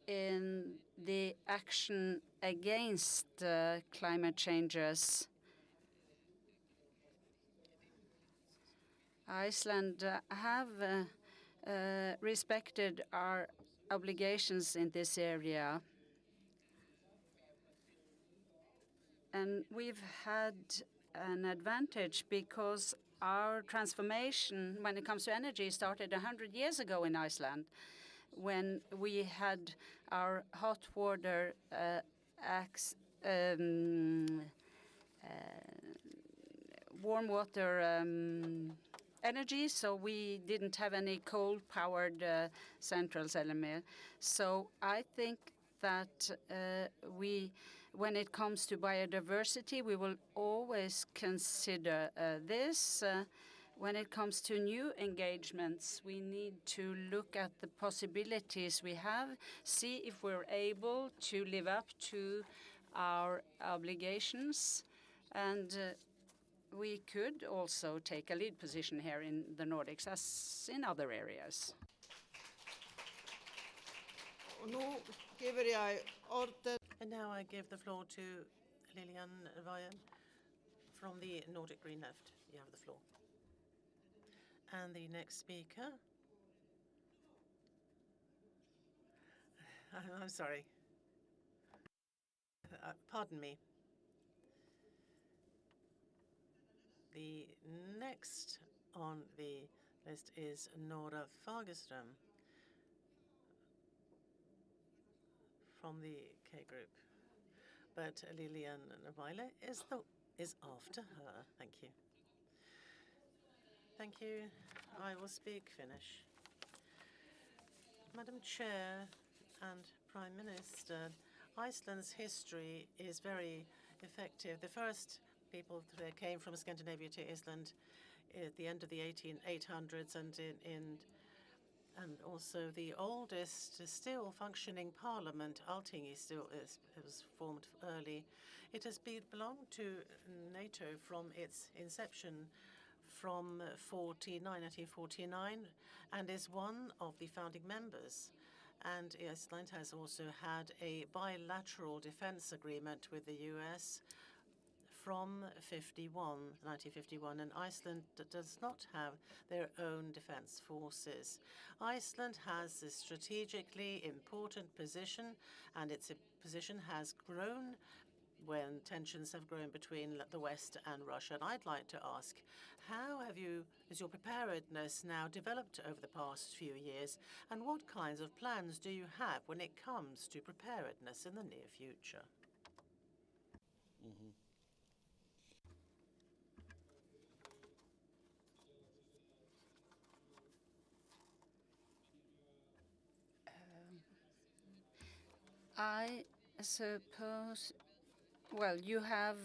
in the action against climate changes. Iceland have respected our obligations in this area. And we've had an advantage because our transformation when it comes to energy started 100 years ago in Iceland, when we had our hot water warm water energy, so we didn't have any coal-powered centrals anymore. So I think that when it comes to biodiversity, we will always consider this. When it comes to new engagements, we need to look at the possibilities we have, see if we're able to live up to our obligations, and we could also take a lead position here in the Nordics as in other areas. And now I give the floor to Lilian Vajen from the Nordic Green Left. You have the floor. And the next speaker. I'm sorry. Pardon me. The next on the list is Nora Fagerström from the K Group. But Lilian Vaile is after her. Thank you. Thank you. I will speak Finnish. Madam Chair and Prime Minister, Iceland's history is very effective. The first people that came from Scandinavia to Iceland at the end of the 1800s, and also the oldest still functioning parliament, Althing, was formed early. It has belonged to NATO from its inception from 1949, and is one of the founding members. And Iceland has also had a bilateral defense agreement with the US from 1951, and Iceland does not have their own defense forces. Iceland has a strategically important position, and its position has grown when tensions have grown between the West and Russia. And I'd like to ask, how has your preparedness now developed over the past few years, and what kinds of plans do you have when it comes to preparedness in the near future? I suppose, well, you have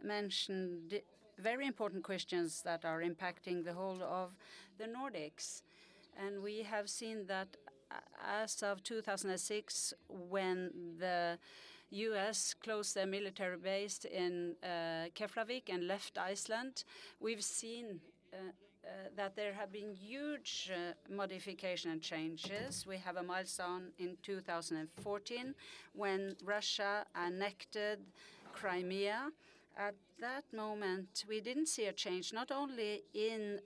mentioned very important questions that are impacting the whole of the Nordics. And we have seen that as of 2006, when the US closed their military base in Keflavik and left Iceland, we've seen that there have been huge modification and changes. We have a milestone in 2014 when Russia annexed Crimea. At that moment, we didn't see a change, not only in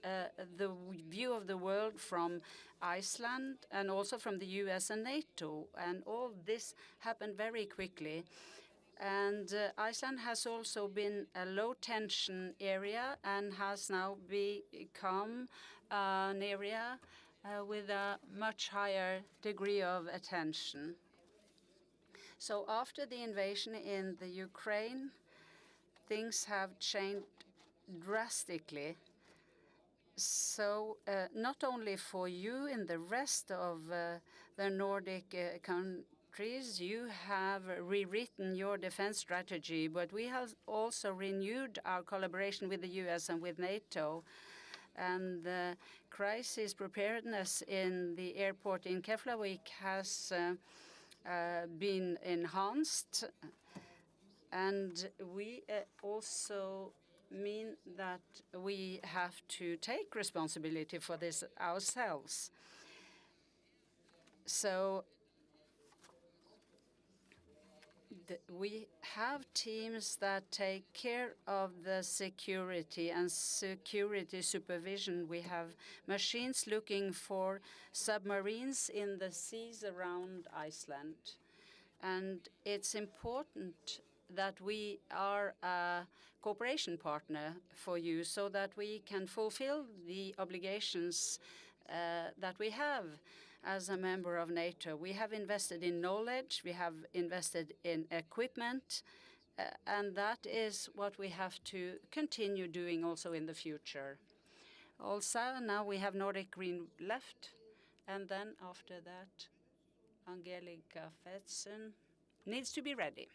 the view of the world from Iceland and also from the US and NATO. And all this happened very quickly. And Iceland has also been a low-tension area and has now become an area with a much higher degree of attention. So after the invasion in the Ukraine, things have changed drastically. So not only for you in the rest of the Nordic countries, you have rewritten your defense strategy, but we have also renewed our collaboration with the US and with NATO. And the crisis preparedness in the airport in Keflavik has been enhanced. And we also mean that we have to take responsibility for this ourselves. So we have teams that take care of the security and security supervision. We have machines looking for submarines in the seas around Iceland. And it's important that we are a cooperation partner for you so that we can fulfill the obligations that we have as a member of NATO. We have invested in knowledge, we have invested in equipment, and that is what we have to continue doing also in the future. Also, now we have Nordic Green left, and then after that, Angelica Fetsen needs to be ready.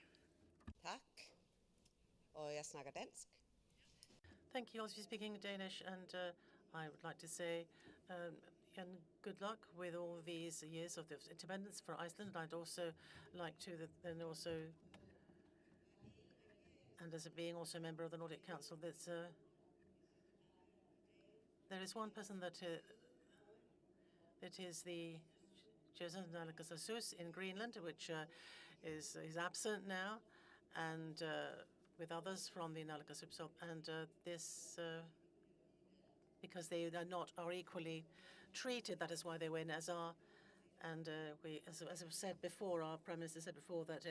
Tack. Och jag snackar dansk. Thank you. I'll be speaking Danish, and I would like to say and good luck with all these years of the independence for Iceland. I'd also like to, and as being also a member of the Nordic Council, that's there is one person that is the chosen Nalakasassus in Greenland, which is absent now, and with others from the Nalakasassus, and this because they are equally treated. That is why they were in Azar, and we, as I've said before, our Prime Minister said before that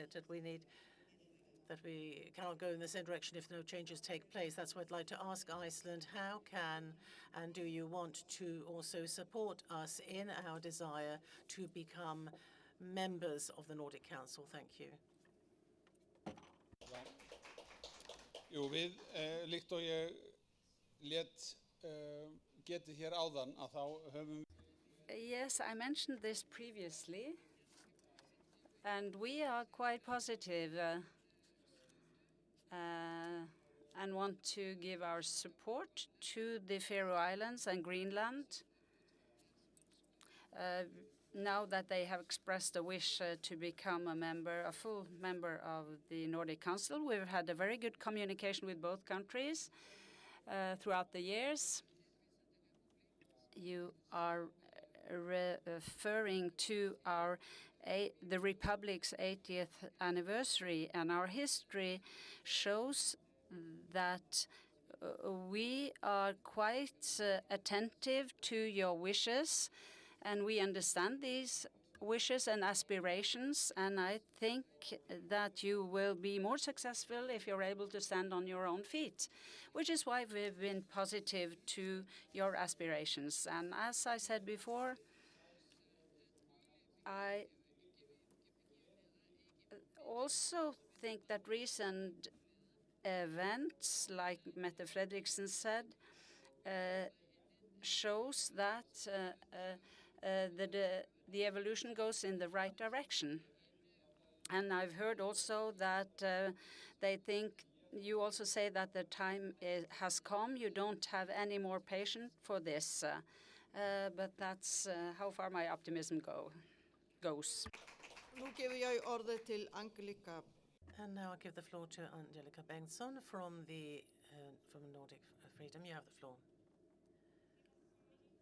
we cannot go in the same direction if no changes take place. That's why I'd like to ask Iceland, how can and do you want to also support us in our desire to become members of the Nordic Council? Thank you. Jú, við, líkt og ég lét getið hér áðan að þá höfum Yes, I mentioned this previously, and we are quite positive and want to give our support to the Faroe Islands and Greenland now that they have expressed a wish to become a full member of the Nordic Council. We've had a very good communication with both countries throughout the years. You are referring to the Republic's 80th anniversary, and our history shows that we are quite attentive to your wishes, and we understand these wishes and aspirations, and I think that you will be more successful if you're able to stand on your own feet, which is why we've been positive to your aspirations. And as I said before, I also think that recent events, like Mette Fredriksen said, shows that the evolution goes in the right direction. And I've heard also that they think, you also say that the time has come. You don't have any more patience for this. But that's how far my optimism goes. Nú gefi ég orðið til Angelica. And now I give the floor to Angelica Bengtsson from Nordic Freedom. You have the floor.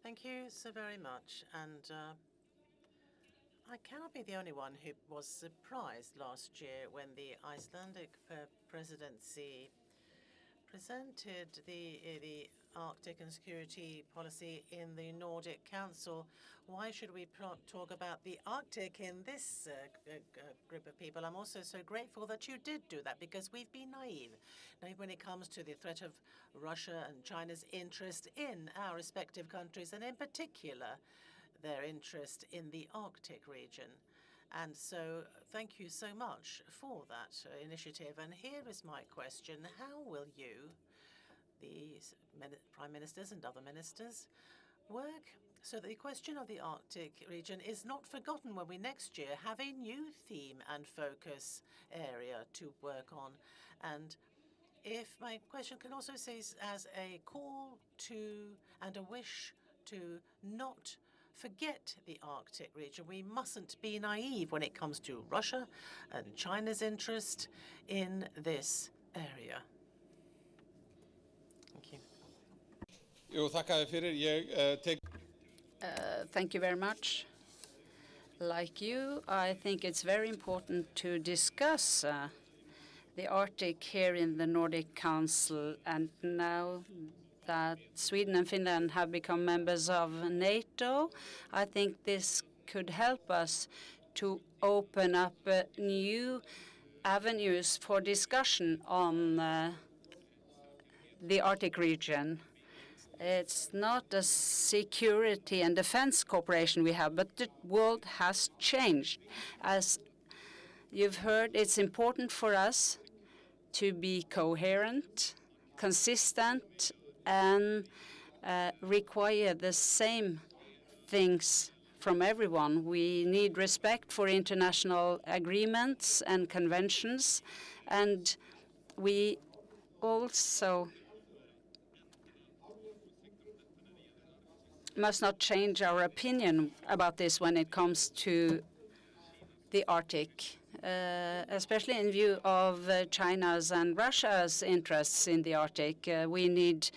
Thank you so very much. And I cannot be the only one who was surprised last year when the Icelandic presidency presented the Arctic and security policy in the Nordic Council. Why should we talk about the Arctic in this group of people? I'm also so grateful that you did do that, because we've been naive when it comes to the threat of Russia and China's interest in our respective countries, and in particular their interest in the Arctic region. And so thank you so much for that initiative. And here is my question. How will you, the prime ministers and other ministers, work so that the question of the Arctic region is not forgotten when we next year have a new theme and focus area to work on? And if my question can also say as a call to and a wish to not forget the Arctic region. We mustn't be naive when it comes to Russia and China's interest in this area. Thank you. Jú, þakka þér fyrir. Ég Thank you very much. Like you, I think it's very important to discuss the Arctic here in the Nordic Council, and now that Sweden and Finland have become members of NATO, I think this could help us to open up new avenues for discussion on the Arctic region. It's not a security and defense cooperation we have, but the world has changed. As you've heard, it's important for us to be coherent, consistent, and require the same things from everyone. We need respect for international agreements and conventions, and we also must not change our opinion about this when it comes to the Arctic, especially in view of China's and Russia's interests in the Arctic. We need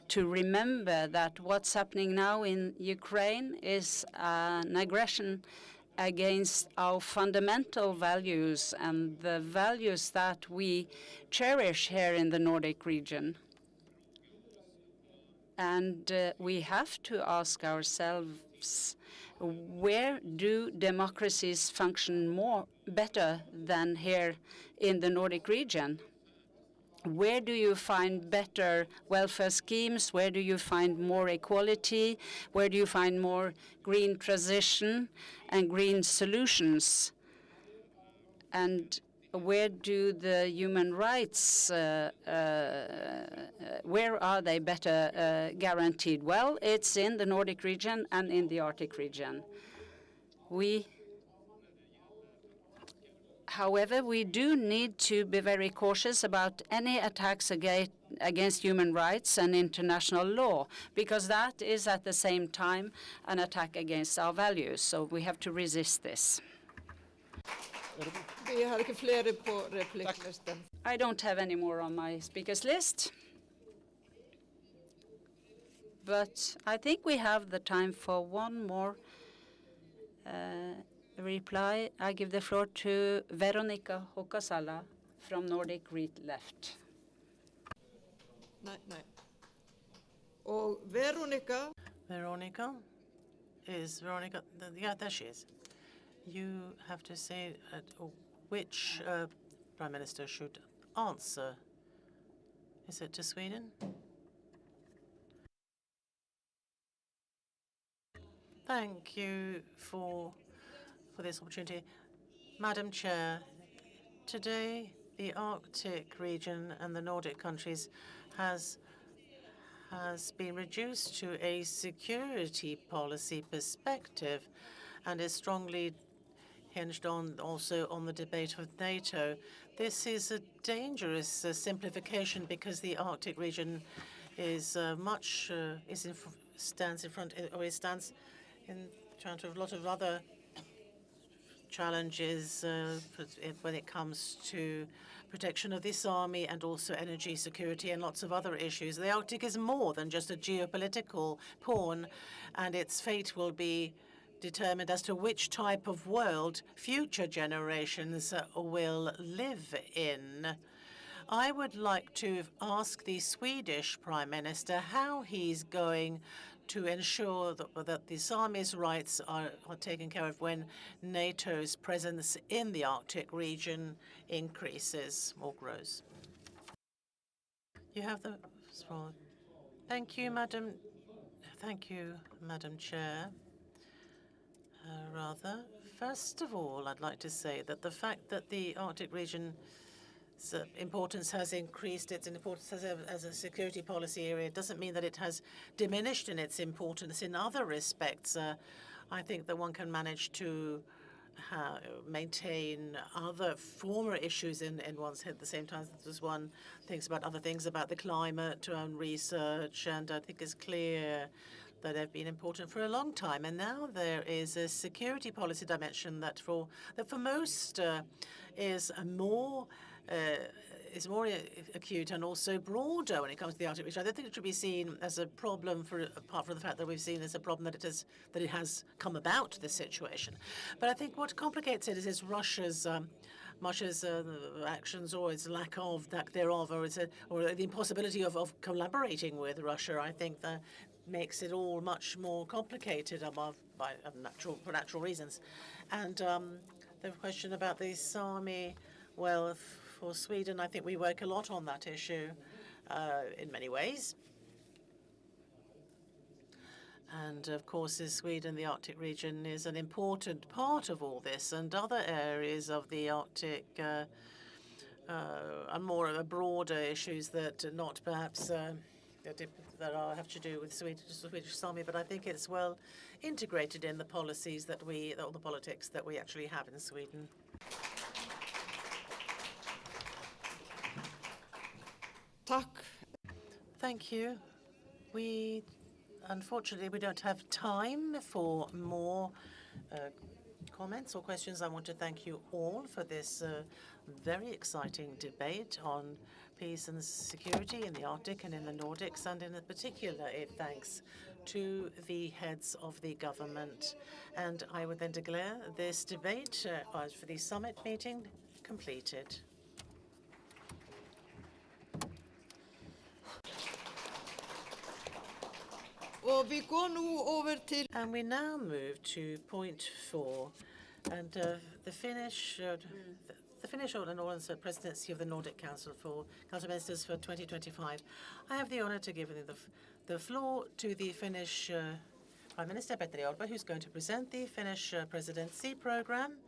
to remember that what's happening now in Ukraine is an aggression against our fundamental values and the values that we cherish here in the Nordic region. And we have to ask ourselves, where do democracies function better than here in the Nordic region? Where do you find better welfare schemes? Where do you find more equality? Where do you find more green transition and green solutions? And where do the human rights Where are they better guaranteed? Well, it's in the Nordic region and in the Arctic region. However, we do need to be very cautious about any attacks against human rights and international law, because that is at the same time an attack against our values. So we have to resist this. I don't have any more on my speakers list. But I think we have the time for one more reply. I give the floor to Veronica Hokkasala from Nordic Left. Og Veronica. Veronica? Is Veronica? Yeah, there she is. You have to say which Prime Minister should answer. Is it to Sweden? Thank you for this opportunity. Madam Chair, today the Arctic region and the Nordic countries has been reduced to a security policy perspective and is strongly hinged on also on the debate of NATO. This is a dangerous simplification because the Arctic region is stands in front of a lot of other challenges when it comes to protection of this army and also energy security and lots of other issues. The Arctic is more than just a geopolitical pawn, and its fate will be determined as to which type of world future generations will live in. I would like to ask the Swedish Prime Minister how he's going to ensure that the Sami's rights are taken care of when NATO's presence in the Arctic region increases or grows. You have the floor. Thank you, Madam Chair. First of all, I'd like to say that the fact that the Arctic region's importance has increased, its importance as a security policy area, doesn't mean that it has diminished in its importance in other respects. I think that one can manage to maintain other former issues in one's head at the same time as one thinks about other things, about the climate and research, and I think it's clear that have been important for a long time. And now there is a security policy dimension that for most is more acute and also broader when it comes to the Arctic region. I don't think it should be seen as a problem, apart from the fact that we've seen as a problem that it has come about, this situation. But I think what complicates it is Russia's actions, or its lack thereof, or the impossibility of collaborating with Russia. I think that makes it all much more complicated for natural reasons. And the question about the Sami, well, for Sweden, I think we work a lot on that issue in many ways. And of course, in Sweden, the Arctic region is an important part of all this, and other areas of the Arctic are more broader issues that not perhaps that have to do with the Swedish Sami, but I think it's well integrated in the policies all the politics that we actually have in Sweden. Thank you. Unfortunately, we don't have time for more comments or questions. I want to thank you all for this very exciting debate on peace and security in the Arctic and in the Nordics, and in particular, thanks to the heads of the government. And I would then declare this debate for the summit meeting completed. And we now move to point 4, and the Finnish presidency of the Nordic Council for Council Ministers for 2025. I have the honor to give the floor to the Finnish Prime Minister Petteri Orpo, who's going to present the Finnish presidency program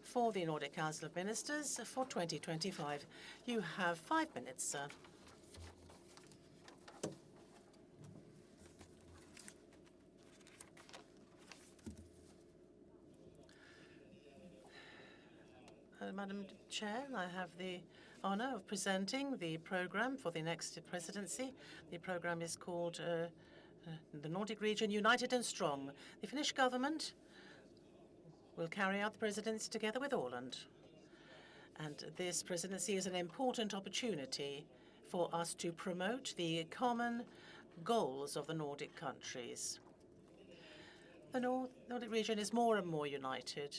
for the Nordic Council of Ministers for 2025. You have 5 minutes, sir. Madam Chair. I have the honor of presenting the program for the next presidency. The program is called the Nordic Region United and Strong. The Finnish government will carry out the presidency together with Åland. And this presidency is an important opportunity for us to promote the common goals of the Nordic countries. The Nordic region is more and more united.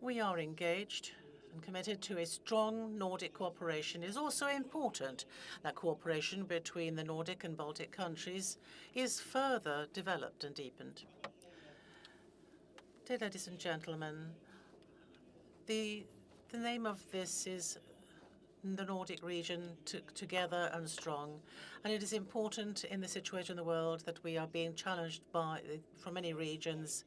We are engaged and committed to a strong Nordic cooperation. It is also important that cooperation between the Nordic and Baltic countries is further developed and deepened. Dear ladies and gentlemen, the name of this is the Nordic region together and strong. And it is important in the situation in the world that we are being challenged from many regions.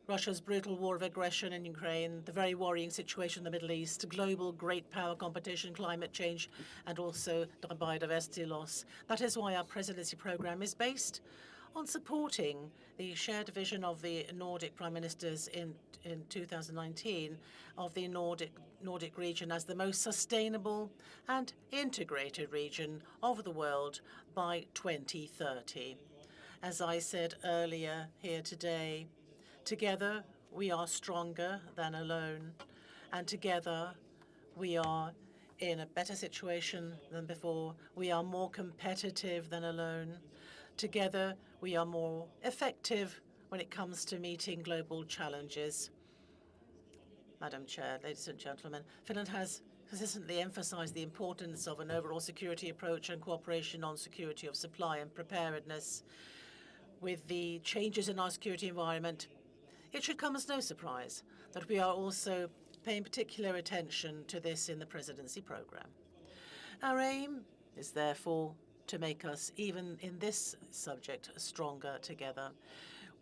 Russia's brutal war of aggression in Ukraine, the very worrying situation in the Middle East, global great power competition, climate change, and also biodiversity loss. That is why our presidency program is based on supporting the shared vision of the Nordic Prime Ministers in 2019 of the Nordic region as the most sustainable and integrated region of the world by 2030. As I said earlier here today, together we are stronger than alone, and together we are in a better situation than before. We are more competitive than alone. Together we are more effective when it comes to meeting global challenges. Madam Chair, ladies and gentlemen, Finland has consistently emphasized the importance of an overall security approach and cooperation on security of supply and preparedness. With the changes in our security environment, it should come as no surprise that we are also paying particular attention to this in the presidency program. Our aim is therefore to make us, even in this subject, stronger together.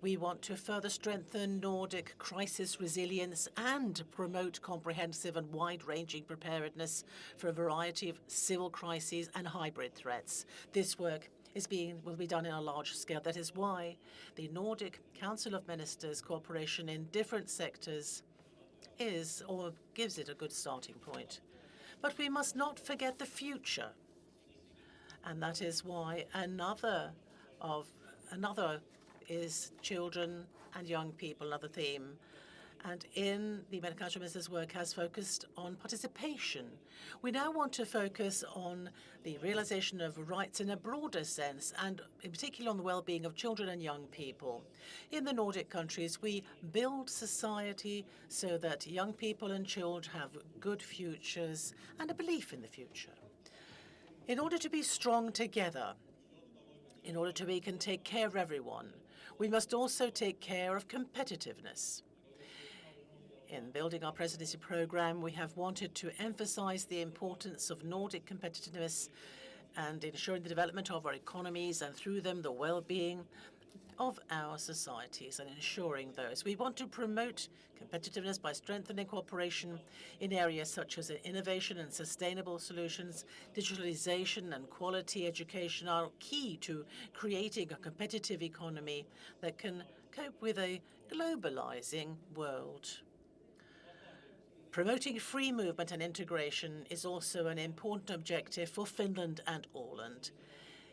We want to further strengthen Nordic crisis resilience and promote comprehensive and wide-ranging preparedness for a variety of civil crises and hybrid threats. This work will be done in a large scale. That is why the Nordic Council of Ministers cooperation in different sectors gives it a good starting point. But we must not forget the future. And that is why another is children and young people, another theme. And in the Nordic Council of Ministers' work has focused on participation. We now want to focus on the realization of rights in a broader sense, and in particular on the well-being of children and young people. In the Nordic countries, we build society so that young people and children have good futures and a belief in the future. In order to be strong together, in order to we can take care of everyone, we must also take care of competitiveness. In building our presidency program, we have wanted to emphasize the importance of Nordic competitiveness and ensuring the development of our economies and through them the well-being of our societies and ensuring those. We want to promote competitiveness by strengthening cooperation in areas such as innovation and sustainable solutions. Digitalization and quality education are key to creating a competitive economy that can cope with a globalizing world. Promoting free movement and integration is also an important objective for Finland and Åland.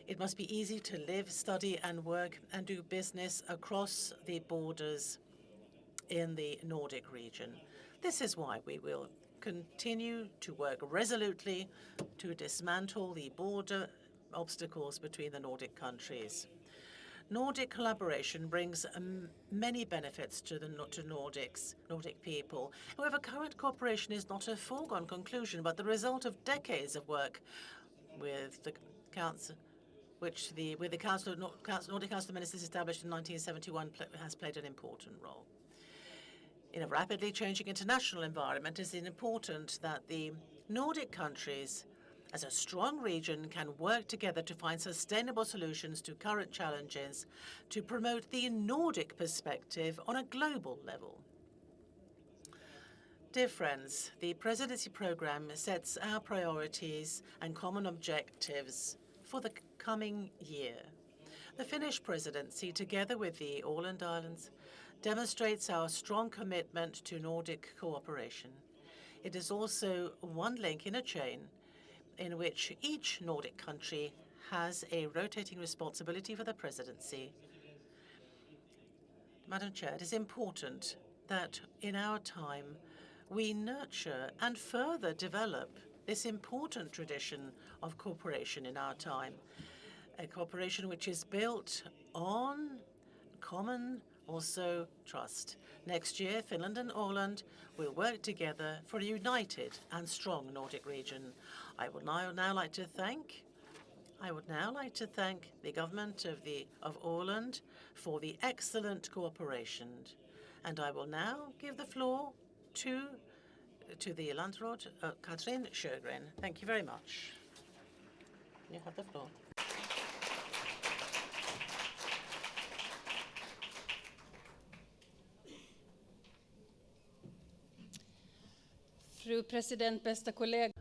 It must be easy to live, study and work and do business across the borders in the Nordic region. This is why we will continue to work resolutely to dismantle the border obstacles between the Nordic countries. Nordic collaboration brings many benefits to Nordic people. However, current cooperation is not a foregone conclusion, but the result of decades of work with the Council, with the Nordic Council of Ministers established in 1971 has played an important role. In a rapidly changing international environment, it is important that the Nordic countries as a strong region can work together to find sustainable solutions to current challenges to promote the Nordic perspective on a global level. Dear friends, the presidency program sets our priorities and common objectives for the coming year. The Finnish presidency, together with the Åland Islands, demonstrates our strong commitment to Nordic cooperation. It is also one link in a chain in which each Nordic country has a rotating responsibility for the presidency. Madam Chair, it is important that in our time we nurture and further develop this important tradition of cooperation in our time, a cooperation which is built on common also trust. Next year, Finland and Åland will work together for a united and strong Nordic region. I would now like to thank the government of Åland for the excellent cooperation. And I will now give the floor to the Landråd, Katrin Sjögren. Thank you very much. You have the floor. Fru President, bästa kollega.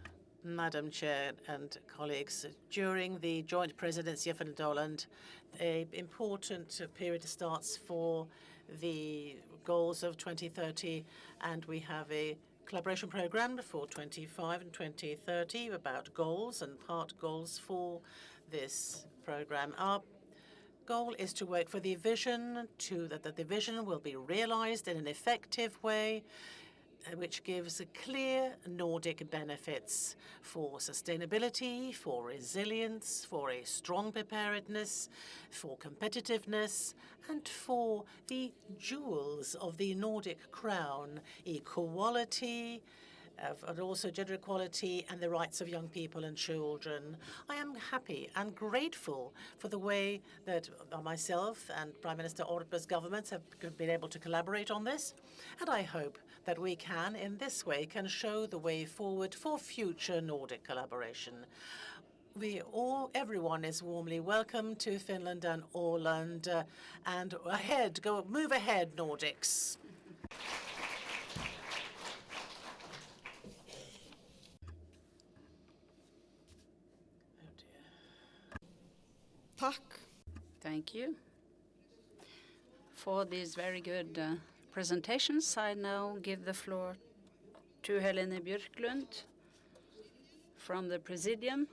Madam Chair and colleagues, during the joint presidency of Finland and Åland, an important period starts for the goals of 2030, and we have a collaboration program for 25 and 2030 about goals and part goals for this program. Our goal is to work for the vision, that the vision will be realized in an effective way, which gives clear Nordic benefits for sustainability, for resilience, for a strong preparedness, for competitiveness, and for the jewels of the Nordic crown, equality, and also gender equality and the rights of young people and children. I am happy and grateful for the way that myself and Prime Minister Orpo's governments have been able to collaborate on this, and I hope that we can, in this way, can show the way forward for future Nordic collaboration. Everyone is warmly welcome to Finland and Åland, and move ahead, Nordics. Tack. Thank you for these very good presentations. I now give the floor to Helene Björklund from the Presidium.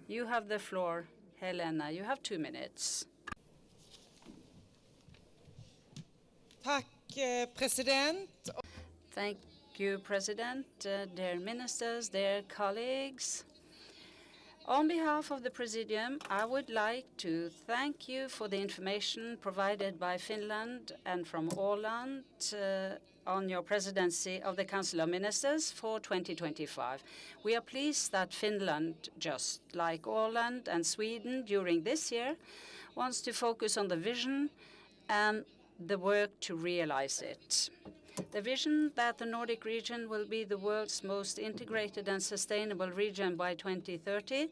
You have the floor, Helena. You have 2 minutes. Tack, President. Thank you, President, dear ministers, dear colleagues. On behalf of the Presidium, I would like to thank you for the information provided by Finland and from Åland on your presidency of the Council of Ministers for 2025. We are pleased that Finland, just like Åland and Sweden during this year, wants to focus on the vision and the work to realize it. The vision that the Nordic region will be the world's most integrated and sustainable region by 2030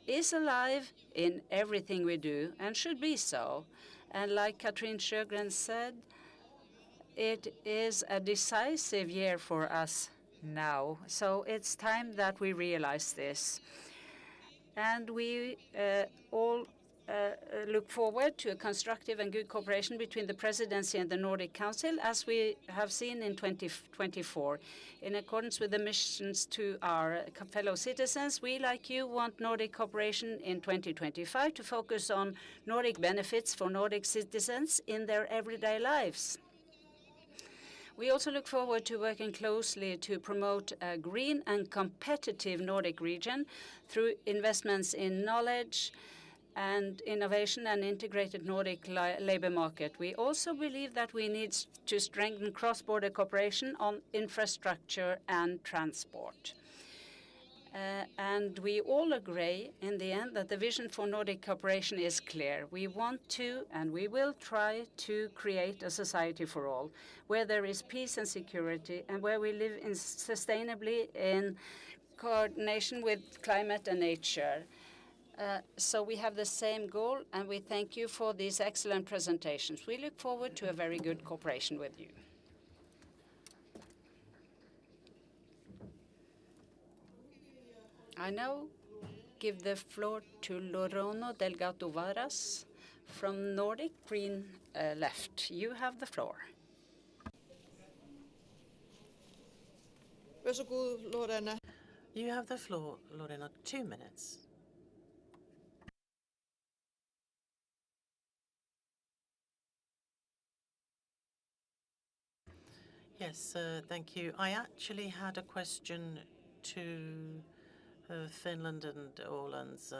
is alive in everything we do and should be so. And like Katrin Sjögren said, it is a decisive year for us now. So it's time that we realize this. And we all look forward to a constructive and good cooperation between the Presidency and the Nordic Council, as we have seen in 2024. In accordance with the missions to our fellow citizens, we, like you, want Nordic cooperation in 2025 to focus on Nordic benefits for Nordic citizens in their everyday lives. We also look forward to working closely to promote a green and competitive Nordic region through investments in knowledge and innovation and integrated Nordic labor market. We also believe that we need to strengthen cross-border cooperation on infrastructure and transport. And we all agree in the end that the vision for Nordic cooperation is clear. We want to and we will try to create a society for all, where there is peace and security and where we live sustainably in coordination with climate and nature. So we have the same goal, and we thank you for these excellent presentations. We look forward to a very good cooperation with you. I now give the floor to Lorono Delgado Varas from Nordic Green Left. You have the floor. Vær så god, Lorena. You have the floor, Lorena, 2 minutes. Yes, thank you. I actually had a question to Finland and Åland's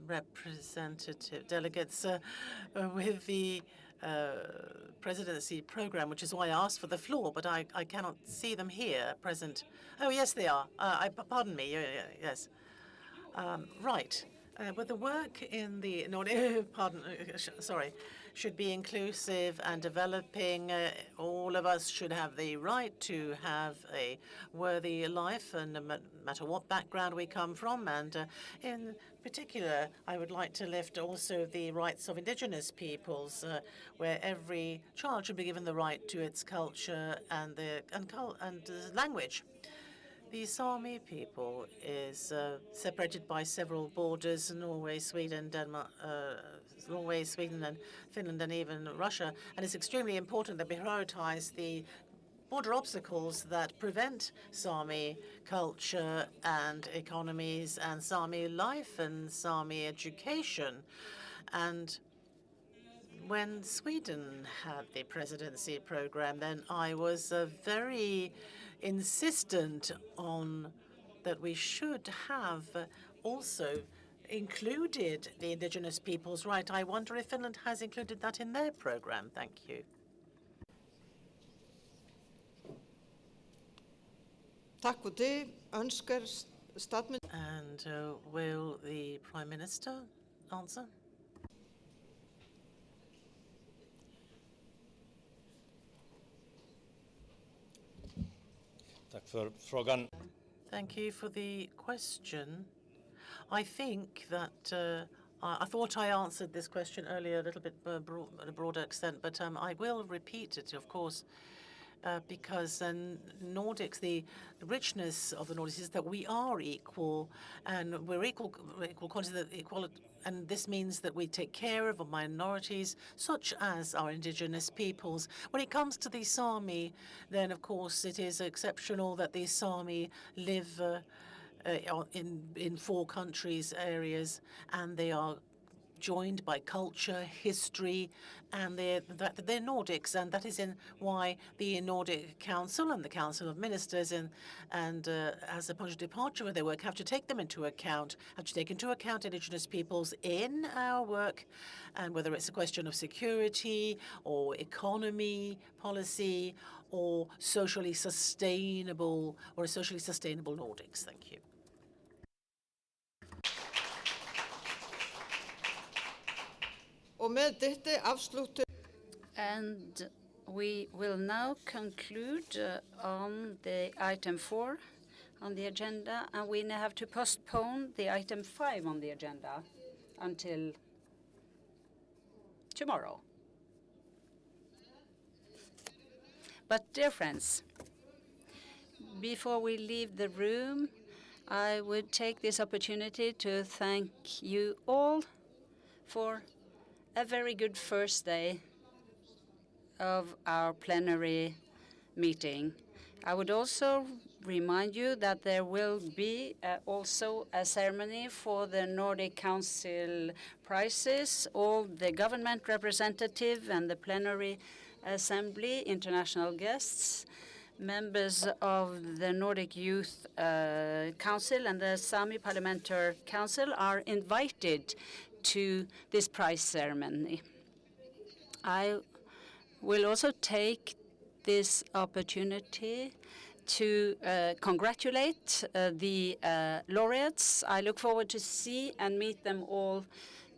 representative delegates with the presidency program, which is why I asked for the floor, but I cannot see them here present. Oh, yes, they are. Pardon me. Yes. Right. But the work in the Nordic, should be inclusive and developing. All of us should have the right to have a worthy life, and no matter what background we come from. And in particular, I would like to lift also the rights of indigenous peoples, where every child should be given the right to its culture and language. The Sami people is separated by several borders: Norway, Sweden, Denmark, Norway, Sweden, and Finland, and even Russia. And it's extremely important that we prioritize the border obstacles that prevent Sami culture and economies and Sami life and Sami education. And when Sweden had the presidency program, then I was very insistent on that we should have also included the indigenous people's right. I wonder if Finland has included that in their program. Thank you. Takk for det. Ønsker And will the Prime Minister answer? Tack för frågan. Thank you for the question. I think that I thought I answered this question earlier a little bit at a broader extent, but I will repeat it, of course, because Nordics, the richness of the Nordics is that we are equal, and we're equal quantity, and this means that we take care of minorities, such as our indigenous peoples. When it comes to the Sami, then of course it is exceptional that the Sami live in 4 countries, areas, and they are joined by culture, history, and they're Nordics, and that is why the Nordic Council and the Council of Ministers and as a point of departure where they work have to take them into account, have to take into account indigenous peoples in our work, and whether it's a question of security or economy, policy, or socially sustainable Nordics. Thank you. And we will now conclude on the item 4 on the agenda, and we now have to postpone the item 5 on the agenda until tomorrow. But dear friends, before we leave the room, I would take this opportunity to thank you all for a very good first day of our plenary meeting. I would also remind you that there will be also a ceremony for the Nordic Council prizes. All the government representative and the plenary assembly, international guests, members of the Nordic Youth Council and the Sami Parliamentary Council are invited to this prize ceremony. I will also take this opportunity to congratulate the laureates. I look forward to see and meet them all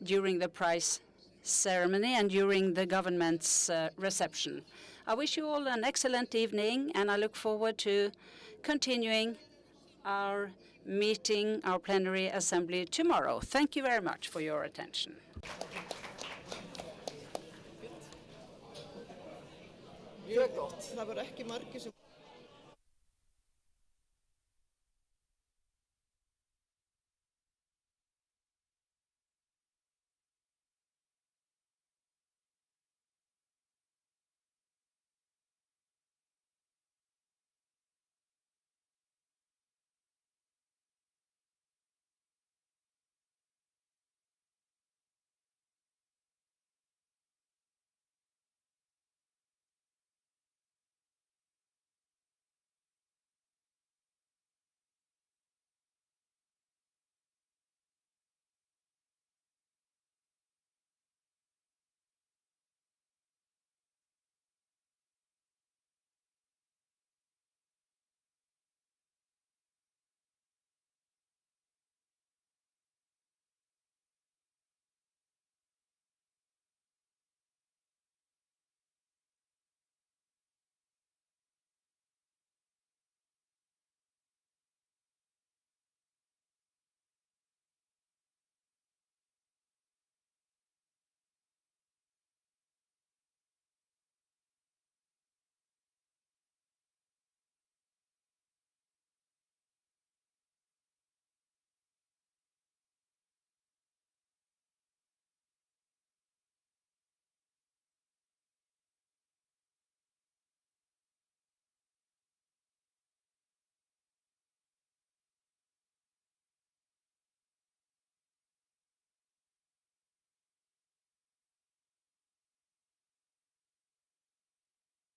during the prize ceremony and during the government's reception. I wish you all an excellent evening, and I look forward to continuing our meeting, our plenary assembly tomorrow. Thank you very much for your attention. Mjög gott. Það var ekki margir sem